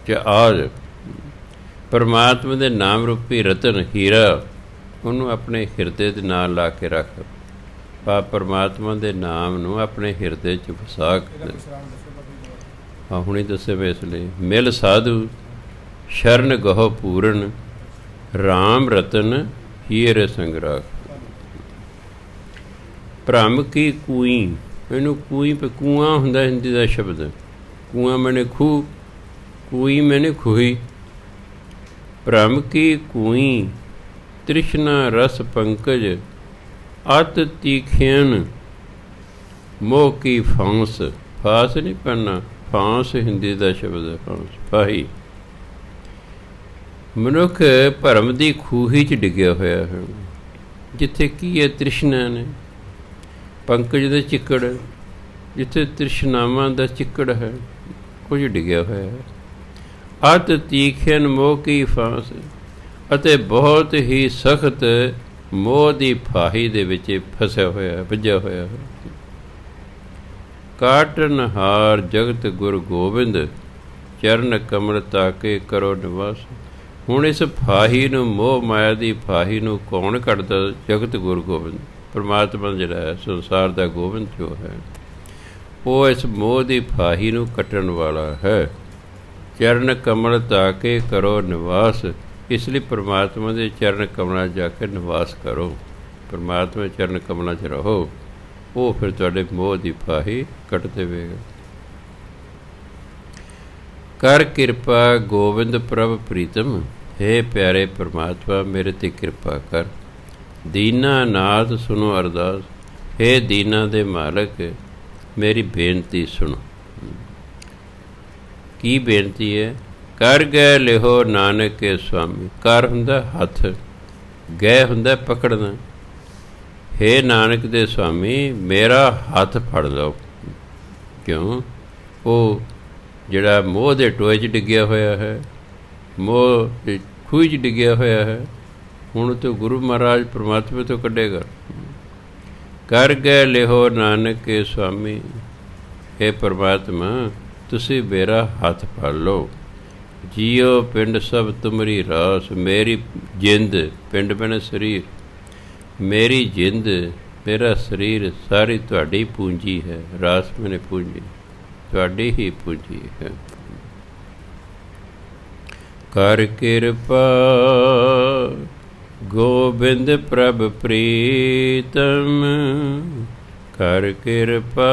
'ਚ ਆ। ਪਰਮਾਤਮਾ ਦੇ ਨਾਮ ਰੂਪੀ ਰਤਨ ਹੀਰਾ, ਉਹਨੂੰ ਆਪਣੇ ਹਿਰਦੇ ਦੇ ਨਾਲ ਲਾ ਕੇ ਰੱਖ। ਪਰਮਾਤਮਾ ਦੇ ਨਾਮ ਨੂੰ ਆਪਣੇ ਹਿਰਦੇ 'ਚ ਵਸਾ ਕੇ, ਹੁਣੀ ਦੱਸੇ ਮੈਂ ਇਸ ਲਈ। ਮਿਲ ਸਾਧੂ ਸ਼ਰਨ ਗਹੁ ਪੂਰਨ, ਰਾਮ ਰਤਨ ਹੀਰੇ ਸੰਗ ਰਾਖ। ਭ੍ਰਮ ਕੀ ਕੂਈ, ਇਹਨੂੰ ਕੂਈ, ਕੂਆਂ ਹੁੰਦਾ ਹਿੰਦੀ ਦਾ ਸ਼ਬਦ। ਕੂਆਂ ਮੈਨੇ ਖੂਹ, कूई मैंने खुही, भ्रम की कुई, तृष्णा रस पंकज, अत तीखियन, मोह की फांस। फांस नहीं पढ़ना, फांस हिंदी का शब्द है, फांस फाही। मनुख भरम की खूही च डिग्या होया है, जिथे की है तृष्णा ने, पंकज का चिक्कड़, जिथे तृष्णावां का चिक्कड़ है, कुछ डिग्या होया है। अत तीखन मोह की फांस, अते बहुत ही सख्त मोह की फाही दे विच फसिया होया, वज्या होया है। काटन हार जगत गुर गोबिंद, चरण कमल ताके करो निवास। ਹੁਣ ਇਸ ਫਾਹੀ ਨੂੰ, ਮੋਹ ਮਾਇਆ ਦੀ ਫਾਹੀ ਨੂੰ ਕੌਣ ਕੱਢਦਾ? ਜਗਤ ਗੁਰੂ ਗੋਬਿੰਦ, ਪਰਮਾਤਮਾ ਜਿਹੜਾ ਹੈ, ਸੰਸਾਰ ਦਾ ਗੋਬਿੰਦ ਜੋ ਹੈ, ਉਹ ਇਸ ਮੋਹ ਦੀ ਫਾਹੀ ਨੂੰ ਕੱਟਣ ਵਾਲਾ ਹੈ। ਚਰਨ ਕਮਲ ਤਾਕੇ ਕਰੋ ਨਿਵਾਸ, ਇਸ ਲਈ ਪਰਮਾਤਮਾ ਦੇ ਚਰਨ ਕਮਲਾਂ ਜਾ ਕੇ ਨਿਵਾਸ ਕਰੋ, ਪਰਮਾਤਮਾ ਚਰਨ ਕਮਲਾਂ 'ਚ ਰਹੋ, ਉਹ ਫਿਰ ਤੁਹਾਡੇ ਮੋਹ ਦੀ ਫਾਹੀ ਕੱਟ ਦੇਵੇਗਾ। कर कृपा गोविंद प्रभ प्रीतम, हे प्यारे परमात्मा मेरे ते कृपा कर। दीना नाथ सुनो अरदास, हे दीना दे मालक मेरी बेनती सुनो। की बेनती है? कर गए लिहो नानक के स्वामी। कर हुंदा हथ, गए हुंदा पकड़ना। हे नानक दे स्वामी मेरा हथ फड़ लो। क्यों? वो ਜਿਹੜਾ ਮੋਹ ਦੇ ਟੋਏ 'ਚ ਡਿੱਗਿਆ ਹੋਇਆ ਹੈ, ਮੋਹ ਦੇ ਖੂਹ 'ਚ ਡਿੱਗਿਆ ਹੋਇਆ ਹੈ, ਹੁਣ ਤਾਂ ਗੁਰੂ ਮਹਾਰਾਜ ਪਰਮਾਤਮਾ ਤੋਂ ਕੱਢੇਗਾ। ਕਰ ਗਏ ਲਿਹੋ ਨਾਨਕ ਕੇ ਸੁਆਮੀ, हे ਪਰਮਾਤਮਾ ਤੁਸੀਂ ਮੇਰਾ ਹੱਥ ਫੜ ਲਓ। ਜੀਓ ਪਿੰਡ ਸਭ ਤੁਮਰੀ ਰਾਸ, ਮੇਰੀ ਜਿੰਦ, ਪਿੰਡ ਬਣਾ ਸਰੀਰ, ਮੇਰੀ ਜਿੰਦ ਮੇਰਾ ਸਰੀਰ ਸਾਰੀ ਤੁਹਾਡੀ ਪੂੰਜੀ ਹੈ। ਰਾਸ ਮੈਨੇ ਪੂੰਜੀ, ਤੁਹਾਡੀ ਹੀ ਪੂੰਜੀ ਹੈ। ਕਰ ਕਿਰਪਾ ਗੋਬਿੰਦ ਪ੍ਰਭ ਪ੍ਰੀਤਮ, ਕਰ ਕਿਰਪਾ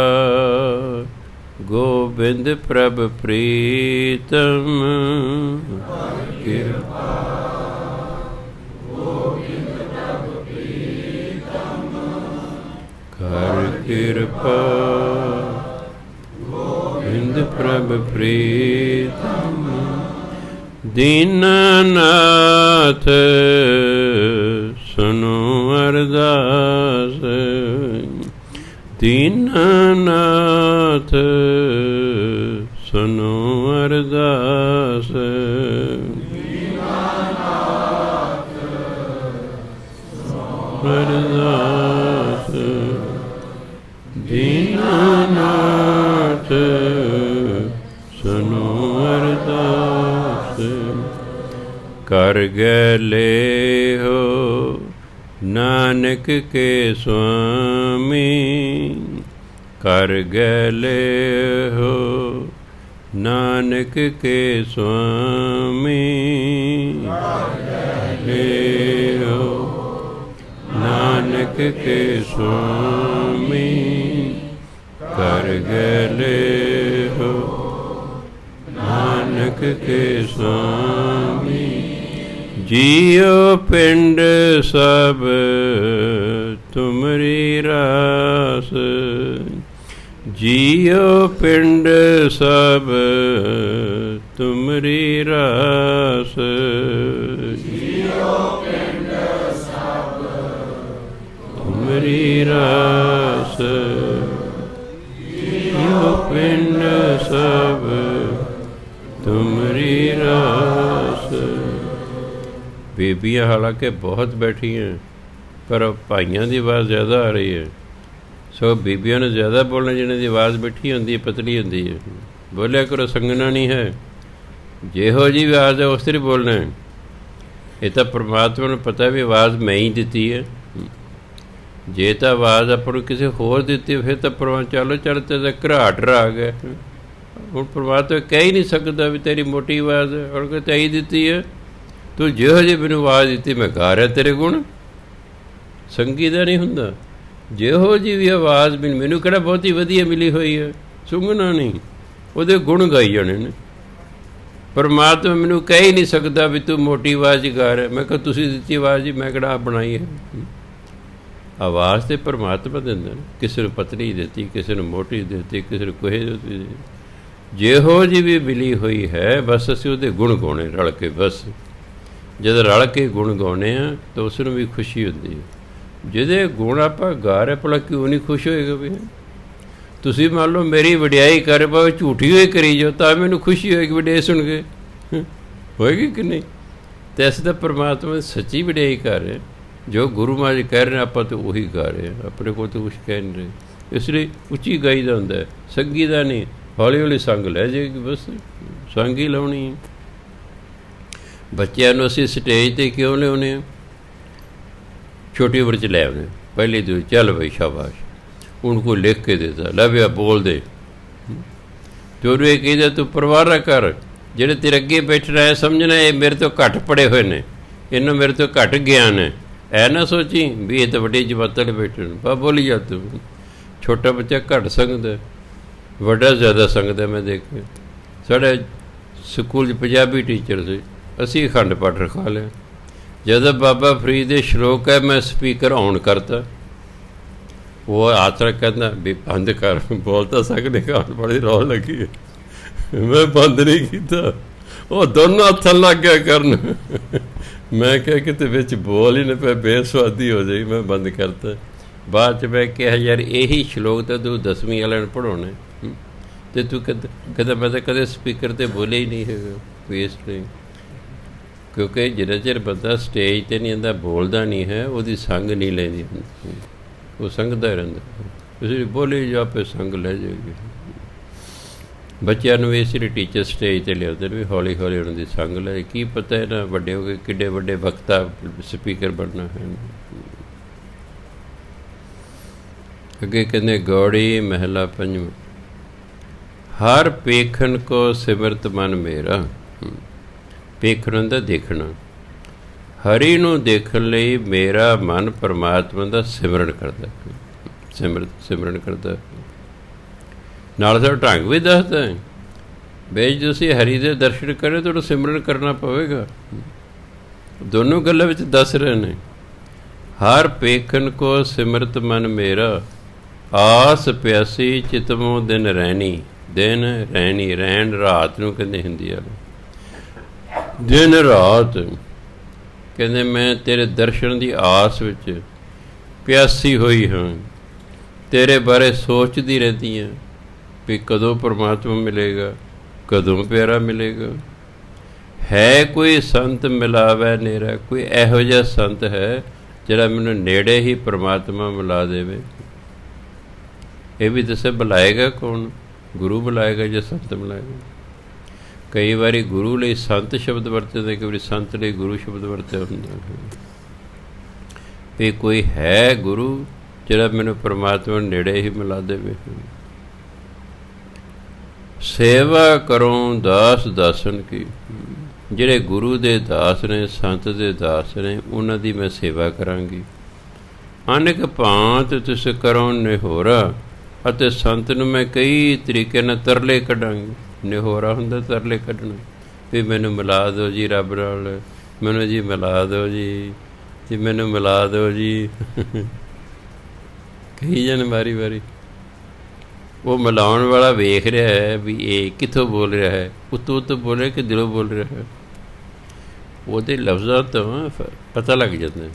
ਗੋਬਿੰਦ ਪ੍ਰਭ ਪ੍ਰੀਤਮ, ਕਰ ਕਿਰਪਾ ਗੋਬਿੰਦ ਪ੍ਰਭ ਪ੍ਰੀਤਮ, ਕਰ ਕਿਰਪਾ गोविंद प्रभ प्रीतम। दीनानाथ सुनो अरदास, दीनानाथ सुनो अरदास, अरदास। दीनानाथ सुनो अरदास। कर गए हो नानक के स्वामी, कर गए हो नानक के स्वामी, हो नानक के स्वामी, कर गए हो नानक के स्वामी। जियो पिंड सब तुमरी रास, जियो पिंड सब तुमरी रास, जियो पिंड सब तुमरी रास, जियो पिंड सब तुमरी रास। ਬੀਬੀਆਂ ਹਾਲਾਂਕਿ ਬਹੁਤ ਬੈਠੀਆਂ, ਪਰ ਭਾਈਆਂ ਦੀ ਆਵਾਜ਼ ਜ਼ਿਆਦਾ ਆ ਰਹੀ ਹੈ। ਸੋ ਬੀਬੀਆਂ ਨੂੰ ਜ਼ਿਆਦਾ ਬੋਲਣਾ, ਜਿਹਨਾਂ ਦੀ ਆਵਾਜ਼ ਮਿੱਠੀ ਹੁੰਦੀ ਹੈ, ਪਤਲੀ ਹੁੰਦੀ ਹੈ। ਬੋਲਿਆ ਕਰੋ, ਸੰਗਣਾ ਨਹੀਂ ਹੈ। ਜਿਹੋ ਜਿਹੀ ਆਵਾਜ਼ ਹੈ ਉਸ ਤਰ੍ਹਾਂ ਬੋਲਣਾ ਹੈ। ਇਹ ਤਾਂ ਪਰਮਾਤਮਾ ਨੂੰ ਪਤਾ ਵੀ ਆਵਾਜ਼ ਮੈਂ ਹੀ ਦਿੱਤੀ ਹੈ। ਜੇ ਤਾਂ ਆਵਾਜ਼ ਆਪਾਂ ਨੂੰ ਕਿਸੇ ਹੋਰ ਦਿੱਤੀ, ਫਿਰ ਤਾਂ ਚੱਲੋ ਚੱਲ ਤੇ ਘਰਾਟ ਰਾਗ ਹੈ। ਹੁਣ ਪਰਮਾਤਮਾ ਕਹਿ ਹੀ ਨਹੀਂ ਸਕਦਾ ਵੀ ਤੇਰੀ ਮੋਟੀ ਆਵਾਜ਼ ਹੈ, ਔਰ ਤੈਂ ਹੀ ਦਿੱਤੀ ਹੈ। ਤੂੰ ਜਿਹੋ ਜਿਹੀ ਮੈਨੂੰ ਆਵਾਜ਼ ਦਿੱਤੀ ਮੈਂ ਗਾ ਰਿਹਾ ਤੇਰੇ ਗੁਣ। ਸੰਗੀ ਦਾ ਨਹੀਂ ਹੁੰਦਾ। ਜਿਹੋ ਜਿਹੀ ਵੀ ਆਵਾਜ਼ ਮੈਨੂੰ ਕਿਹੜਾ ਬਹੁਤੀ ਵਧੀਆ ਮਿਲੀ ਹੋਈ ਹੈ, ਸੁੰਘਣਾ ਨਹੀਂ, ਉਹਦੇ ਗੁਣ ਗਾਈ ਜਾਣੇ ਨੇ। ਪਰਮਾਤਮਾ ਮੈਨੂੰ ਕਹਿ ਹੀ ਨਹੀਂ ਸਕਦਾ ਵੀ ਤੂੰ ਮੋਟੀ ਆਵਾਜ਼ 'ਚ ਗਾ ਰਿਹਾ। ਮੈਂ ਕਿਹਾ ਤੁਸੀਂ ਦਿੱਤੀ ਆਵਾਜ਼ ਜੀ, ਮੈਂ ਕਿਹੜਾ ਆਪ ਬਣਾਈ ਹੈ। ਆਵਾਜ਼ ਤਾਂ ਪਰਮਾਤਮਾ ਦਿੰਦਾ ਨਾ, ਕਿਸੇ ਨੂੰ ਪਤਲੀ ਦਿੱਤੀ, ਕਿਸੇ ਨੂੰ ਮੋਟੀ ਦਿੱਤੀ, ਕਿਸੇ ਨੂੰ ਕੋਹੇ ਦਿੱਤੀ, ਜਿਹੋ ਜਿਹੀ ਵੀ ਮਿਲੀ ਹੋਈ ਹੈ ਬਸ ਅਸੀਂ ਉਹਦੇ ਗੁਣ ਗਾਉਣੇ ਰਲ ਕੇ। ਬਸ ਜਦੋਂ ਰਲ ਕੇ ਗੁਣ ਗਾਉਂਦੇ ਹਾਂ ਤਾਂ ਉਸ ਨੂੰ ਵੀ ਖੁਸ਼ੀ ਹੁੰਦੀ ਹੈ। ਜਿਹਦੇ ਗੁਣ ਆਪਾਂ ਗਾ ਰਹੇ ਭਲਾ ਕਿਉਂ ਨਹੀਂ ਖੁਸ਼ ਹੋਏਗਾ ਵੀ? ਤੁਸੀਂ ਮੰਨ ਲਓ ਮੇਰੀ ਵਡਿਆਈ ਕਰ ਭਾਵੇਂ ਝੂਠੀ ਹੋਈ ਕਰੀ ਜਾਓ ਤਾਂ ਮੈਨੂੰ ਖੁਸ਼ੀ ਹੋਏਗੀ ਵਡਿਆਈ ਸੁਣ ਕੇ, ਹੋਏਗੀ ਕਿ ਨਹੀਂ? ਅਤੇ ਅਸੀਂ ਤਾਂ ਪਰਮਾਤਮਾ ਦੀ ਸੱਚੀ ਵਡਿਆਈ ਕਰ ਰਹੇ, ਜੋ ਗੁਰੂ ਮਹਾਰਾਜ ਕਹਿ ਰਹੇ ਆਪਾਂ ਤਾਂ ਉਹੀ ਗਾ ਰਹੇ ਹਾਂ, ਆਪਣੇ ਕੋਲ ਤਾਂ ਕੁਛ ਕਹਿ ਨਹੀਂ ਰਹੇ। ਇਸ ਲਈ ਉੱਚੀ ਗਾਈ ਦਾ ਹੁੰਦਾ, ਸੰਗੀ ਦਾ ਨਹੀਂ। ਹੌਲੀ ਹੌਲੀ ਸੰਗ ਲੈ ਜਾਏਗੀ, ਬਸ ਸੰਗ ਹੀ ਲਾਉਣੀ ਹੈ। ਬੱਚਿਆਂ ਨੂੰ ਅਸੀਂ ਸਟੇਜ 'ਤੇ ਕਿਉਂ ਲਿਆਉਂਦੇ ਹਾਂ? ਛੋਟੀ ਉਮਰ 'ਚ ਲੈ ਆਉਂਦੇ, ਪਹਿਲੀ ਦੂਜੀ ਚੱਲ ਬਈ ਸ਼ਾਬਾਸ਼, ਉਹਨੂੰ ਕੋਈ ਲਿਖ ਕੇ ਦੇਤਾ, ਲੈ ਵੀ ਆ ਬੋਲ ਦੇ। ਅਤੇ ਉਹਨੂੰ ਇਹ ਕਹਿੰਦਾ ਤੂੰ ਪਰਵਾਹ ਨਾ ਕਰ, ਜਿਹੜੇ ਤੇਰੇ ਅੱਗੇ ਬੈਠਣਾ ਹੈ ਸਮਝਣਾ ਇਹ ਮੇਰੇ ਤੋਂ ਘੱਟ ਪੜ੍ਹੇ ਹੋਏ ਨੇ, ਇਹਨੂੰ ਮੇਰੇ ਤੋਂ ਘੱਟ ਗਿਆਨ ਹੈ। ਐ ਨਾ ਸੋਚੀ ਵੀ ਇਹ ਤਾਂ ਵੱਡੀ ਜਮਾਤਾਂ 'ਤੇ ਬੈਠਣ, ਬਾ ਬੋਲੀ ਜਾ ਤੂੰ। ਛੋਟਾ ਬੱਚਾ ਘੱਟ ਸੰਗਦਾ, ਵੱਡਾ ਜ਼ਿਆਦਾ ਸੰਗਦਾ। ਮੈਂ ਦੇਖਿਆ ਸਾਡੇ ਸਕੂਲ 'ਚ ਪੰਜਾਬੀ ਟੀਚਰ ਸੀ, ਅਸੀਂ ਅਖੰਡ ਪਾਠ ਰਖਾ ਲਿਆ। ਜਦੋਂ ਬਾਬਾ ਫਰੀਦ ਦੇ ਸ਼ਲੋਕ ਹੈ ਮੈਂ ਸਪੀਕਰ ਔਨ ਕਰਤਾ, ਉਹ ਆਤਰਾ ਕਹਿੰਦਾ ਵੀ ਬੰਦ ਕਰ, ਬੋਲ ਤਾਂ ਸਕਦੇ ਅਖੰਡ ਪਾਠ ਦੀ ਰੌਲ ਲੱਗੀ ਹੈ। ਮੈਂ ਬੰਦ ਨਹੀਂ ਕੀਤਾ, ਉਹ ਦੋਨੋਂ ਹੱਥਾਂ ਲੱਗ ਗਿਆ ਕਰਨ। ਮੈਂ ਕਿਹਾ ਕਿਤੇ ਵਿੱਚ ਬੋਲ ਹੀ ਨਾ ਪਿਆ, ਬੇਸਵਾਦੀ ਹੋ ਜਾਏਗੀ, ਮੈਂ ਬੰਦ ਕਰਤਾ। ਬਾਅਦ 'ਚ ਮੈਂ ਕਿਹਾ ਯਾਰ ਇਹੀ ਸ਼ਲੋਕ ਤਾਂ ਤੂੰ 10ਵੀਂ ਵਾਲਿਆਂ ਨੂੰ ਪੜ੍ਹਾਉਣਾ ਅਤੇ ਤੂੰ ਕਹਿੰਦਾ ਮੈਂ ਤਾਂ ਕਦੇ ਸਪੀਕਰ 'ਤੇ ਬੋਲਿਆ ਹੀ ਨਹੀਂ ਹੈਗਾ। ਵੇਸਟ ਨਹੀਂ, ਕਿਉਂਕਿ ਜਿੰਨਾ ਚਿਰ ਬੰਦਾ ਸਟੇਜ 'ਤੇ ਨਹੀਂ ਆਉਂਦਾ, ਬੋਲਦਾ ਨਹੀਂ ਹੈ, ਉਹਦੀ ਸੰਗ ਨਹੀਂ ਲੈਂਦੀ, ਉਹ ਸੰਗਦਾ ਰਹਿੰਦਾ। ਇਸ ਲਈ ਬੋਲੀ ਜਾ ਆਪੇ ਸੰਗ ਲੈ ਜਾਏਗੀ। ਬੱਚਿਆਂ ਨੂੰ ਇਸ ਲਈ ਟੀਚਰ ਸਟੇਜ 'ਤੇ ਲਿਆਉਂਦੇ ਨੇ ਵੀ ਹੌਲੀ ਹੌਲੀ ਉਹਨਾਂ ਦੀ ਸੰਗ ਲੈ। ਕੀ ਪਤਾ ਹੈ ਨਾ ਵੱਡੇ ਹੋ ਕੇ ਕਿੱਡੇ ਵੱਡੇ ਵਕਤਾ ਸਪੀਕਰ ਬਣਨਾ ਹੈ। ਅੱਗੇ ਕਹਿੰਦੇ ਗੌੜੀ ਮਹਿਲਾ ਪੰਜਵਾਂ, ਹਰ ਪੇਖਣ ਕੋ ਸਿਮਰਤ ਮਨ ਮੇਰਾ। ਪੇਖਣ ਹੁੰਦਾ ਦੇਖਣਾ, ਹਰੀ ਨੂੰ ਦੇਖਣ ਲਈ ਮੇਰਾ ਮਨ ਪਰਮਾਤਮਾ ਦਾ ਸਿਮਰਨ ਕਰਦਾ, ਸਿਮਰਨ ਕਰਦਾ। ਨਾਲ ਸਾਡਾ ਢੰਗ ਵੀ ਦੱਸਦਾ ਹੈ ਬਈ ਤੁਸੀਂ ਹਰੀ ਦੇ ਦਰਸ਼ਨ ਕਰੇ ਤੁਹਾਨੂੰ ਸਿਮਰਨ ਕਰਨਾ ਪਵੇਗਾ। ਦੋਨੋਂ ਗੱਲਾਂ ਵਿੱਚ ਦੱਸ ਰਹੇ ਨੇ। ਹਰ ਪੇਖਣ ਕੋ ਸਿਮਰਤ ਮਨ ਮੇਰਾ, ਆਸ ਪਿਆਸੀ ਚਿਤਮੋ ਦਿਨ ਰਹਿਣੀ। ਦਿਨ ਰਹਿਣੀ, ਰਹਿਣ ਰਾਤ ਨੂੰ ਕਹਿੰਦੇ ਹਿੰਦੀ ਵਾਲੇ, ਦਿਨ ਰਾਤ ਕਹਿੰਦੇ ਮੈਂ ਤੇਰੇ ਦਰਸ਼ਨ ਦੀ ਆਸ ਵਿੱਚ ਪਿਆਸੀ ਹੋਈ ਹਾਂ, ਤੇਰੇ ਬਾਰੇ ਸੋਚਦੀ ਰਹਿੰਦੀ ਹਾਂ ਵੀ ਕਦੋਂ ਪਰਮਾਤਮਾ ਮਿਲੇਗਾ, ਕਦੋਂ ਪਿਆਰਾ ਮਿਲੇਗਾ। ਹੈ ਕੋਈ ਸੰਤ ਮਿਲਾਵੇ ਨੇਰਾ, ਕੋਈ ਇਹੋ ਜਿਹਾ ਸੰਤ ਹੈ ਜਿਹੜਾ ਮੈਨੂੰ ਨੇੜੇ ਹੀ ਪਰਮਾਤਮਾ ਮਿਲਾ ਦੇਵੇ। ਇਹ ਵੀ ਦੱਸੇ ਬੁਲਾਏਗਾ ਕੌਣ? ਗੁਰੂ ਬੁਲਾਏਗਾ ਜਾਂ ਸੰਤ ਬੁਲਾਏਗਾ? ਕਈ ਵਾਰੀ ਗੁਰੂ ਲਈ ਸੰਤ ਸ਼ਬਦ ਵਰਤਦੇ, ਕਈ ਵਾਰੀ ਸੰਤ ਲਈ ਗੁਰੂ ਸ਼ਬਦ ਵਰਤਿਆ ਹੁੰਦਾ। ਵੀ ਕੋਈ ਹੈ ਗੁਰੂ ਜਿਹੜਾ ਮੈਨੂੰ ਪਰਮਾਤਮਾ ਨੇੜੇ ਹੀ ਮਿਲਾ ਦੇਵੇ। ਸੇਵਾ ਕਰੋ ਦਾਸ ਦਾਸਨ ਕੀ, ਜਿਹੜੇ ਗੁਰੂ ਦੇ ਦਾਸ ਨੇ, ਸੰਤ ਦੇ ਦਾਸ ਨੇ, ਉਹਨਾਂ ਦੀ ਮੈਂ ਸੇਵਾ ਕਰਾਂਗੀ। ਅਨੇਕ ਭਾਂਤ ਤਿਸ ਕਰੋ ਨਿਹੋਰਾ, ਅਤੇ ਸੰਤ ਨੂੰ ਮੈਂ ਕਈ ਤਰੀਕੇ ਨਾਲ ਤਰਲੇ ਕੱਢਾਂਗੀ। ਨਿਹੋਰਾ ਹੁੰਦਾ ਤਰਲੇ ਕੱਢਣਾ, ਵੀ ਮੈਨੂੰ ਮਿਲਾ ਦਿਓ ਜੀ ਰੱਬ ਨਾਲ, ਮੈਨੂੰ ਜੀ ਮਿਲਾ ਦਿਓ ਜੀ, ਜੀ ਮੈਨੂੰ ਮਿਲਾ ਦਿਓ ਜੀ। ਕਹੀ ਜਾਣ ਵਾਰੀ ਵਾਰੀ। ਉਹ ਮਿਲਾਉਣ ਵਾਲਾ ਵੇਖ ਰਿਹਾ ਹੈ ਵੀ ਇਹ ਕਿੱਥੋਂ ਬੋਲ ਰਿਹਾ ਹੈ, ਉੱਤੋਂ ਉੱਤੋਂ ਬੋਲ ਰਿਹਾ ਕਿ ਦਿਲੋਂ ਬੋਲ ਰਿਹਾ ਹੈ। ਉਹਦੇ ਲਫ਼ਜ਼ਾਂ ਤੋਂ ਪਤਾ ਲੱਗ ਜਾਂਦਾ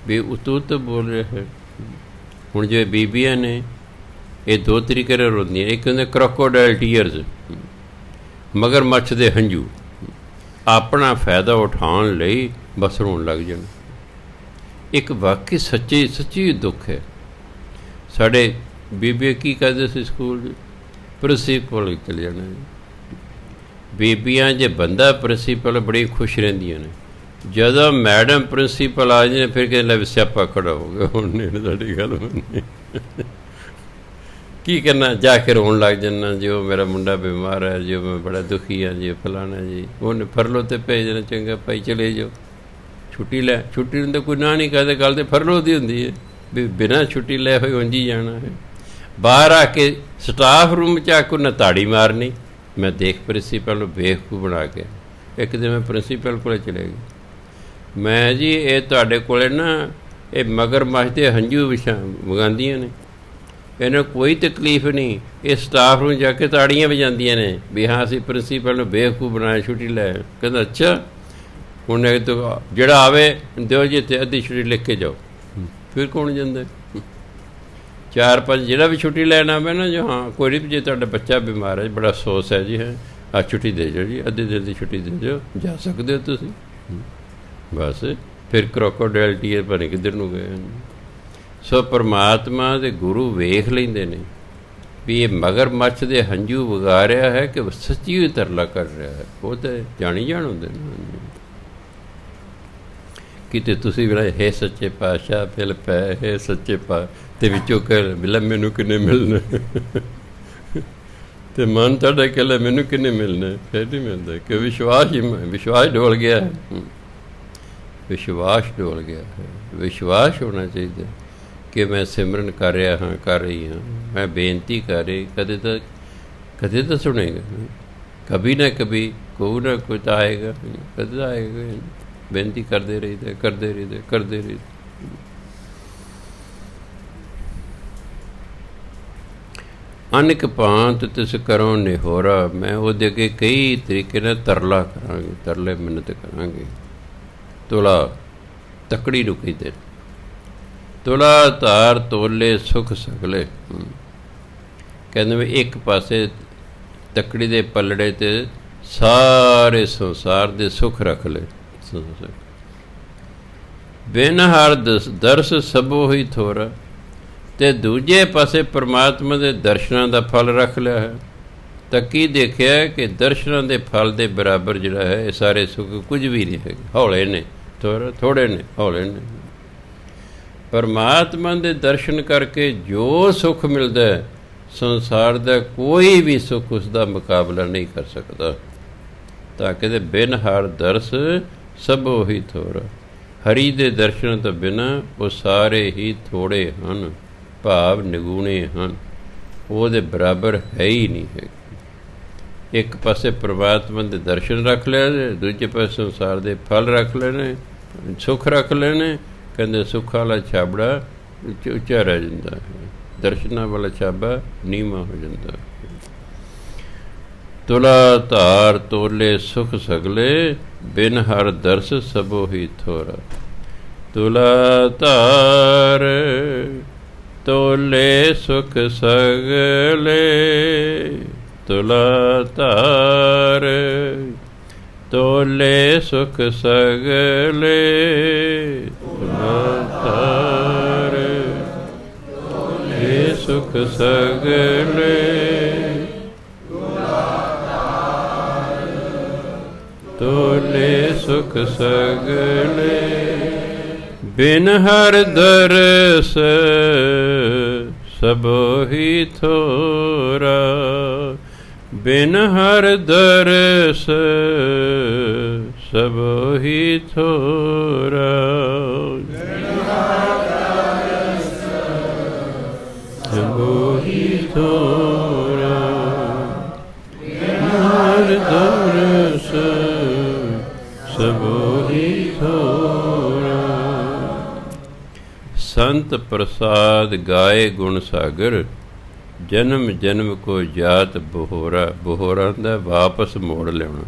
ਵੀ ਉੱਤੋਂ ਉੱਤੋਂ ਬੋਲ ਰਿਹਾ ਹੈ। ਹੁਣ ਜਿਵੇਂ ਬੀਬੀਆਂ ਨੇ ਇਹ ਦੋ ਤਰੀਕੇ ਨਾਲ ਰੋਂਦੀਆਂ, ਇੱਕ ਹੁੰਦੇ ਕਰੋਕੋਡਾਈਲ ਟੀਅਰਸ, ਮਗਰਮੱਛ ਦੇ ਹੰਝੂ, ਆਪਣਾ ਫਾਇਦਾ ਉਠਾਉਣ ਲਈ ਬਸ ਰੋਣ ਲੱਗ ਜਾਣ। ਇੱਕ ਵਾਕਈ ਸੱਚੀ ਦੁੱਖ ਹੈ। ਸਾਡੇ ਬੀਬੀਆਂ ਕੀ ਕਰਦੇ ਸੀ ਸਕੂਲ 'ਚ? ਪ੍ਰਿੰਸੀਪਲ ਚਲੇ ਜਾਣਾ। ਬੀਬੀਆਂ ਜੇ ਬੰਦਾ ਪ੍ਰਿੰਸੀਪਲ ਬੜੀ ਖੁਸ਼ ਰਹਿੰਦੀਆਂ ਨੇ, ਜਦੋਂ ਮੈਡਮ ਪ੍ਰਿੰਸੀਪਲ ਆ ਜਾਂਦੇ ਫਿਰ ਕਹਿੰਦੇ ਲੈ ਸਿਆਪਾ ਖੜਾ ਹੋ ਗਿਆ, ਹੁਣ ਨਹੀਂ ਸਾਡੀ ਗੱਲ ਮੰਨੀ। ਕੀ ਕਰਨਾ, ਜਾ ਕੇ ਰੋਣ ਲੱਗ ਜਾਣਾ ਜੀ ਉਹ ਮੇਰਾ ਮੁੰਡਾ ਬਿਮਾਰ ਹੈ, ਜੀ ਮੈਂ ਬੜਾ ਦੁਖੀ ਹਾਂ ਜੀ, ਫਲਾਣਾ ਜੀ। ਉਹਨੇ ਫਰਲੋ 'ਤੇ ਭੇਜ ਦੇਣਾ, ਚੰਗਾ ਭਾਈ ਚਲੇ ਜਾਓ, ਛੁੱਟੀ ਲੈ। ਛੁੱਟੀ ਨੂੰ ਤਾਂ ਕੋਈ ਨਾ ਨਹੀਂ ਕਰਦੇ, ਗੱਲ ਤਾਂ ਫਰਲੋ ਦੀ ਹੁੰਦੀ ਹੈ ਵੀ ਬਿਨਾਂ ਛੁੱਟੀ ਲੈ ਹੋਏ ਉਂਝ ਹੀ ਜਾਣਾ ਹੈ। ਬਾਹਰ ਆ ਕੇ ਸਟਾਫ ਰੂਮ 'ਚ ਆ ਕੇ ਉਹਨੇ ਤਾੜੀ ਮਾਰਨੀ, ਮੈਂ ਦੇਖ ਪ੍ਰਿੰਸੀਪਲ ਨੂੰ ਬੇਵਕੂਫ ਬਣਾ ਕੇ ਇੱਕ ਦਿਨ ਮੈਂ ਪ੍ਰਿੰਸੀਪਲ ਕੋਲ ਚਲੇ ਗਿਆ। ਮੈਂ ਜੀ ਇਹ ਤੁਹਾਡੇ ਕੋਲ ਨਾ ਇਹ ਮਗਰਮੱਛ ਦੇ ਹੰਝੂ ਵਗਾਉਂਦੀਆਂ ਨੇ, ਇਹਨਾਂ ਕੋਈ ਤਕਲੀਫ ਨਹੀਂ, ਇਹ ਸਟਾਫ ਨੂੰ ਜਾ ਕੇ ਤਾੜੀਆਂ ਵਜਾਉਂਦੀਆਂ ਨੇ ਵੀ ਹਾਂ ਅਸੀਂ ਪ੍ਰਿੰਸੀਪਲ ਨੂੰ ਬੇਵਕੂਫ ਬਣਾਇਆ, ਛੁੱਟੀ ਲੈ। ਕਹਿੰਦਾ ਅੱਛਾ ਹੁਣ ਜਿਹੜਾ ਆਵੇ ਦਿਓ ਜੀ ਅਤੇ ਅੱਧੀ ਛੁੱਟੀ ਲਿਖ ਕੇ ਜਾਓ। ਫਿਰ ਕੌਣ ਜਾਂਦਾ? 4-5 ਜਿਹੜਾ ਵੀ ਛੁੱਟੀ ਲੈਣ ਆਵੇ ਨਾ, ਜੋ ਹਾਂ ਕੋਈ ਨਹੀਂ, ਜੇ ਤੁਹਾਡਾ ਬੱਚਾ ਬਿਮਾਰ ਹੈ, ਬੜਾ ਅਫਸੋਸ ਹੈ ਜੀ, ਹੈ ਆਹ ਛੁੱਟੀ ਦੇ ਜਾਓ ਜੀ, ਅੱਧੇ ਦਿਨ ਦੀ ਛੁੱਟੀ ਦੇ ਜਾਓ, ਜਾ ਸਕਦੇ ਹੋ ਤੁਸੀਂ। ਬਸ ਫਿਰ ਕਰੋਕੋਡਾਈਲ ਟੀਅਰ ਪਤਾ ਨਹੀਂ ਕਿੱਧਰ ਨੂੰ ਗਏ। ਸੋ ਪਰਮਾਤਮਾ ਦੇ ਗੁਰੂ ਵੇਖ ਲੈਂਦੇ ਨੇ ਵੀ ਇਹ ਮਗਰਮੱਛ ਦੇ ਹੰਝੂ ਵਗਾ ਰਿਹਾ ਹੈ ਕਿ ਸੱਚੀ ਹੋਈ ਤਰਲਾ ਕਰ ਰਿਹਾ ਹੈ। ਉਹ ਤਾਂ ਜਾਣੀ ਜਾਣ ਹੁੰਦੇ ਨੇ। ਕਿਤੇ ਤੁਸੀਂ ਵੀ ਹੈ ਸੱਚੇ ਪਾਤਸ਼ਾਹ ਪਿਲ ਪੈ ਹੈ ਸੱਚੇ ਪਾ ਅਤੇ ਵਿੱਚੋਂ ਕਹਿ ਮਿਲਾ ਮੈਨੂੰ ਕਿੰਨੇ ਮਿਲਣਾ, ਅਤੇ ਮਨ ਤੁਹਾਡਾ ਕਹਿ ਮੈਨੂੰ ਕਿੰਨੇ ਮਿਲਣਾ, ਫਿਰ ਨਹੀਂ ਮਿਲਦਾ ਕਿ ਵਿਸ਼ਵਾਸ ਡੋਲ ਗਿਆ ਹੈ। ਵਿਸ਼ਵਾਸ ਡੋਲ ਗਿਆ ਹੈ। ਵਿਸ਼ਵਾਸ ਹੋਣਾ ਚਾਹੀਦਾ ਕਿ ਮੈਂ ਸਿਮਰਨ ਕਰ ਰਿਹਾ ਹਾਂ, ਕਰ ਰਹੀ ਹਾਂ, ਮੈਂ ਬੇਨਤੀ ਕਰ ਰਹੀ। ਕਦੇ ਤਾਂ ਸੁਣੇਗਾ, ਕभी ਨਾ ਕभी ਕੋਈ ਨਾ ਕੋਈ ਤਾਂ ਆਏਗਾ, ਕਦੇ ਤਾਂ ਆਏਗਾ। ਬੇਨਤੀ ਕਰਦੇ ਰਹੀਦਾ, ਕਰਦੇ ਰਹੀਦਾ, ਕਰਦੇ ਰਹੀਦਾ। ਅਨੇਕ ਭਾਂਤ ਤਿਸ ਕਰੋ ਨਿਹੋਰਾ, ਮੈਂ ਉਹਦੇ ਅੱਗੇ ਕਈ ਤਰੀਕੇ ਨਾਲ ਤਰਲਾ ਕਰਾਂਗੇ, ਤਰਲੇ ਮਿੰਨਤ ਕਰਾਂਗੇ। ਤੁਲਾ ਤਕੜੀ ਨੂੰ ਕਹਿੰਦੇ, ਤੁਲਾ ਧਾਰ ਤੋਲੇ ਸੁਖ ਸਗਲੇ। ਕਹਿੰਦੇ ਵੀ ਇੱਕ ਪਾਸੇ ਤਕੜੀ ਦੇ ਪਲੜੇ 'ਤੇ ਸਾਰੇ ਸੰਸਾਰ ਦੇ ਸੁੱਖ ਰੱਖ ਲਏ। ਬਿਨ ਹਰ ਦਰਸ ਸਭੋ ਹੀ ਥੋਰਾ, ਅਤੇ ਦੂਜੇ ਪਾਸੇ ਪਰਮਾਤਮਾ ਦੇ ਦਰਸ਼ਨਾਂ ਦਾ ਫਲ ਰੱਖ ਲਿਆ ਹੈ। ਤਾਂ ਕੀ ਦੇਖਿਆ ਕਿ ਦਰਸ਼ਨਾਂ ਦੇ ਫਲ ਦੇ ਬਰਾਬਰ ਜਿਹੜਾ ਹੈ ਇਹ ਸਾਰੇ ਸੁੱਖ ਕੁਝ ਵੀ ਨਹੀਂ ਹੈਗੇ, ਹੌਲੇ ਨੇ, ਥੋੜ੍ਹੇ ਨੇ, ਹੌਲੇ ਨੇ। ਪਰਮਾਤਮਾ ਦੇ ਦਰਸ਼ਨ ਕਰਕੇ ਜੋ ਸੁੱਖ ਮਿਲਦਾ ਹੈ, ਸੰਸਾਰ ਦਾ ਕੋਈ ਵੀ ਸੁੱਖ ਉਸ ਦਾ ਮੁਕਾਬਲਾ ਨਹੀਂ ਕਰ ਸਕਦਾ। ਤਾਂ ਕਹਿੰਦੇ ਬਿਨ ਹਰ ਦਰਸ ਸਭੋ ਹੀ ਥੋਰਾ, ਹਰੀ ਦੇ ਦਰਸ਼ਨ ਤੋਂ ਬਿਨਾਂ ਉਹ ਸਾਰੇ ਹੀ ਥੋੜ੍ਹੇ ਹਨ, ਭਾਵ ਨਿਗੂਣੇ ਹਨ, ਉਹਦੇ ਬਰਾਬਰ ਹੈ ਹੀ ਨਹੀਂ ਹੈ। ਇੱਕ ਪਾਸੇ ਪਰਮਾਤਮਾ ਦੇ ਦਰਸ਼ਨ ਰੱਖ ਲਿਆ, ਦੂਜੇ ਪਾਸੇ ਸੰਸਾਰ ਦੇ ਫਲ ਰੱਖ ਲੈਣੇ, ਸੁੱਖ ਰੱਖ ਲੈਣੇ। ਕਹਿੰਦੇ ਸੁੱਖ ਵਾਲਾ ਛਾਬੜਾ ਉੱਚਾ ਰਹਿ ਜਾਂਦਾ ਹੈ, ਦਰਸ਼ਨਾਂ ਵਾਲਾ ਛਾਬਾ ਨੀਵਾਂ ਹੋ ਜਾਂਦਾ ਹੈ। ਤੁਲਾ ਧਾਰ ਤੋਲੇ ਸੁਖ ਸਗਲੇ, ਬਿਨ ਹਰ ਦਰਸ ਸਭੋ ਹੀ ਥੋਰਾ। ਤੁਲਾ ਧਾਰ ਤੋਲੇ ਸੁਖ ਸਗਲੇ, ਤੁਲਾ ਧਾਰ ਤੋਲੇ ਸੁਖ ਸਗਲੇ, ਤੁਲਾ ਧਾਰ ਤੋਲੇ ਸੁਖ ਸਗਲੇ, ਤੋਲੇ ਸੁਖ ਸਗਲੇ। ਬਿਨ ਹਰ ਦਰਸ ਸਭੋ ਹੀ ਥੋਰਾ, ਬਿਨ ਹਰ ਦਰਸ ਸਭੋ ਹੀ ਥੋਰਾ। ਸਭੋ ਹੀ ਥੋਰਾ, ਹਰ ਦਰਸ ਸਭੋ ਹੀ ਥੋਰਾ। ਸੰਤ ਪ੍ਰਸਾਦ ਗਾਏ ਗੁਣ ਸਾਗਰ, ਜਨਮ ਜਨਮ ਕੋ ਜਾਤ ਬਹੋਰਾ। ਬਹੋਰਾ ਦਾ ਵਾਪਸ ਮੋੜ ਲਿਆਉਣਾ।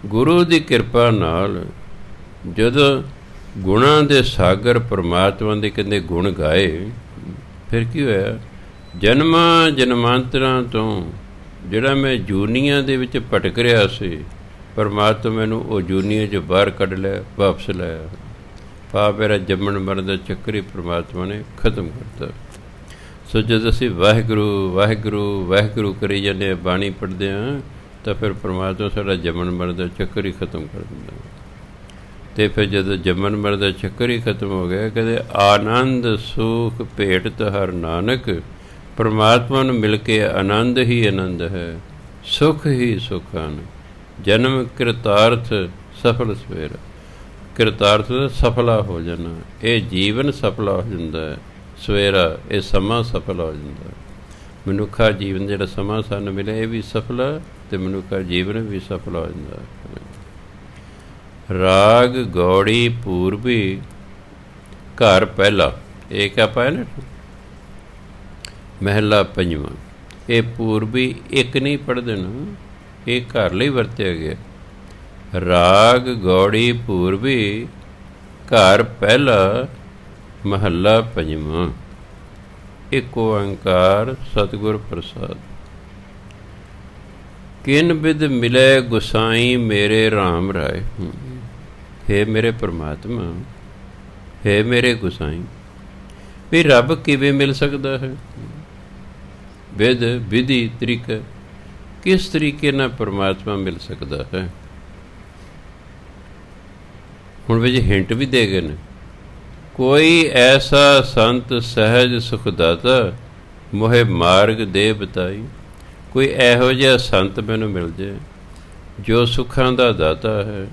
ਗੁਰੂ ਦੀ ਕਿਰਪਾ ਨਾਲ ਜਦੋਂ ਗੁਣਾਂ ਦੇ ਸਾਗਰ ਪਰਮਾਤਮਾ ਦੇ ਕਹਿੰਦੇ ਗੁਣ ਗਾਏ, ਫਿਰ ਕੀ ਹੋਇਆ? ਜਨਮਾਂ ਜਨਮਾਂਤਰਾਂ ਤੋਂ ਜਿਹੜਾ ਮੈਂ ਜੂਨੀਆਂ ਦੇ ਵਿੱਚ ਭਟਕ ਰਿਹਾ ਸੀ, ਪਰਮਾਤਮਾ ਮੈਨੂੰ ਉਹ ਜੂਨੀਆਂ 'ਚੋਂ ਬਾਹਰ ਕੱਢ ਲਿਆ, ਵਾਪਸ ਲਾਇਆ। ਪਾਪ ਮੇਰਾ ਜੰਮਣ ਮਰਨ ਦਾ ਚੱਕਰ ਹੀ ਪਰਮਾਤਮਾ ਨੇ ਖਤਮ ਕਰਤਾ। ਸੋ ਜਦ ਅਸੀਂ ਵਾਹਿਗੁਰੂ ਵਾਹਿਗੁਰੂ ਵਾਹਿਗੁਰੂ ਕਰੀ ਜਾਂਦੇ ਹਾਂ, ਬਾਣੀ ਪੜ੍ਹਦੇ ਹਾਂ, ਤਾਂ ਫਿਰ ਪਰਮਾਤਮਾ ਸਾਡਾ ਜੰਮਣ ਮਰਨ ਦਾ ਚੱਕਰ ਹੀ ਖਤਮ ਕਰ ਦਿੰਦਾ। ਅਤੇ ਫਿਰ ਜਦੋਂ ਜੰਮਣ ਮਰਨ ਦਾ ਚੱਕਰ ਹੀ ਖਤਮ ਹੋ ਗਿਆ, ਕਹਿੰਦੇ ਆਨੰਦ ਸੁਖ ਭੇਟ ਹਰ ਨਾਨਕ। ਪਰਮਾਤਮਾ ਨੂੰ ਮਿਲ ਕੇ ਆਨੰਦ ਹੀ ਆਨੰਦ ਹੈ, ਸੁਖ ਹੀ ਸੁਖ ਹਨ। ਜਨਮ ਕਿਰਤਾਰਥ ਸਫਲ ਸਵੇਰਾ। ਕਿਰਤਾਰਥ ਸਫਲਾ ਹੋ ਜਾਣਾ, ਇਹ ਜੀਵਨ ਸਫਲਾ ਹੋ ਜਾਂਦਾ ਹੈ। ਸਵੇਰਾ ਇਹ ਸਮਾਂ ਸਫਲ ਹੋ ਜਾਂਦਾ। ਮਨੁੱਖਾ ਜੀਵਨ ਜਿਹੜਾ ਸਮਾਂ ਸਾਨੂੰ ਮਿਲਿਆ ਇਹ ਵੀ ਸਫਲ ਹੈ ਅਤੇ ਮਨੁੱਖਾ ਜੀਵਨ ਵੀ ਸਫਲ ਹੋ ਜਾਂਦਾ। ਰਾਗ ਗੌੜੀ ਪੂਰਬੀ ਘਰ ਪਹਿਲਾ, ਇਹ ਕਿਆ ਪਾਇਆ ਨਾ, ਮਹਿਲਾ ਪੰਜਵਾਂ। ਇਹ ਪੂਰਬੀ ਇੱਕ ਨਹੀਂ ਪੜ੍ਹਦੇ ਨਾ, ਇਹ ਘਰ ਲਈ ਵਰਤਿਆ ਗਿਆ। ਰਾਗ ਗੌੜੀ ਪੂਰਬੀ ਘਰ ਪਹਿਲਾ ਮਹੱਲਾ ਪੰਜਵਾਂ। ਇੱਕ ਓੰਕਾਰ ਸਤਿਗੁਰ ਪ੍ਰਸਾਦ। ਕਿਨ ਬਿਦ ਮਿਲੇ ਗੁਸਾਈ ਮੇਰੇ ਰਾਮ ਰਾਏ। ਹੈ ਮੇਰੇ ਪਰਮਾਤਮਾ, ਹੈ ਮੇਰੇ ਗੁਸਾਈ, ਵੀ ਰੱਬ ਕਿਵੇਂ ਮਿਲ ਸਕਦਾ ਹੈ? ਵਿਧ ਵਿਧੀ ਤਰੀਕਾ, ਕਿਸ ਤਰੀਕੇ ਨਾਲ ਪਰਮਾਤਮਾ ਮਿਲ ਸਕਦਾ ਹੈ? ਹੁਣ ਵਿੱਚ ਹਿੰਟ ਵੀ ਦੇ ਗਏ ਨੇ। ਕੋਈ ਐਸਾ ਸੰਤ ਸਹਿਜ ਸੁਖਦਾਤਾ ਮੋਹਿ ਮਾਰਗ ਦੇ ਬਤਾਈ। ਕੋਈ ਇਹੋ ਜਿਹਾ ਸੰਤ ਮੈਨੂੰ ਮਿਲ ਜਾਏ ਜੋ ਸੁੱਖਾਂ ਦਾ ਦਾਤਾ ਹੈ,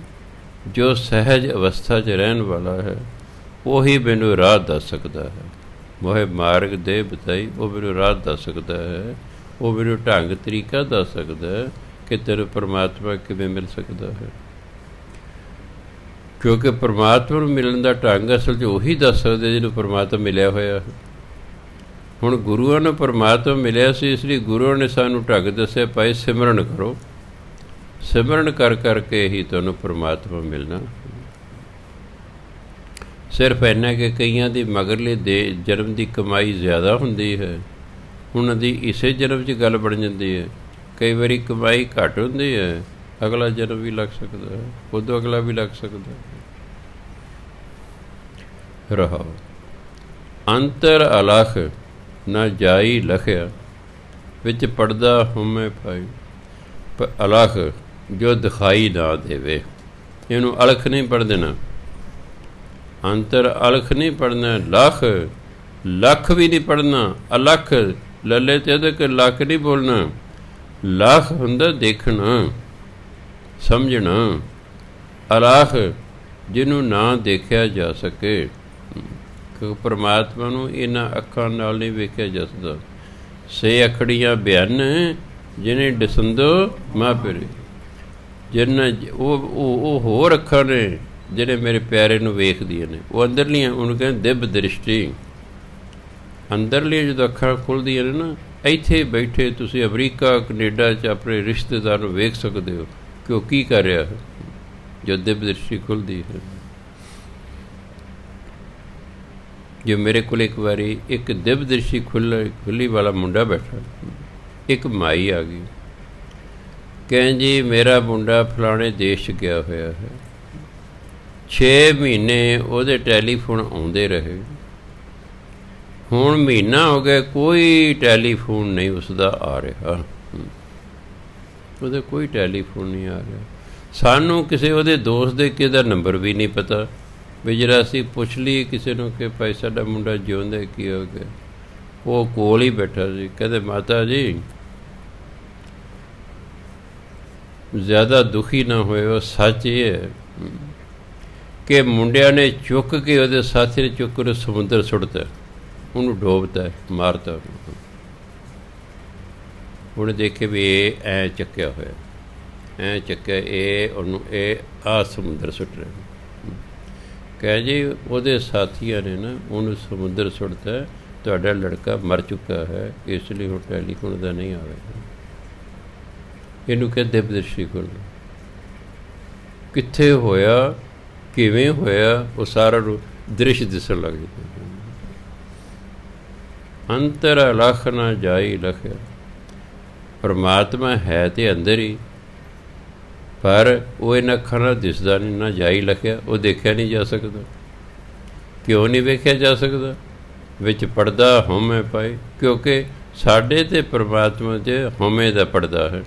ਜੋ ਸਹਿਜ ਅਵਸਥਾ 'ਚ ਰਹਿਣ ਵਾਲਾ ਹੈ, ਉਹੀ ਮੈਨੂੰ ਰਾਹ ਦੱਸ ਸਕਦਾ ਹੈ। ਮੋਹਿ ਮਾਰਗ ਦੇ ਬਤਾਈ, ਉਹ ਮੈਨੂੰ ਰਾਹ ਦੱਸ ਸਕਦਾ ਹੈ, ਉਹ ਮੈਨੂੰ ਢੰਗ ਤਰੀਕਾ ਦੱਸ ਸਕਦਾ ਹੈ ਕਿ ਤੈਨੂੰ ਪਰਮਾਤਮਾ ਕਿਵੇਂ ਮਿਲ ਸਕਦਾ ਹੈ। ਕਿਉਂਕਿ ਪਰਮਾਤਮਾ ਨੂੰ ਮਿਲਣ ਦਾ ਢੰਗ ਅਸਲ 'ਚ ਉਹੀ ਦੱਸ ਸਕਦੇ ਜਿਹਨੂੰ ਪਰਮਾਤਮਾ ਮਿਲਿਆ ਹੋਇਆ। ਹੁਣ ਗੁਰੂਆਂ ਨੂੰ ਪਰਮਾਤਮਾ ਮਿਲਿਆ ਸੀ, ਇਸ ਲਈ ਗੁਰੂਆਂ ਨੇ ਸਾਨੂੰ ਢੰਗ ਦੱਸਿਆ, ਭਾਈ ਸਿਮਰਨ ਕਰੋ। ਸਿਮਰਨ ਕਰ ਕਰਕੇ ਹੀ ਤੁਹਾਨੂੰ ਪਰਮਾਤਮਾ ਮਿਲਣਾ। ਸਿਰਫ ਇੰਨਾ ਕਿ ਕਈਆਂ ਦੀ ਮਗਰਲੇ ਜਨਮ ਦੀ ਕਮਾਈ ਜ਼ਿਆਦਾ ਹੁੰਦੀ ਹੈ, ਉਹਨਾਂ ਦੀ ਇਸੇ ਜਨਮ 'ਚ ਗੱਲ ਬਣ ਜਾਂਦੀ ਹੈ। ਕਈ ਵਾਰੀ ਕਮਾਈ ਘੱਟ ਹੁੰਦੀ ਹੈ, ਅਗਲਾ ਜਨਮ ਵੀ ਲੱਗ ਸਕਦਾ ਹੈ, ਉਦੋਂ ਅਗਲਾ ਵੀ ਲੱਗ ਸਕਦਾ ਹੈ। ਰਹਾਓ ਅੰਤਰ ਅਲਖ ਨਾ ਜਾਈ ਲਖਿਆ, ਵਿੱਚ ਪੜਦਾ ਹਉਮੈ ਪਾਈ। ਅਲਖ ਜੋ ਦਿਖਾਈ ਨਾ ਦੇਵੇ, ਇਹਨੂੰ ਅਲਖ ਨਹੀਂ ਪੜ੍ਹ ਦੇਣਾ। ਅੰਤਰ ਅਲਖ ਨਹੀਂ ਪੜ੍ਹਨਾ, ਲੱਖ ਲੱਖ ਵੀ ਨਹੀਂ ਪੜ੍ਹਨਾ। ਅਲਖ ਲੱਲੇ ਤੇ ਉਹਦੇ ਕਿ ਲੱਖ ਨਹੀਂ ਬੋਲਣਾ। ਲੱਖ ਹੁੰਦਾ ਦੇਖਣਾ ਸਮਝਣਾ। ਅਲਖ ਜਿਹਨੂੰ ਨਾ ਦੇਖਿਆ ਜਾ ਸਕੇ, ਕਿਉਂਕਿ ਪਰਮਾਤਮਾ ਨੂੰ ਇਹਨਾਂ ਅੱਖਾਂ ਨਾਲ ਨਹੀਂ ਵੇਖਿਆ ਜਾ ਸਕਦਾ। ਸੇ ਅਖੜੀਆਂ ਬਿਆਨ ਜਿਹਨੇ ਡਿਸੰਦੋ ਮਾਪਰੇ, ਜਿਹਨਾਂ ਉਹ ਹੋਰ ਅੱਖਾਂ ਨੇ ਜਿਹੜੇ ਮੇਰੇ ਪਿਆਰੇ ਨੂੰ ਵੇਖਦੀਆਂ ਨੇ। ਉਹ ਅੰਦਰਲੀਆਂ, ਉਹਨੂੰ ਕਹਿੰਦੇ ਦਿਵ ਦ੍ਰਿਸ਼ਟੀ। ਅੰਦਰਲੀਆਂ ਜਦੋਂ ਅੱਖਾਂ ਖੁੱਲ੍ਹਦੀਆਂ ਨੇ ਨਾ, ਇੱਥੇ ਬੈਠੇ ਤੁਸੀਂ ਅਮਰੀਕਾ ਕੈਨੇਡਾ 'ਚ ਆਪਣੇ ਰਿਸ਼ਤੇਦਾਰ ਨੂੰ ਵੇਖ ਸਕਦੇ ਹੋ ਕਿ ਉਹ ਕੀ ਕਰ ਰਿਹਾ ਹੈ, ਜੋ ਦਿਵ ਦ੍ਰਿਸ਼ਟੀ ਖੁੱਲ੍ਹਦੀ ਹੈ। ਜੋ ਮੇਰੇ ਕੋਲ ਇੱਕ ਵਾਰੀ ਇੱਕ ਦਿਵ ਦ੍ਰਿਸ਼ਟੀ ਖੁੱਲ੍ਹੀ ਵਾਲਾ ਮੁੰਡਾ ਬੈਠਾ, ਇੱਕ ਮਾਈ ਆ ਗਈ, ਕਹਿੰ ਜੀ ਮੇਰਾ ਮੁੰਡਾ ਫਲਾਣੇ ਦੇਸ਼ 'ਚ ਗਿਆ ਹੋਇਆ ਹੈ। 6 ਮਹੀਨੇ ਉਹਦੇ ਟੈਲੀਫੋਨ ਆਉਂਦੇ ਰਹੇ, ਹੁਣ ਮਹੀਨਾ ਹੋ ਗਿਆ ਕੋਈ ਟੈਲੀਫੋਨ ਨਹੀਂ ਉਸਦਾ ਆ ਰਿਹਾ, ਉਹਦਾ ਕੋਈ ਟੈਲੀਫੋਨ ਨਹੀਂ ਆ ਰਿਹਾ। ਸਾਨੂੰ ਕਿਸੇ ਉਹਦੇ ਦੋਸਤ ਦੇ ਕਿਸੇ ਦਾ ਨੰਬਰ ਵੀ ਨਹੀਂ ਪਤਾ, ਵੀ ਜਿਹੜਾ ਅਸੀਂ ਪੁੱਛ ਲਈਏ ਕਿਸੇ ਨੂੰ ਕਿ ਭਾਈ ਸਾਡਾ ਮੁੰਡਾ ਜਿਉਂਦਾ ਕੀ ਹੋ ਗਿਆ। ਉਹ ਕੋਲ ਹੀ ਬੈਠਾ ਸੀ, ਕਹਿੰਦੇ ਮਾਤਾ ਜੀ ਜ਼ਿਆਦਾ ਦੁਖੀ ਨਾ ਹੋਏ। ਉਹ ਸੱਚ ਇਹ ਹੈ ਕਿ ਮੁੰਡਿਆਂ ਨੇ ਚੁੱਕ ਕੇ ਉਹਦੇ ਸਾਥੀ ਨੇ ਚੁੱਕ ਕੇ ਸਮੁੰਦਰ ਸੁੱਟਤਾ, ਉਹਨੂੰ ਡੋਬਤਾ, ਮਾਰਤਾ। ਉਹਨੇ ਦੇਖੇ ਵੀ ਇਹ ਐਂ ਚੱਕਿਆ ਹੋਇਆ, ਐਂ ਚੱਕਿਆ, ਇਹ ਉਹਨੂੰ ਇਹ ਆਹ ਸਮੁੰਦਰ ਸੁੱਟ ਰਿਹਾ। ਕਹਿ ਜੀ ਉਹਦੇ ਸਾਥੀਆਂ ਨੇ ਨਾ ਉਹਨੂੰ ਸਮੁੰਦਰ ਸੁੱਟਤਾ, ਤੁਹਾਡਾ ਲੜਕਾ ਮਰ ਚੁੱਕਾ ਹੈ, ਇਸ ਲਈ ਉਹ ਟੈਲੀਫੋਨ ਦਾ ਨਹੀਂ ਆਵੇਗਾ। ਇਹਨੂੰ ਕਹਿੰਦੇ ਦਿਵਦ੍ਰਿਸ਼ਟੀ ਖੁੱਲ੍ਹ। ਕਿੱਥੇ ਹੋਇਆ, ਕਿਵੇਂ ਹੋਇਆ, ਉਹ ਸਾਰਾ ਨੂੰ ਦ੍ਰਿਸ਼ ਦਿਸਣ ਲੱਗ ਜਾਂਦਾ। ਅੰਤਰ ਅਲਖ ਨਾ ਜਾਈ ਲਖਿਆ। ਪਰਮਾਤਮਾ ਹੈ ਤੇ ਅੰਦਰ ਹੀ, ਪਰ ਉਹ ਇਹਨਾਂ ਅੱਖਾਂ ਨਾਲ ਦਿਸਦਾ ਨਹੀਂ, ਨਾ ਜਾਈ ਲਖਿਆ, ਉਹ ਦੇਖਿਆ ਨਹੀਂ ਜਾ ਸਕਦਾ। ਕਿਉਂ ਨਹੀਂ ਵੇਖਿਆ ਜਾ ਸਕਦਾ? ਵਿੱਚ ਪੜਦਾ ਹਉਮੈ ਪਾਏ, ਕਿਉਂਕਿ ਸਾਡੇ ਤੇ ਪਰਮਾਤਮਾ 'ਚ ਹਉਮੈ ਦਾ ਪੜਦਾ ਹੈ।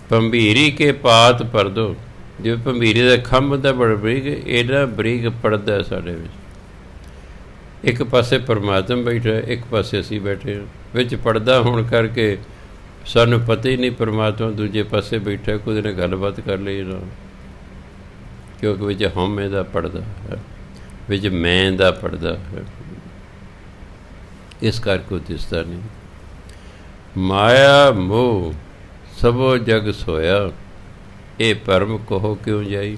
ਭੰਬੀਰੀ ਕੇ ਪਾਤ ਪਰਦੋ, ਜਿਵੇਂ ਭੰਬੀਰੀ ਦਾ ਖੰਭ ਦਾ ਬੜਾ ਬਰੀਕ, ਇਹਦਾ ਬਰੀਕ ਪੜਦਾ ਸਾਡੇ ਵਿੱਚ। ਇੱਕ ਪਾਸੇ ਪਰਮਾਤਮਾ ਬੈਠਾ, ਇੱਕ ਪਾਸੇ ਅਸੀਂ ਬੈਠੇ ਹਾਂ। ਵਿੱਚ ਪੜਦਾ ਹੋਣ ਕਰਕੇ ਸਾਨੂੰ ਪਤਾ ਹੀ ਨਹੀਂ ਪਰਮਾਤਮਾ ਦੂਜੇ ਪਾਸੇ ਬੈਠਾ, ਕੁਝ ਨੇ ਗੱਲਬਾਤ ਕਰ ਲਈ ਨਾ, ਕਿਉਂਕਿ ਵਿੱਚ ਹਉਮੈ ਦਾ ਪੜਦਾ ਹੈ, ਵਿੱਚ ਮੈਂ ਦਾ ਪੜਦਾ ਹੈ। ਇਸ ਕਰਕੇ ਉਹ ਦਿਸਦਾ ਨਹੀਂ। ਮਾਇਆ ਮੋਹ ਸਭੋ ਜਗ ਸੋਇਆ, ਇਹ ਭਰਮ ਕਹੋ ਕਿਉਂ ਜਾਈ।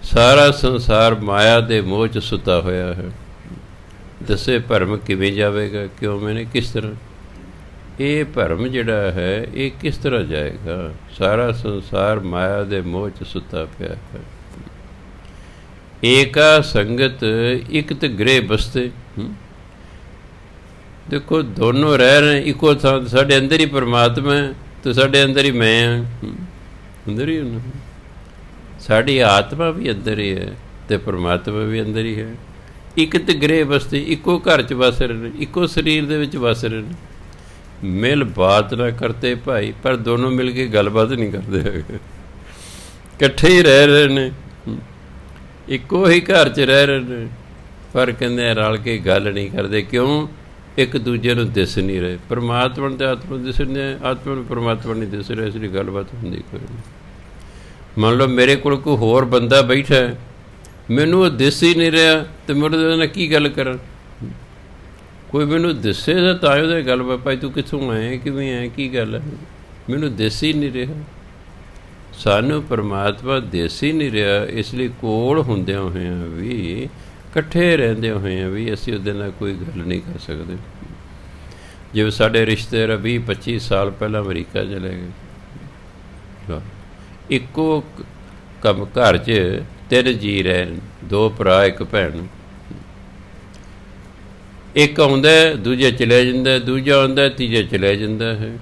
ਸਾਰਾ ਸੰਸਾਰ ਮਾਇਆ ਦੇ ਮੋਹ 'ਚ ਸੁੱਤਾ ਹੋਇਆ ਹੈ। ਦੱਸੇ ਭਰਮ ਕਿਵੇਂ ਜਾਵੇਗਾ, ਕਿਉਂ ਮੈਨੇ, ਕਿਸ ਤਰ੍ਹਾਂ? ਇਹ ਭਰਮ ਜਿਹੜਾ ਹੈ ਇਹ ਕਿਸ ਤਰ੍ਹਾਂ ਜਾਏਗਾ? ਸਾਰਾ ਸੰਸਾਰ ਮਾਇਆ ਦੇ ਮੋਹ 'ਚ ਸੁੱਤਾ ਪਿਆ ਹੈ। ਏਕਾ ਸੰਗਤ ਇੱਕ ਤੇ ਗ੍ਰਹਿ ਬਸਤੇ। ਦੇਖੋ ਦੋਨੋਂ ਰਹਿ ਰਹੇ ਇੱਕੋ ਥਾਂ, ਸਾਡੇ ਅੰਦਰ ਹੀ ਪਰਮਾਤਮਾ ਹੈ ਤੇ ਸਾਡੇ ਅੰਦਰ ਹੀ ਮੈਂ ਹਾਂ, ਅੰਦਰ ਹੀ ਹੁੰਦਾ। ਸਾਡੀ ਆਤਮਾ ਵੀ ਅੰਦਰ ਹੀ ਹੈ ਤੇ ਪਰਮਾਤਮਾ ਵੀ ਅੰਦਰ ਹੀ ਹੈ। ਇੱਕ ਤੇ ਗ੍ਰਹਿ ਬਸਤੇ, ਇੱਕੋ ਘਰ 'ਚ ਵਸ ਰਹੇ ਨੇ, ਇੱਕੋ ਸਰੀਰ ਦੇ ਵਿੱਚ ਵਸ ਰਹੇ ਨੇ। ਮਿਲ ਬਾਤ ਨਾ ਕਰਤੇ ਭਾਈ, ਪਰ ਦੋਨੋਂ ਮਿਲ ਕੇ ਗੱਲਬਾਤ ਨਹੀਂ ਕਰਦੇ ਹੈਗੇ, ਇਕੱਠੇ ਹੀ ਰਹਿ ਰਹੇ ਨੇ, ਇੱਕੋ ਹੀ ਘਰ 'ਚ ਰਹਿ ਰਹੇ ਨੇ, ਪਰ ਕਹਿੰਦੇ ਰਲ ਕੇ ਗੱਲ ਨਹੀਂ ਕਰਦੇ। ਕਿਉਂ? ਇੱਕ ਦੂਜੇ ਨੂੰ ਦਿਸ ਨਹੀਂ ਰਹੇ। ਪਰਮਾਤਮਾ ਨੂੰ ਤੇ ਆਤਮਾ ਦਿਸ ਰਹੇ, ਆਤਮਾ ਨੂੰ ਪਰਮਾਤਮਾ ਨਹੀਂ ਦਿਸ ਰਿਹਾ, ਇਸ ਲਈ ਗੱਲਬਾਤ ਹੁੰਦੀ ਕੋਈ ਨਹੀਂ। ਮੰਨ ਲਓ ਮੇਰੇ ਕੋਲ ਕੋਈ ਹੋਰ ਬੰਦਾ ਬੈਠਾ, ਮੈਨੂੰ ਉਹ ਦਿਸ ਹੀ ਨਹੀਂ ਰਿਹਾ ਅਤੇ ਮੈਂ ਉਹਦੇ ਨਾਲ ਕੀ ਗੱਲ ਕਰਾਂ? ਕੋਈ ਮੈਨੂੰ ਦਿਸੇ ਤਾਂ ਉਹਦੇ ਗੱਲ, ਭਾਈ ਤੂੰ ਕਿੱਥੋਂ ਆਏ, ਕਿਵੇਂ ਆਏ, ਕੀ ਗੱਲ ਹੈ? ਮੈਨੂੰ ਦਿਸ ਹੀ ਨਹੀਂ ਰਿਹਾ। ਸਾਨੂੰ ਪਰਮਾਤਮਾ ਦਿਸ ਹੀ ਨਹੀਂ ਰਿਹਾ, ਇਸ ਲਈ ਕੋਲ ਹੁੰਦਿਆਂ ਹੋਇਆਂ ਵੀ, ਇਕੱਠੇ ਰਹਿੰਦੇ ਹੋਏ ਵੀ ਅਸੀਂ ਉਹਦੇ ਨਾਲ ਕੋਈ ਗੱਲ ਨਹੀਂ ਕਰ ਸਕਦੇ। ਜਿਵੇਂ ਸਾਡੇ ਰਿਸ਼ਤੇਦਾਰ 20-25 ਸਾਲ ਪਹਿਲਾਂ ਅਮਰੀਕਾ ਚਲੇ ਗਏ। ਇੱਕੋ ਕੰਮ ਘਰ 'ਚ 3 ਜੀਅ ਰਹੇ, 2 ਭਰਾ 1 ਭੈਣ। ਇੱਕ ਆਉਂਦਾ ਦੂਜਾ ਚਲਿਆ ਜਾਂਦਾ, ਦੂਜਾ ਆਉਂਦਾ ਤੀਜਾ ਚਲਿਆ ਜਾਂਦਾ ਹੈ।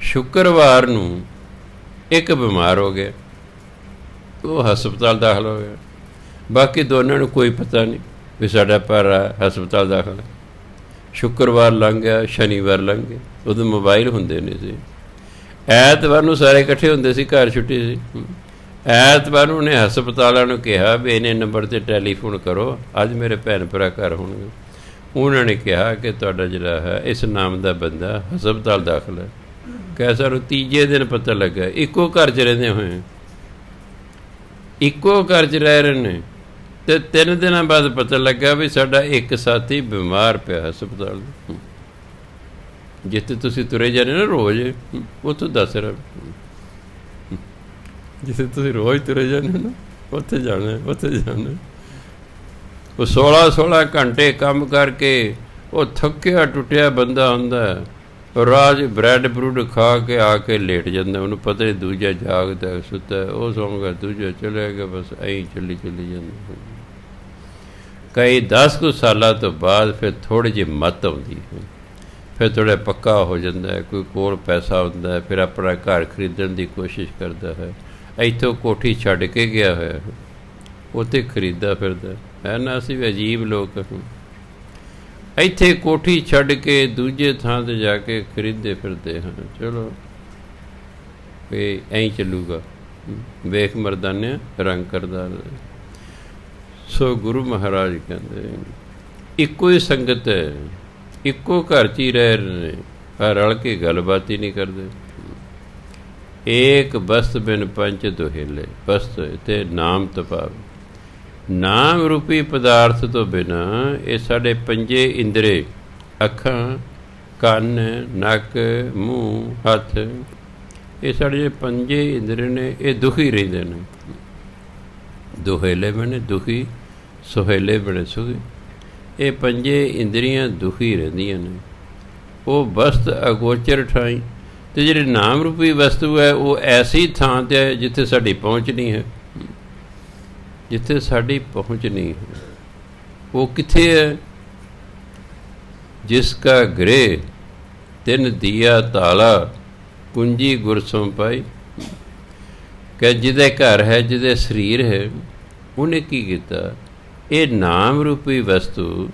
ਸ਼ੁੱਕਰਵਾਰ ਨੂੰ ਇੱਕ ਬਿਮਾਰ ਹੋ ਗਿਆ, ਉਹ ਹਸਪਤਾਲ ਦਾਖਲ ਹੋ ਗਿਆ। ਬਾਕੀ ਦੋਨਾਂ ਨੂੰ ਕੋਈ ਪਤਾ ਨਹੀਂ ਵੀ ਸਾਡਾ ਭਰਾ ਹਸਪਤਾਲ ਦਾਖਲ ਹੈ। ਸ਼ੁੱਕਰਵਾਰ ਲੰਘ ਗਿਆ, ਸ਼ਨੀਵਾਰ ਲੰਘ ਗਿਆ, ਉਦੋਂ ਮੋਬਾਈਲ ਹੁੰਦੇ ਨਹੀਂ ਸੀ। ਐਤਵਾਰ ਨੂੰ ਸਾਰੇ ਇਕੱਠੇ ਹੁੰਦੇ ਸੀ, ਘਰ ਛੁੱਟੀ ਸੀ। ਐਤਵਾਰ ਨੂੰ ਉਹਨੇ ਹਸਪਤਾਲਾਂ ਨੂੰ ਕਿਹਾ ਵੀ ਇਹਨੇ ਨੰਬਰ 'ਤੇ ਟੈਲੀਫੋਨ ਕਰੋ, ਅੱਜ ਮੇਰੇ ਭੈਣ ਭਰਾ ਘਰ ਹੋਣਗੇ। ਉਹਨਾਂ ਨੇ ਕਿਹਾ ਕਿ ਤੁਹਾਡਾ ਜਿਹੜਾ ਹੈ ਇਸ ਨਾਮ ਦਾ ਬੰਦਾ ਹਸਪਤਾਲ ਦਾਖਲ ਹੈ। ਕਹਿ ਸਾਨੂੰ ਤੀਜੇ ਦਿਨ ਪਤਾ ਲੱਗਾ, ਇੱਕੋ ਘਰ 'ਚ ਰਹਿੰਦੇ ਹੋਏ, ਇੱਕੋ ਘਰ 'ਚ ਰਹਿ ਰਹੇ ਨੇ, ਅਤੇ 3 ਦਿਨਾਂ ਬਾਅਦ ਪਤਾ ਲੱਗਾ ਵੀ ਸਾਡਾ ਇੱਕ ਸਾਥੀ ਬਿਮਾਰ ਪਿਆ ਹਸਪਤਾਲ। ਜਿੱਥੇ ਤੁਸੀਂ ਤੁਰੇ ਜਾਂਦੇ ਨਾ ਰੋਜ਼, ਉੱਥੋਂ ਦੱਸ ਰਿਹਾ, ਜਿੱਥੇ ਤੁਸੀਂ ਰੋਜ਼ ਤੁਰੇ ਜਾਂਦੇ ਨਾ ਉੱਥੇ ਜਾਣਾ, ਉੱਥੇ ਜਾਣਾ। ਉਹ 16 ਘੰਟੇ ਕੰਮ ਕਰਕੇ ਉਹ ਥੱਕਿਆ ਟੁੱਟਿਆ ਬੰਦਾ ਹੁੰਦਾ, ਰਾਜ ਬਰੈਡ ਬਰੂਡ ਖਾ ਕੇ ਆ ਕੇ ਲੇਟ ਜਾਂਦਾ, ਉਹਨੂੰ ਪਤਾ ਹੀ ਦੂਜਾ ਜਾਗਦਾ ਸੁੱਤਾ, ਉਹ ਸੌਂ ਗਿਆ, ਦੂਜਾ ਚਲਿਆ ਗਿਆ, ਬਸ ਐਂ ਚੱਲੀ ਜਾਂਦਾ। ਕਈ 10 ਕੁ ਸਾਲਾਂ ਤੋਂ ਬਾਅਦ ਫਿਰ ਥੋੜ੍ਹੀ ਜਿਹੀ ਮੱਤ ਆਉਂਦੀ ਹੈ, ਫਿਰ ਥੋੜ੍ਹਾ ਪੱਕਾ ਹੋ ਜਾਂਦਾ ਹੈ, ਕੋਈ ਕੋਲ ਪੈਸਾ ਹੁੰਦਾ ਹੈ, ਫਿਰ ਆਪਣਾ ਘਰ ਖਰੀਦਣ ਦੀ ਕੋਸ਼ਿਸ਼ ਕਰਦਾ ਹੈ। ਇੱਥੋਂ ਕੋਠੀ ਛੱਡ ਕੇ ਗਿਆ ਹੋਇਆ, ਉੱਥੇ ਖਰੀਦਦਾ ਫਿਰਦਾ ਹੈ ਨਾ। ਅਸੀਂ ਵੀ ਅਜੀਬ ਲੋਕ ਹਾਂ, ਇੱਥੇ ਕੋਠੀ ਛੱਡ ਕੇ ਦੂਜੇ ਥਾਂ 'ਤੇ ਜਾ ਕੇ ਖਰੀਦਦੇ ਫਿਰਦੇ ਹਾਂ। ਚਲੋ ਇਹ ਐਂ ਚੱਲੂਗਾ, ਵੇਖ ਮਰਦਾਨਿਆ ਰੰਗ ਕਰਦਾ। ਸੋ ਗੁਰੂ ਮਹਾਰਾਜ ਕਹਿੰਦੇ ਇੱਕੋ ਹੀ ਸੰਗਤ ਹੈ, ਇੱਕੋ ਘਰ 'ਚ ਹੀ ਰਹਿ ਰਹੇ ਨੇ, ਪਰ ਰਲ ਕੇ ਗੱਲਬਾਤ ਹੀ ਨਹੀਂ ਕਰਦੇ। ਏਕ ਬਸਤ ਬਿਨ ਪੰਚ ਦੁਹੇਲੇ, ਬਸਤ ਅਤੇ ਨਾਮ ਤਪਾਵੇ। ਨਾਮ ਰੂਪੀ ਪਦਾਰਥ ਤੋਂ ਬਿਨਾਂ ਇਹ ਸਾਡੇ 5 ਇੰਦਰੇ, ਅੱਖਾਂ, ਕੰਨ, ਨੱਕ, ਮੂੰਹ, ਹੱਥ, ਇਹ ਸਾਡੇ ਜਿਹੜੇ 5 ਇੰਦਰੇ ਨੇ ਇਹ ਦੁਖੀ ਰਹਿੰਦੇ ਨੇ। ਦੁਹੇਲੇ ਬਣੇ ਦੁਖੀ, ਸੁਹੇਲੇ ਬਣੇ ਸੁਖੀ। ਇਹ 5 ਇੰਦਰੀਆਂ ਦੁਖੀ ਰਹਿੰਦੀਆਂ ਨੇ। ਉਹ ਬਸਤ ਅਗੋਚਰ ਠਾਈ, ਅਤੇ ਜਿਹੜੀ ਨਾਮ ਰੂਪੀ ਵਸਤੂ ਹੈ ਉਹ ਐਸੀ ਥਾਂ 'ਤੇ ਹੈ ਜਿੱਥੇ ਸਾਡੀ ਪਹੁੰਚ ਨਹੀਂ ਹੈ, ਜਿੱਥੇ ਸਾਡੀ ਪਹੁੰਚ ਨਹੀਂ ਹੈ। ਉਹ ਕਿੱਥੇ ਹੈ? ਜਿਸ ਕਾ ਗ੍ਰਹਿ 3 ਦੀਆ ਤਾਲਾ, ਕੁੰਜੀ ਗੁਰਸੋਂ ਪਾਈ। ਕਿ ਜਿਹਦੇ ਘਰ ਹੈ, ਜਿਹਦੇ ਸਰੀਰ ਹੈ, ਉਹਨੇ ਕੀ ਕੀਤਾ? ਇਹ ਨਾਮ ਰੂਪੀ ਵਸਤੂ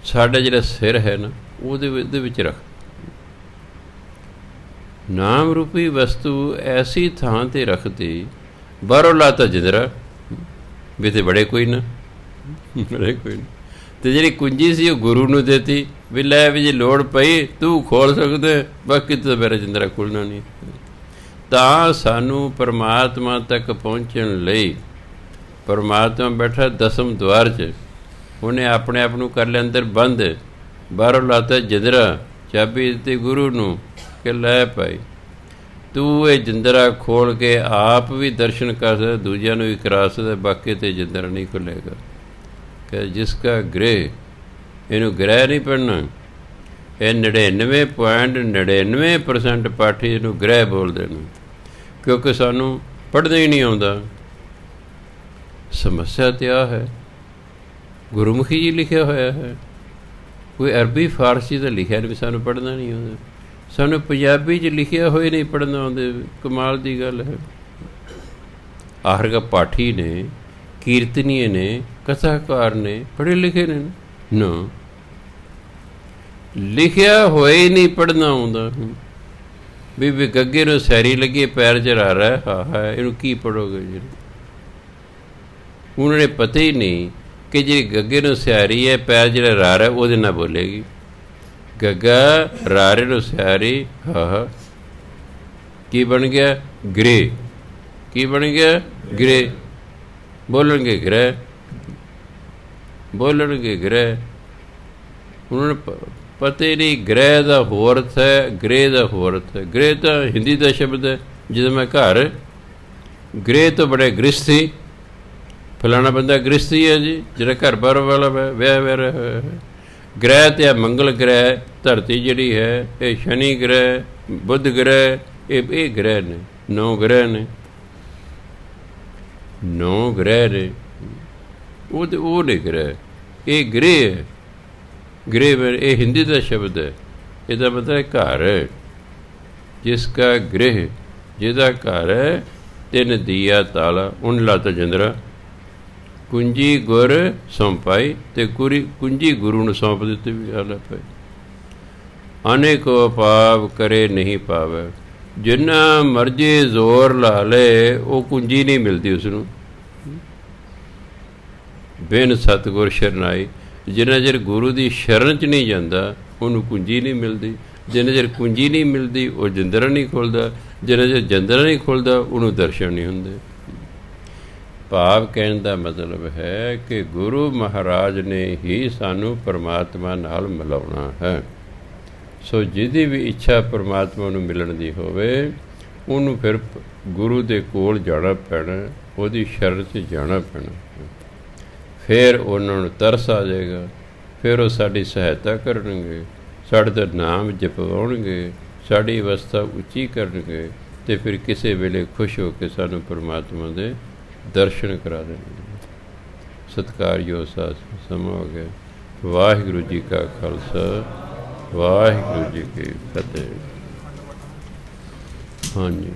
ਸਾਡਾ ਜਿਹੜਾ ਸਿਰ ਹੈ ਨਾ ਉਹਦੇ ਵਿੱਚ ਰੱਖ। ਨਾਮ ਰੂਪੀ ਵਸਤੂ ਐਸੀ ਥਾਂ 'ਤੇ ਰੱਖਦੀ, ਬਾਹਰੋਂ ਲਾਤਾ ਜਿੰਦਰਾ ਵੀ ਤੇ ਬੜੇ ਕੋਈ ਨਾ, ਬੜੇ ਕੋਈ ਨਾ। ਅਤੇ ਜਿਹੜੀ ਕੁੰਜੀ ਸੀ ਉਹ ਗੁਰੂ ਨੂੰ ਦੇਤੀ ਵੀ ਲੈ ਵੀ ਜੇ ਲੋੜ ਪਈ ਤੂੰ ਖੋਲ੍ਹ ਸਕਦੇ, ਬਾਕੀ ਤਾਂ ਮੇਰਾ ਜਿੰਦਰਾ ਖੁੱਲ੍ਹਣਾ ਨਹੀਂ। ਤਾਂ ਸਾਨੂੰ ਪਰਮਾਤਮਾ ਤੱਕ ਪਹੁੰਚਣ ਲਈ परमात्मा बैठा दसम द्वार च, उन्हें अपने आप नूं कर लिया अंदर बंद, बाहरों लाता जिंदरा, चाबी दित्ती गुरु नूं कि लै भाई तू ये जिंदरा खोल के आप भी दर्शन कर सकदा, दूजिਆਂ ਨੂੰ भी करा सकदा, बाकी तो जिंदरा नहीं खुलेगा। कि जिसका गृह इनू ग्रह नहीं पढ़ना, ये 99.99% पाठी इनू ग्रह बोलते हैं, क्योंकि सानू पढ़ना ही नहीं आता। समस्या तो आ है, गुरुमुखी जी लिखा होया है, कोई अरबी फारसी का लिखा नहीं, सानू पढ़ना नहीं आता। सानू पंजाबी च लिखिया होए नहीं पढ़ना आते, कमाल की गल है। आखिर का पाठी ने, कीर्तनीय ने, कथाकार ने पढ़े लिखे ने ना, लिखिया होए ही नहीं पढ़ना आता। भी गग्गे नूं सैरी लगी पैर चढ़ा रहा है, हाँ है इनू की पढ़ोगे जी। उन्होंने पता ही नहीं कि जी गग्गे नूं सैरी है, पैर जरा रा रहा है वो ना बोलेगी। गग्गा रारे नूं सैरी, हाँ की बन गया ग्रे, की बन गया ग्रे, बोलणगे ग्रह, बोलणगे ग्रह। उन्होंने पता ही नहीं ग्रह का हो अर्थ है, ग्रे का हो अर्थ है। ग्रे तो हिंदी का शब्द है, जिस मैं घर ग्रे तो बड़े गृहस्थी, फलाना बंदा गृहस्थी है जी, जिहड़ा घर बार वाला व्याह व्याह रहा है। ग्रह तो मंगल ग्रह, धरती जिहड़ी है ये शनि ग्रह, बुध ग्रह, ये ग्रह ने, 9 ग्रह ने, 9 ग्रह ने। वो नहीं ग्रह, ये गृह है। गृह ये हिंदी का शब्द है, इसका मतलब घर है। जिसका गृह, जिसका घर है, 3 दिया ताला, उन लाता जिंदरा, कुंजी गुर सौंपाई, तो कुंजी गुरु ने सौंप दी भी हाल पाई। अनेको पाप करे नहीं पावे, जिन्ना मर्जी जोर ला ले वो कुंजी नहीं मिलती उसनों। बिन सतगुर शरनाई, जिन्ना चਿਰ गुरु की शरण च नहीं जाता उन्होंने कुंजी नहीं मिलती। जिन्ना चਿਰ कुंजी नहीं मिलती वो जिंदरा नहीं खुलता, जिन्ना चਿਰ जिंदरा नहीं खुलता उन्होंने दर्शन नहीं होंगे। भाव कहने का मतलब है कि गुरु महाराज ने ही सानू परमात्मा नाल मिलाउणा है। सो जिहदी भी इच्छा परमात्मा नूं मिलण दी होवे, उन्होंने फिर गुरु दे कोल जाना पैना, उहदी शरण च जाना पैना, फिर उन्हां नूं तरस आ जाएगा, फिर वो साडी सहायता करनगे, साडे ते नाम जपवाउणगे, साडी अवस्था उच्ची करनगे, ते फिर किसी वेले खुश होकर सानू परमात्मा दे दर्शन करा देंगे। सत्कारयोग समा हो गया। वाहिगुरु जी का खालसा, वाहिगुरु जी की फतेह। हाँ जी,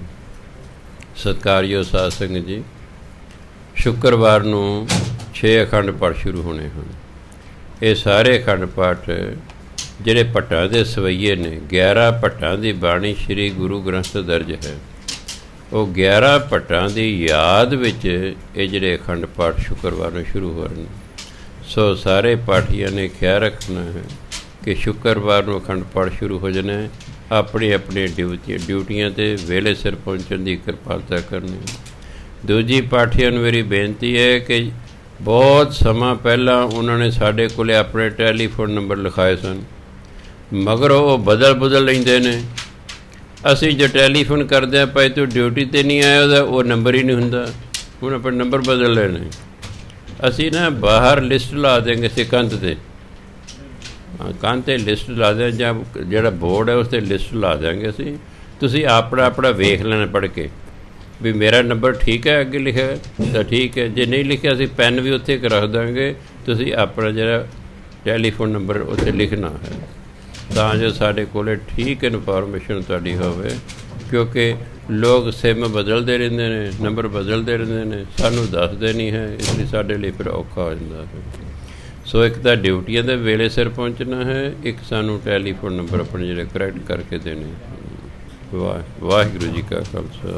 सत्कारयोग साध संगत जी, शुक्रवार नूं 6 अखंड पाठ शुरू होने हैं। ये सारे अखंड पाठ जिहड़े भट्टां दे सवैये ने, 11 भट्टां दी बाणी श्री गुरु ग्रंथ दर्ज है। वो 11 भट्टां की याद विच ये जिहड़े अखंड पाठ शुक्रवार में शुरू हो रहे हैं। सो सारे पाठियों ने ख्याल रखना है कि शुक्रवार को अखंड पाठ शुरू हो जाना है। अपनी अपनी ड्यूटियां ते वेले सिर पहुँचने की कृपालता करनी। दूजी पाठियों को मेरी बेनती है कि बहुत समा पहला उन्होंने साढ़े कोले अपने टैलीफोन नंबर लिखाए सन, मगर वो बदल लेंदे ने। असी जो टैलीफोन करते हैं भाई तू ड्यूटी ते नहीं आया, वो नंबर ही नहीं होंदा, उन्हें अपने नंबर बदल लेने। असी ना बाहर लिस्ट ला देंगे इसे कंध ते, कंध ते लिस्ट ला दें, जां जिहड़ा बोर्ड है उस ते लिस्ट ला देंगे असी। तुसी अपना अपना वेख लेना पढ़ के भी मेरा नंबर ठीक है अगे लिखा तो ठीक है, जे नहीं लिखा असी पैन भी उत्थे रख देंगे। तुसी अपना जिहड़ा टैलीफोन नंबर उत्थे लिखना है, ਤਾਂ ਜੋ ਸਾਡੇ ਕੋਲੇ ठीक इनफॉर्मेशन ਤੁਹਾਡੀ ਹੋਵੇ। क्योंकि लोग सिम बदलते रहते हैं, नंबर बदलते रहते हैं, सानू दसते नहीं है, इसलिए साढ़े लिए फिर औखा हो जाता है। सो एक तो ड्यूटियां के वेले सिर पहुँचना है, एक सानू टैलीफोन नंबर अपने जो करैक्ट करके देने। वाहिगुरू जी का खालसा।